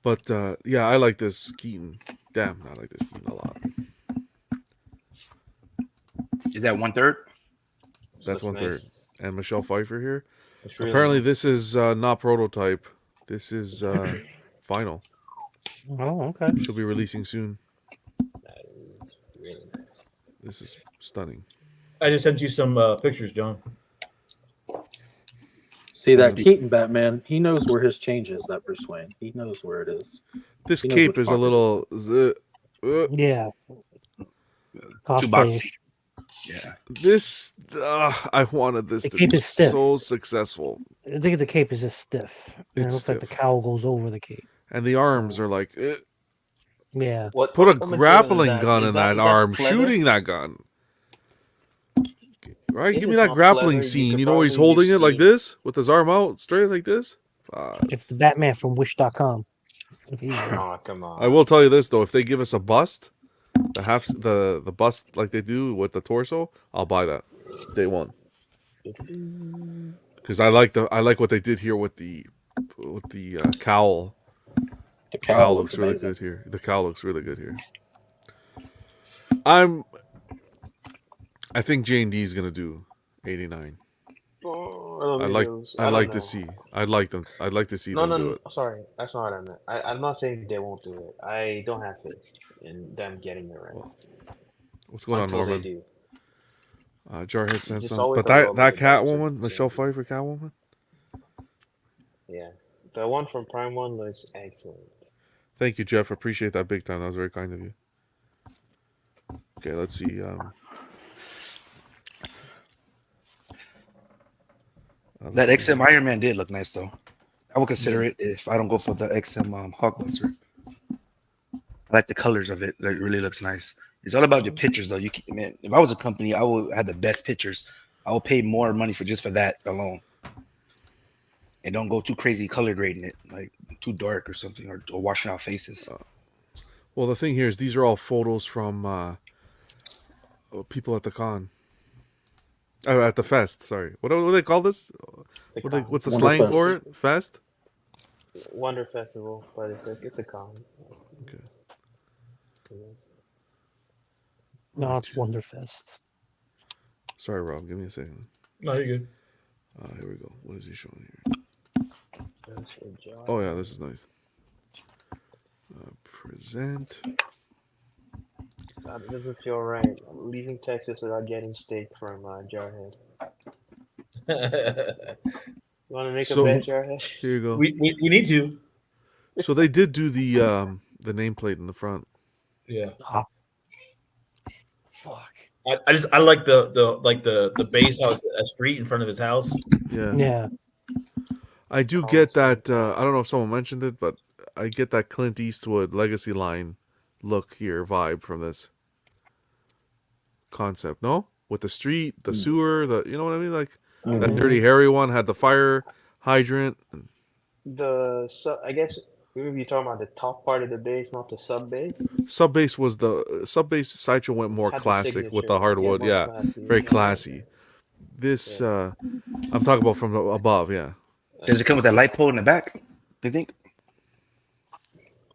but yeah, I like this Keaton. Damn, I like this Keaton a lot. Is that 1/3? That's 1/3. Nice. And Michelle Pfeiffer here. Really Apparently, nice. this is not prototype. This is final. Oh, okay. She'll be releasing soon. That is really nice. This is stunning. I just sent you some pictures, John. See that Keaton Batman? He knows where his change is. That Bruce Wayne. He knows where it is. This He knows cape which is a pocket. little. Yeah. Too boxy. Cosplay. Yeah. This I wanted this The to cape be is stiff. so successful, I think the cape is just stiff. And it It's looks like the stiff. cowl goes over the cape. and the arms are like. Yeah. What? Put a what material is grappling that? gun Is in that that arm, pleather? shooting that gun. Right, If give me it's that not grappling pleather, you scene. could You know, he's probably holding use it like steam. this with his arm out straight like this. It's the Batman from Wish.com. Oh, come on. I will tell you this though: if they give us a bust, the bust like they do with the torso, I'll buy that day one. Because I like what they did here with the cowl. The The cowl looks really amazing. good here. The cowl looks really good here. I think JND is gonna do 89. Oh, I'd like to see. I'd like to see No, them no, do no. it. Sorry, that's not what I meant. I'm not saying they won't do it. I don't have faith in them getting it right. Well, what's going Until on, they Norman? do. Jarhead sent Just some, always but a little that bit of doubts with Catwoman, Michelle JND. Pfeiffer Catwoman. Yeah, the one from Prime One looks excellent. Thank you, Jeff. Appreciate that big time. That was very kind of you. Okay, let's see. That let's see. XM Iron Man did look nice though. I would consider it if I don't go for the XM Hawkbuster. I like the colors of it. It really looks nice. It's all about your pictures though. Man, if I was a company, I would have the best pictures. I would pay more money for that alone. And don't go too crazy color grading it, like too dark or something, or washing out faces. Well, the thing here is these are all photos from people at the con. At the fest. Sorry, what do they call this? What's the slang Wonderfest. for it? Fest. Wonder Festival, but it's a con. Okay. No, it's Wonderfest. Sorry, Rob. Give me a second. No, you're good. Here we go. What is he showing here? Oh yeah, this is nice. Present. God, it doesn't feel right. I'm leaving Texas without getting steak from Jarhead. You want to make a bet, Jarhead? Here you go. we need to. So they did do the nameplate in the front. Yeah. Fuck. I like the base house, a street in front of his house. Yeah. Yeah. I do get that. I don't know if someone mentioned it, but I get that Clint Eastwood Legacy line look here, vibe from this concept. No, with the street, the sewer, you know what I mean? Like that Dirty Harry one had the fire hydrant. I guess maybe you're talking about the top part of the base, not the sub base. Sub base Sideshow went more Had the classic with signature. the hardwood. More Yeah, classy. very Yeah. classy. This I'm talking about from above. Yeah. Does it come with that light pole in the back? Do you think?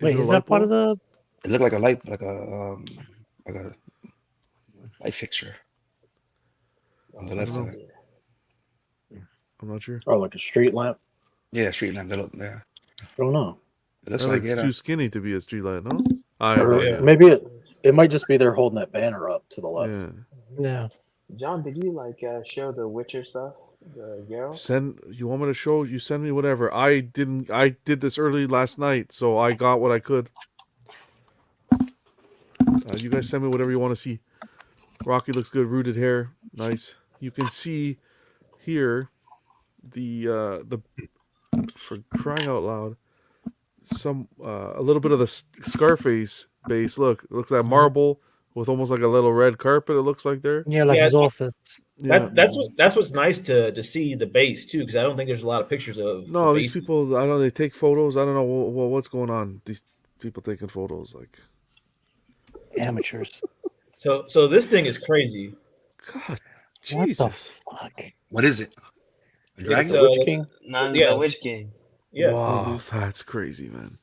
Wait, is that part of the? It looked like a light, like a light fixture on the left side. I'm not sure. Or like a street lamp. Yeah, street lamp. Yeah. I don't know. It looks I like think it's too skinny to be a street light. No. Or maybe it might just be they're holding that banner up to the left. Yeah. Yeah. John, did you show the Witcher stuff? The Geralt? You want me to show you? Send me whatever. I did this early last night, so I got what I could. You guys send me whatever you want to see. Rocky looks good. Rooted hair, nice. You can see here the for crying out loud, some a little bit of the Scarface base. Look, it looks like marble with almost like a little red carpet. It looks like there. Yeah, like Yeah, his office. Yeah. That's what's nice to see the base too, because I don't think there's a lot of pictures of No, the these base. people. I don't know. They take photos. I don't know what's going on. These people taking photos, like Amateurs. So this thing is crazy. God, What the Jesus. fuck? What is it? A It's dragon? The Witch King? Not Yeah. the Witch King. Yeah. Wow, that's crazy, man.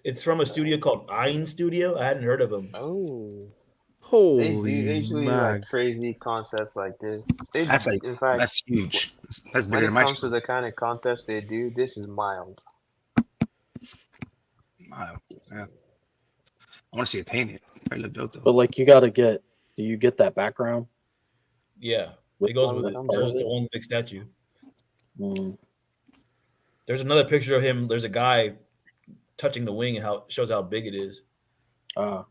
It's from a studio called InArt Studio. I hadn't heard of them. Oh, they Holy usually mag. like crazy concepts like this. That's like In fact, that's huge. That's when bigger it than my comes to stuff. the kind of concepts they do, this is mild. Wow. Yeah. I want to see it painted. Probably look dope But though. like, you got to get. Do you get that background? Yeah, With it goes part with of it. it? It Part of goes to it? one big statue. Mm. There's another picture of him. There's a guy touching the wing and how it shows how big it is. How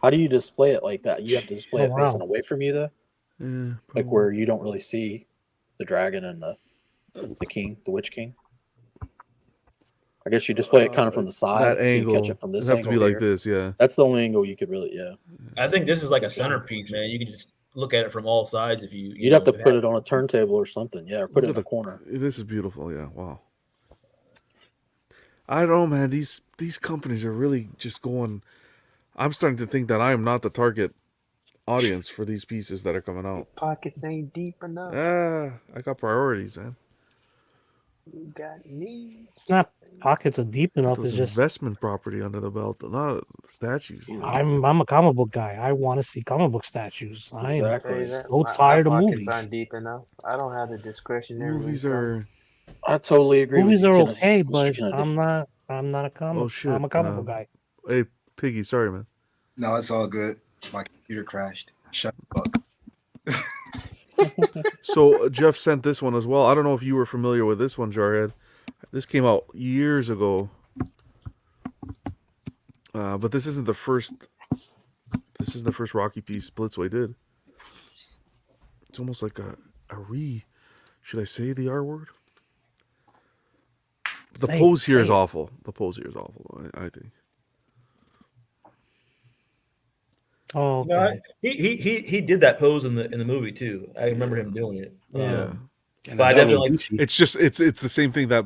do you display it like that? You have to display Oh, it facing wow. away from you, though, Yeah, like where you don't really see the dragon and the king, the Witch King. I guess you display it kind of from the side, that so you catch angle. it from It'd this have to angle be like here. this, yeah. That's the only angle you could really, yeah. I think this is like a centerpiece, man. You can just look at it from all sides if you. You'd have to put it on a turntable or something, yeah, or put Look it at in a corner. This is beautiful, yeah. Wow. I don't know, man. These companies are really just going. I'm starting to think that I am not the target audience for these pieces that are coming out. Pockets ain't deep enough. I got priorities, man. You got needs. It's not pockets are deep Get enough. those It's just investment property under the belt, not statues. Dude. I'm a comic book guy. I want to see comic book statues. I'm Exactly. so tired of movies. Aren't deep enough. I don't have the discretionary. Movies income. are. I totally agree Movies with you, are Kennedy. okay, Mr. but Kennedy. I'm not a comic. Oh shit! I'm a comic book guy. Hey, Piggy, sorry, man. No, it's all good. My computer crashed. Shut the fuck. So Jeff sent this one as well. I don't know if you were familiar with this one, Jarhead. This came out years ago, but this isn't the first. This is the first Rocky piece Blitzway did. It's almost like a Should I say the R word? The pose here is awful. The pose here is awful. I think. Oh, okay. No, he did that pose in the movie too. I remember him doing it. Yeah. But I definitely it's just it's the same thing that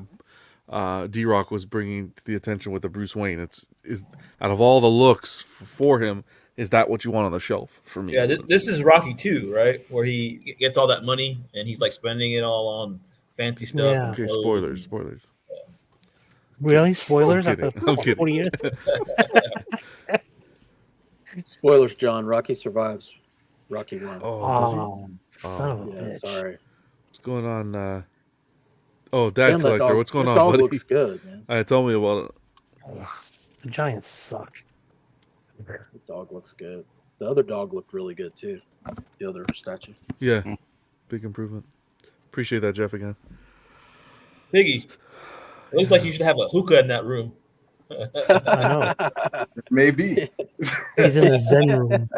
D-Rock was bringing to the attention with the Bruce Wayne. Is out of all the looks for him, is that what you want on the shelf for me? Yeah, this is Rocky 2, right? Where he gets all that money and he's like spending it all on fancy stuff. Yeah. And Okay, clothes spoilers. Really? Spoilers? I'm kidding. 40 years? Spoilers, John. Rocky survives Rocky 1. Oh, does he? Son of a Yeah, bitch. sorry. What's going on? Dad Damn, that Collector, dog- what's going that on, dog buddy? looks good, man. Tell me about it. The Giants suck. The dog looks good. The other dog looked really good too. The other statue. Yeah, big improvement. Appreciate that, Jeff, again. Piggy, it looks like you should have a hookah in that room. I know. Maybe. He's in the Zen room.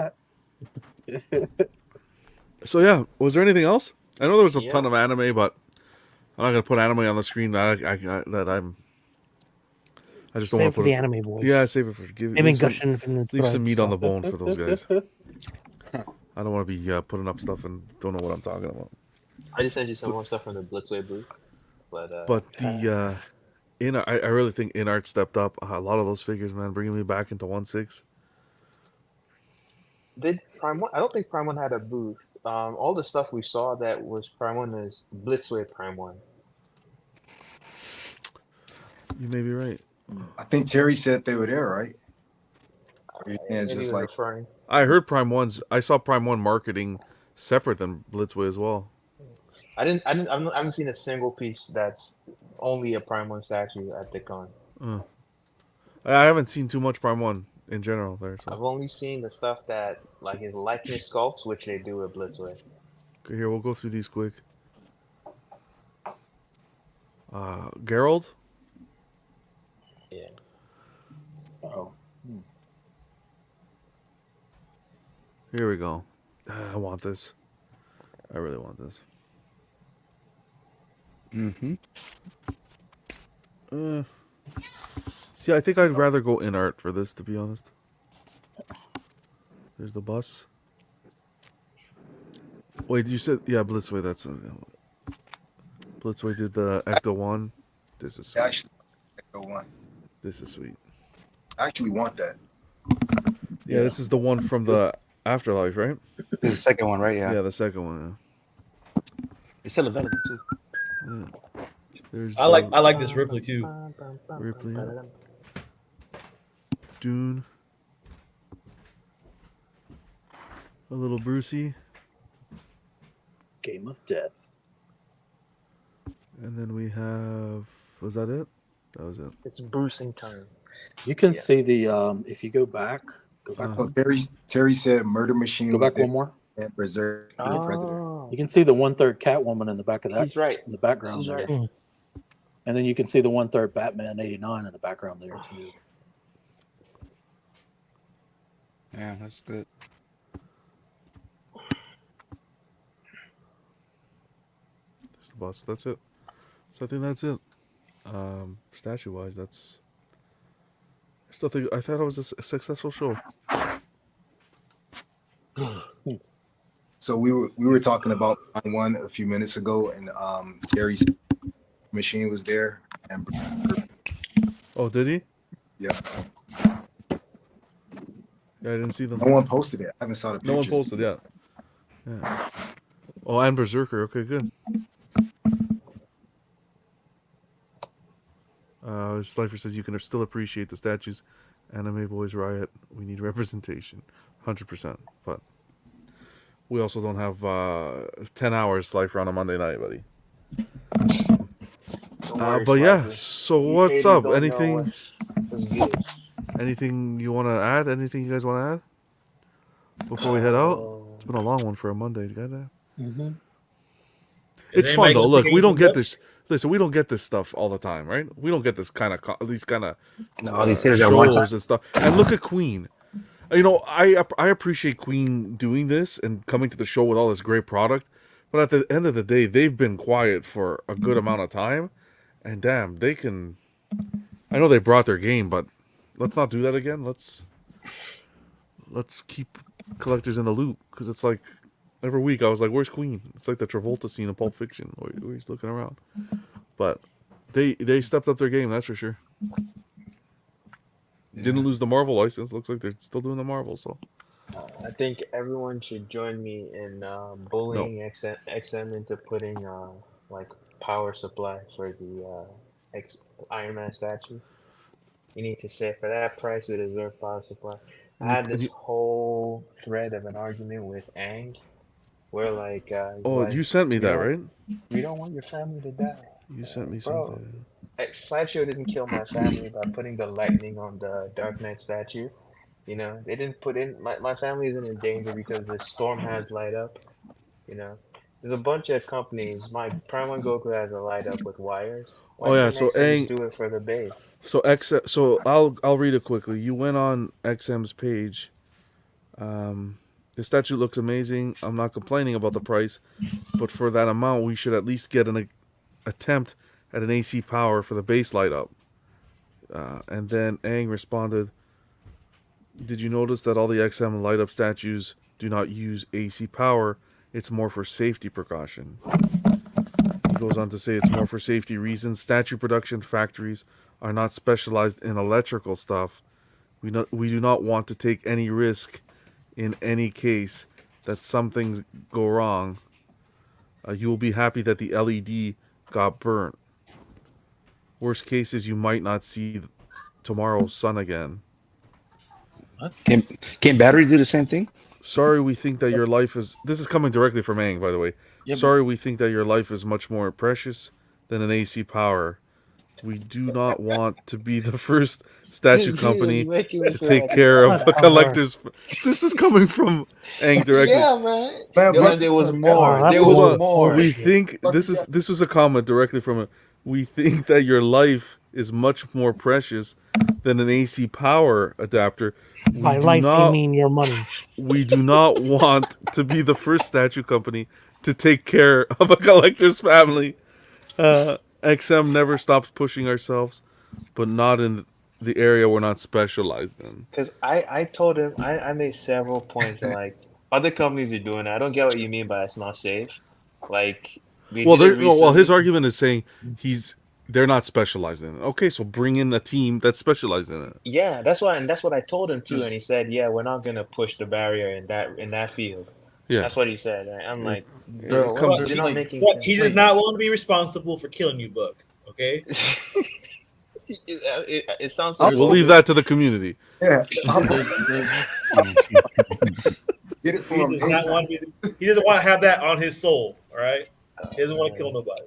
So yeah, was there anything else? I know there was a ton of anime, but I'm not gonna put anime on the screen. I just don't Save want to for put the it. anime boys. Yeah, save it for Leave some meat on the so. bone for those guys. I don't want to be putting up stuff and don't know what I'm talking about. I just sent you some more stuff from the Blitzway booth, but the I really think InArt stepped up a lot of those figures, man, bringing me back into 1/6. did Prime One? I don't think Prime One had a booth. All the stuff we saw that was Prime One is Blitzway Prime One. You may be right. I think Terry said they were there, right? And Maybe just he was like referring. I heard Prime One's. I saw Prime One marketing separate than Blitzway as well. I haven't seen a single piece that's only a Prime One statue at the con. I haven't seen too much Prime One in general there. So. I've only seen the stuff that like is likeness sculpts, which they do at Blitzway. Okay, here we'll go through these quick. Geralt. Yeah. Oh. Here we go. I want this. I really want this. See, See, I think I'd rather go InArt for this, to be honest. There's the bus. Wait, you said Blitzway. That's Blitzway did the Ecto one. This is sweet. Actually, Ecto one. This is sweet. I actually want that. Yeah, this is the one from the Afterlife, right? This is the second one, right? Yeah. Yeah, the second one. It's still available too. Yeah. There's I like this Ripley too. Ripley. Dune. A little Brucey. Game of Death. And then we have. Was that it? That was it. It's Brucing time. You can see the if you go back. So Terry said Murder Machine. Go was back one more. And Berserk and Predator. Oh, You can see the 1/3 Catwoman in the back of that. he's right. In the background He's there. right. And then you can see the 1/3 Batman 89 in the background there too. Yeah, that's good. There's the bus. That's it. So I think that's it. Statue wise, that's. I thought it was a successful show. So we were talking about one a few minutes ago, and Terry's machine was there. And Oh, did he? yeah, Yeah, I didn't see them. no one posted it. I haven't saw the pictures. No one posted yet. Yeah. Oh, and Berserker. Okay, good. Slifer says you can still appreciate the statues. Anime Boys Riot. We need representation, 100%. But we also don't have 10 hours, Slifer, on a Monday night, buddy. But yeah. So what's up? Anything? Anything you want to add? Anything you guys want to add before we head out? It's been a long one for a Monday. You got that? Mm-hmm. It's fun though. Look, we don't get this. Listen, we don't get this stuff all the time, right? We don't get this kind of these kind of shows and stuff. And look at Queen. You know, I appreciate Queen doing this and coming to the show with all this great product. But at the end of the day, they've been quiet for a good amount of time. And damn, they can. I know they brought their game, but let's not do that again. Let's keep collectors in the loop, because it's like every week I was like, "Where's Queen?" It's like the Travolta scene in Pulp Fiction, where he's looking around. But they stepped up their game, that's for sure. Didn't lose the Marvel license. Looks like they're still doing the Marvel. So I think everyone should join me in bullying XM into putting like power supply for the Iron Man statue. You need to say for that price we deserve power supply. I had this whole thread of an argument with Ang, where like you sent me that, right? You don't want your family to die. You sent me something. Slideshow didn't kill my family by putting the lightning on the Dark Knight statue. You know, they didn't put in my family isn't in danger because the storm has light up. You know, there's a bunch of companies. My Prime One Goku has a light up with wires. So Ang do it for the base. So I'll read it quickly. You went on XM's page. The statue looks amazing. I'm not complaining about the price, but for that amount, we should at least get an attempt at an AC power for the base light up. And then Ang responded, "Did you notice that all the XM light up statues do not use AC power? It's more for safety precaution." He goes on to say it's more for safety reasons. Statue production factories are not specialized in electrical stuff. We do not want to take any risk in any case that some things go wrong. You will be happy that the LED got burnt. Worst case is you might not see tomorrow's sun again. Can batteries do the same thing? Sorry, we think that your life is... This is coming directly from Ang, by the way. Sorry, we think that your life is much more precious than an AC power. We do not want to be the first statue company to take care of a collector's... This is coming from Ang directly. Yeah, man. There was more. There was more. We think... This was a comment directly from it. We think that your life is much more precious than an AC power adapter. By life, you mean your money. We do not want to be the first statue company to take care of a collector's family. XM never stops pushing ourselves, but not in the area we're not specialized in. Because I told him I made several points that like other companies are doing it. I don't get what you mean by it's not safe. Like they Well, did it well, his recently. argument is saying they're not specialized in it. Okay, so bring in a team that's specialized in it. Yeah, that's what I told him too, and he said, "Yeah, we're not gonna push the barrier in that field." Yeah, That's what he said. And I'm like, There's bro, come- you're not making But sense. he does not want to be responsible for killing you, Book. Okay. It sounds. we'll leave that to the community. Yeah. Get it He from does not want to be, he doesn't want to have that on his soul. All right. He doesn't want to kill nobody.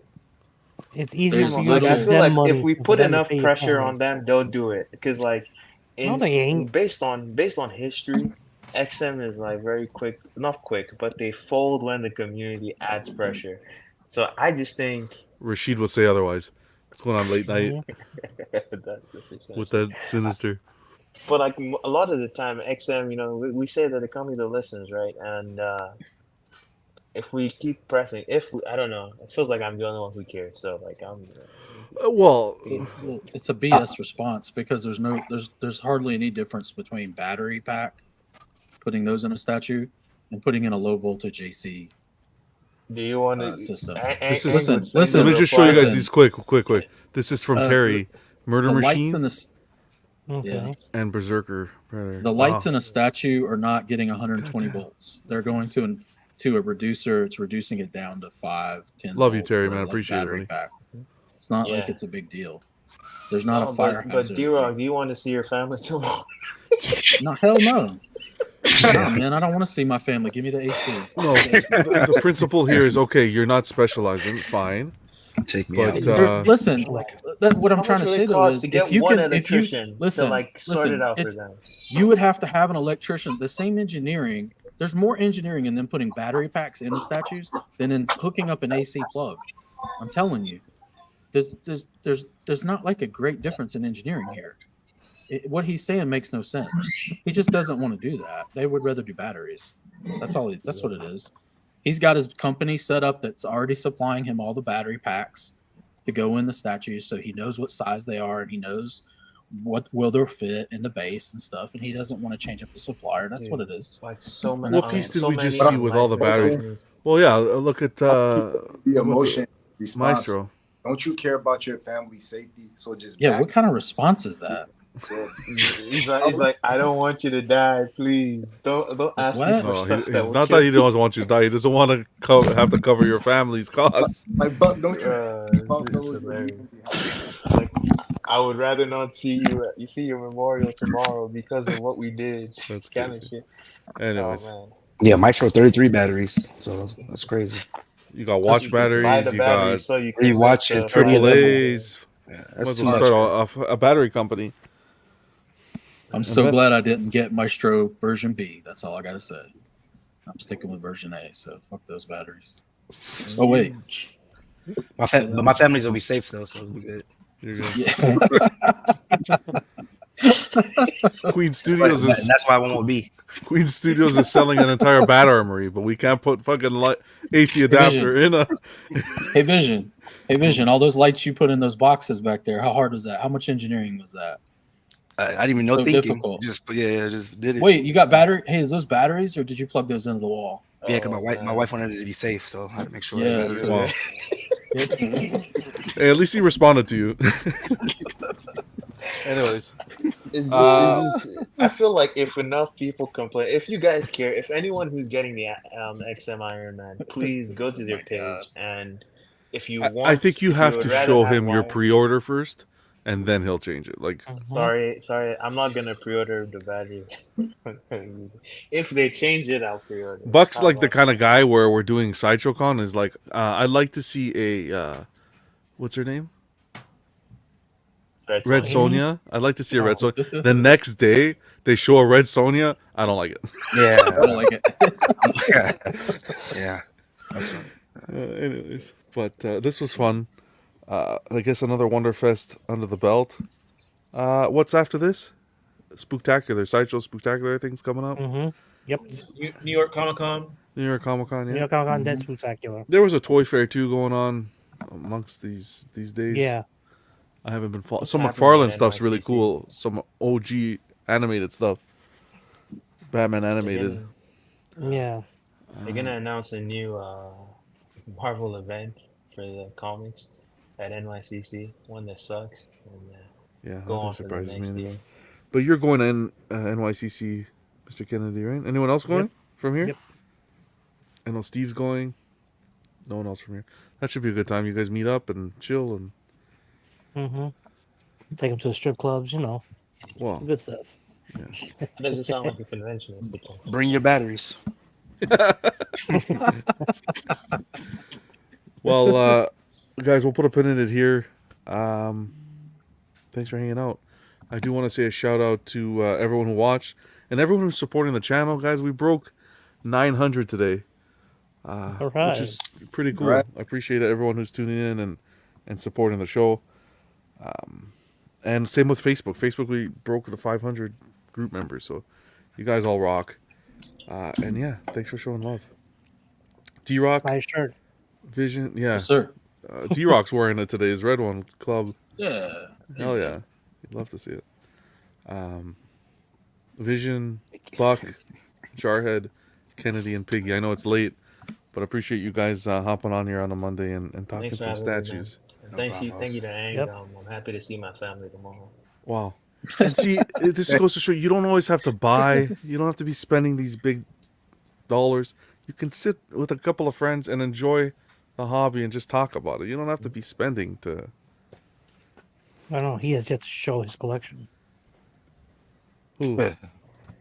It's easier There's for you Like to I give feel them like money if we for put them to enough pay your pressure family. on them, they'll do it. Because like No, they ain't. based on history, XM is like very quick, not quick, but they fold when the community adds pressure. So I just think Rashid would say otherwise. What's going on late night that's with that sinister? But like a lot of the time, XM, we say that the company that listens, right? And if we keep pressing, I don't know, it feels like I'm the only one who cares. So like Well, It's a BS response because there's hardly any difference between battery pack, putting those in a statue, and putting in a low voltage AC do you want to system. Listen, listen, let me just show you guys listen. these quick. This is from Terry, Murder The lights Machine, in the Okay. yes. and Berserker Predator. The lights Wow. in a statue are not getting 120 volts. They're going to a reducer. It's reducing it down to 5-10. Love you, volts Terry, for, man. like, Appreciate it, battery buddy. pack. It's not like Yeah. it's a big deal. There's not a fire but hazard. D-Rock, do you want to see your family tomorrow? No, hell no. No, man, I don't want to see my family. Give me the AC. No, the principle here is okay. You're not specializing, fine. Take me But out. Listen, what I'm How trying much to would say it though cost is to get if you one can, if you electrician listen, to like sort it out for them? you would have to have an electrician. The same engineering. There's more engineering in them putting battery packs in the statues than in hooking up an AC plug. I'm telling you, there's not like a great difference in engineering here. What he's saying makes no sense. He just doesn't want to do that. They would rather do batteries. That's all. That's what it is. He's got his company set up that's already supplying him all the battery packs to go in the statues, so he knows what size they are and he knows what will they'll fit in the base and stuff. And he doesn't want to change up the supplier. That's what it is. Like so many. What piece did so we just many see with all the licensed batteries? companies. Well, yeah. Look at The emotion response. Maestro. Don't you care about your family's safety? So just Yeah. back What kind of response is that? He's like, I don't want you to die, please. Don't ask me What? for No, stuff that it's will not kill that he doesn't want you to die. He doesn't want to have to cover your family's costs. like, but don't you care about it's those hilarious. leaving behind? Like, I would rather not see you see your memorial tomorrow because of what we did. That's Kind of crazy. shit. Anyways, Oh, man. Yeah, Maestro 33 batteries. So that's crazy. you got watch You should buy batteries. the You batteries got so you You can watch lift it, the 30 of them. AAA's. Yeah, Might that's as too well much. start a battery company. I'm so Invest- glad I didn't get Maestro version B. That's all I got to say. I'm sticking with version A. So fuck those batteries. Oh wait. But my family's gonna be safe though, so it'll be good. You're good. Yeah. Queen Studios And is that's why I won't be. Queen Studios is selling an entire bat armory, but we can't put fucking AC adapter in a. Hey Vision, all those lights you put in those boxes back there, how hard was that? How much engineering was that? I didn't even know So thinking. difficult. Just did it. Wait, you got battery? Hey, is those batteries or did you plug those into the wall? Yeah, because Oh, my wife wanted it to be safe, so I had to make sure. Yeah, that so- Wow. Hey, at least he responded to you. Anyways, I feel like if enough people complain, if you guys care, if anyone who's getting the XM Iron Man, please go to their page and if you want, I think you if have would to rather show have him your wire- pre-order first, and then he'll change it. Like, Sorry, I'm not gonna pre-order the battery. If they change it, I'll pre-order. Buck's How like the about- kind of guy where we're doing SideshowCon is like, I'd like to see a, what's her name? Red Sonja. I'd like to see a Red Sonja. The next day, they show a Red Sonja. I don't like it. Yeah, I don't like it. yeah. That's right. Anyways, but this was fun. I guess another Wonderfest under the belt. What's after this? Spooktacular. Sideshow Spooktacular, I think, is coming up. Mm-hmm. Yep. New York Comic Con. New York Comic Con, New yeah. York Comic Con, that's spectacular. There was a toy fair, too, going on amongst these days. Yeah. I haven't been What's some happening McFarlane at stuff's really NYCC? cool. Some OG animated stuff. Batman They're animated. Yeah. They're gonna announce a new Marvel event for the comics at NYCC. One that sucks, and Yeah, go nothing on for the surprises me next anymore. year. But you're going to NYCC, Mr. Kennedy, right? Anyone else going from here? Yep. I know Steve's going. No one else from here. That should be a good time. You guys meet up and chill and Take them to the strip clubs, well, good stuff. That doesn't sound like a convention, Mr. King. Bring your batteries. well, guys, we'll put a pin in it here. Thanks for hanging out. I do want to say a shout out to everyone who watched and everyone who's supporting the channel, guys. We broke 900 today, which is pretty cool. Right. I appreciate everyone who's tuning in and supporting the show. And same with Facebook. Facebook, we broke the 500 group members, so you guys all rock. And yeah, thanks for showing love. D-Rock. Nice shirt. Vision, yeah. Yes, sir. D-Rock's wearing it today. His red one, club. Yeah. Hell yeah. You'd love to see it. Vision, Buck, Jarhead, Kennedy, and Piggy. I know it's late, but I appreciate you guys hopping on here on a Monday and talking Thanks for some having me, man. statues. And thank you to Ang. Yep. I'm happy to see my family tomorrow. Wow. And see, this goes to show you don't always have to buy. You don't have to be spending these big dollars. You can sit with a couple of friends and enjoy the hobby and just talk about it. You don't have to be spending to. I don't know. He has yet to show his collection. Ooh,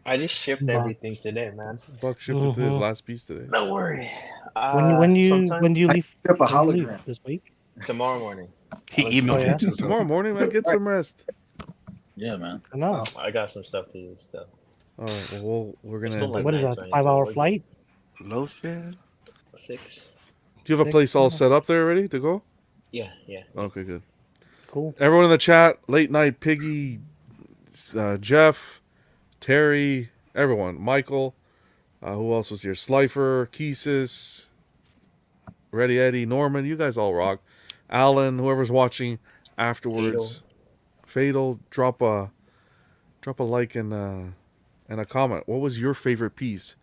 I just shipped Buck. everything today, man. Buck shipped it to his last piece today. Don't worry. When do you leave? Ship a when do you leave hologram. this week? Tomorrow morning. He emailed yeah? it to us. Tomorrow morning, man, get some rest. Yeah, man. I know. I got some stuff to use, so. All right, well, we're It's gonna. still like What is that? 9:20, 5-hour so flight? Lotion. 6. Do you have a place all set up there ready to go? Yeah. Okay, good. Cool. Everyone in the chat, late night, Piggy, Jeff, Terry, everyone, Michael, who else was here? Slifer, Keesis, Ready Eddie, Norman, you guys all rock. Alan, whoever's watching afterwards, Fatal, drop a like and a comment. What was your favorite piece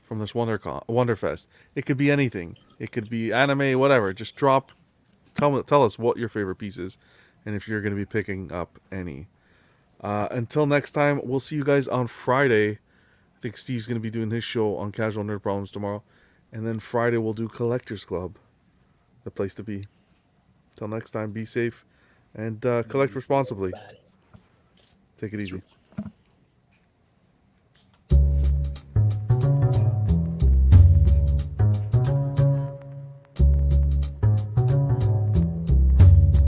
from this Wonderfest? It could be anything. It could be anime, whatever. Just drop. Tell us what your favorite piece is, and if you're going to be picking up any. Until next time, we'll see you guys on Friday. I think Steve's going to be doing his show on Casual Nerd Problems tomorrow. And then Friday, we'll do Collectors Club, the place to be. Till next time, be safe and collect responsibly. Take it easy.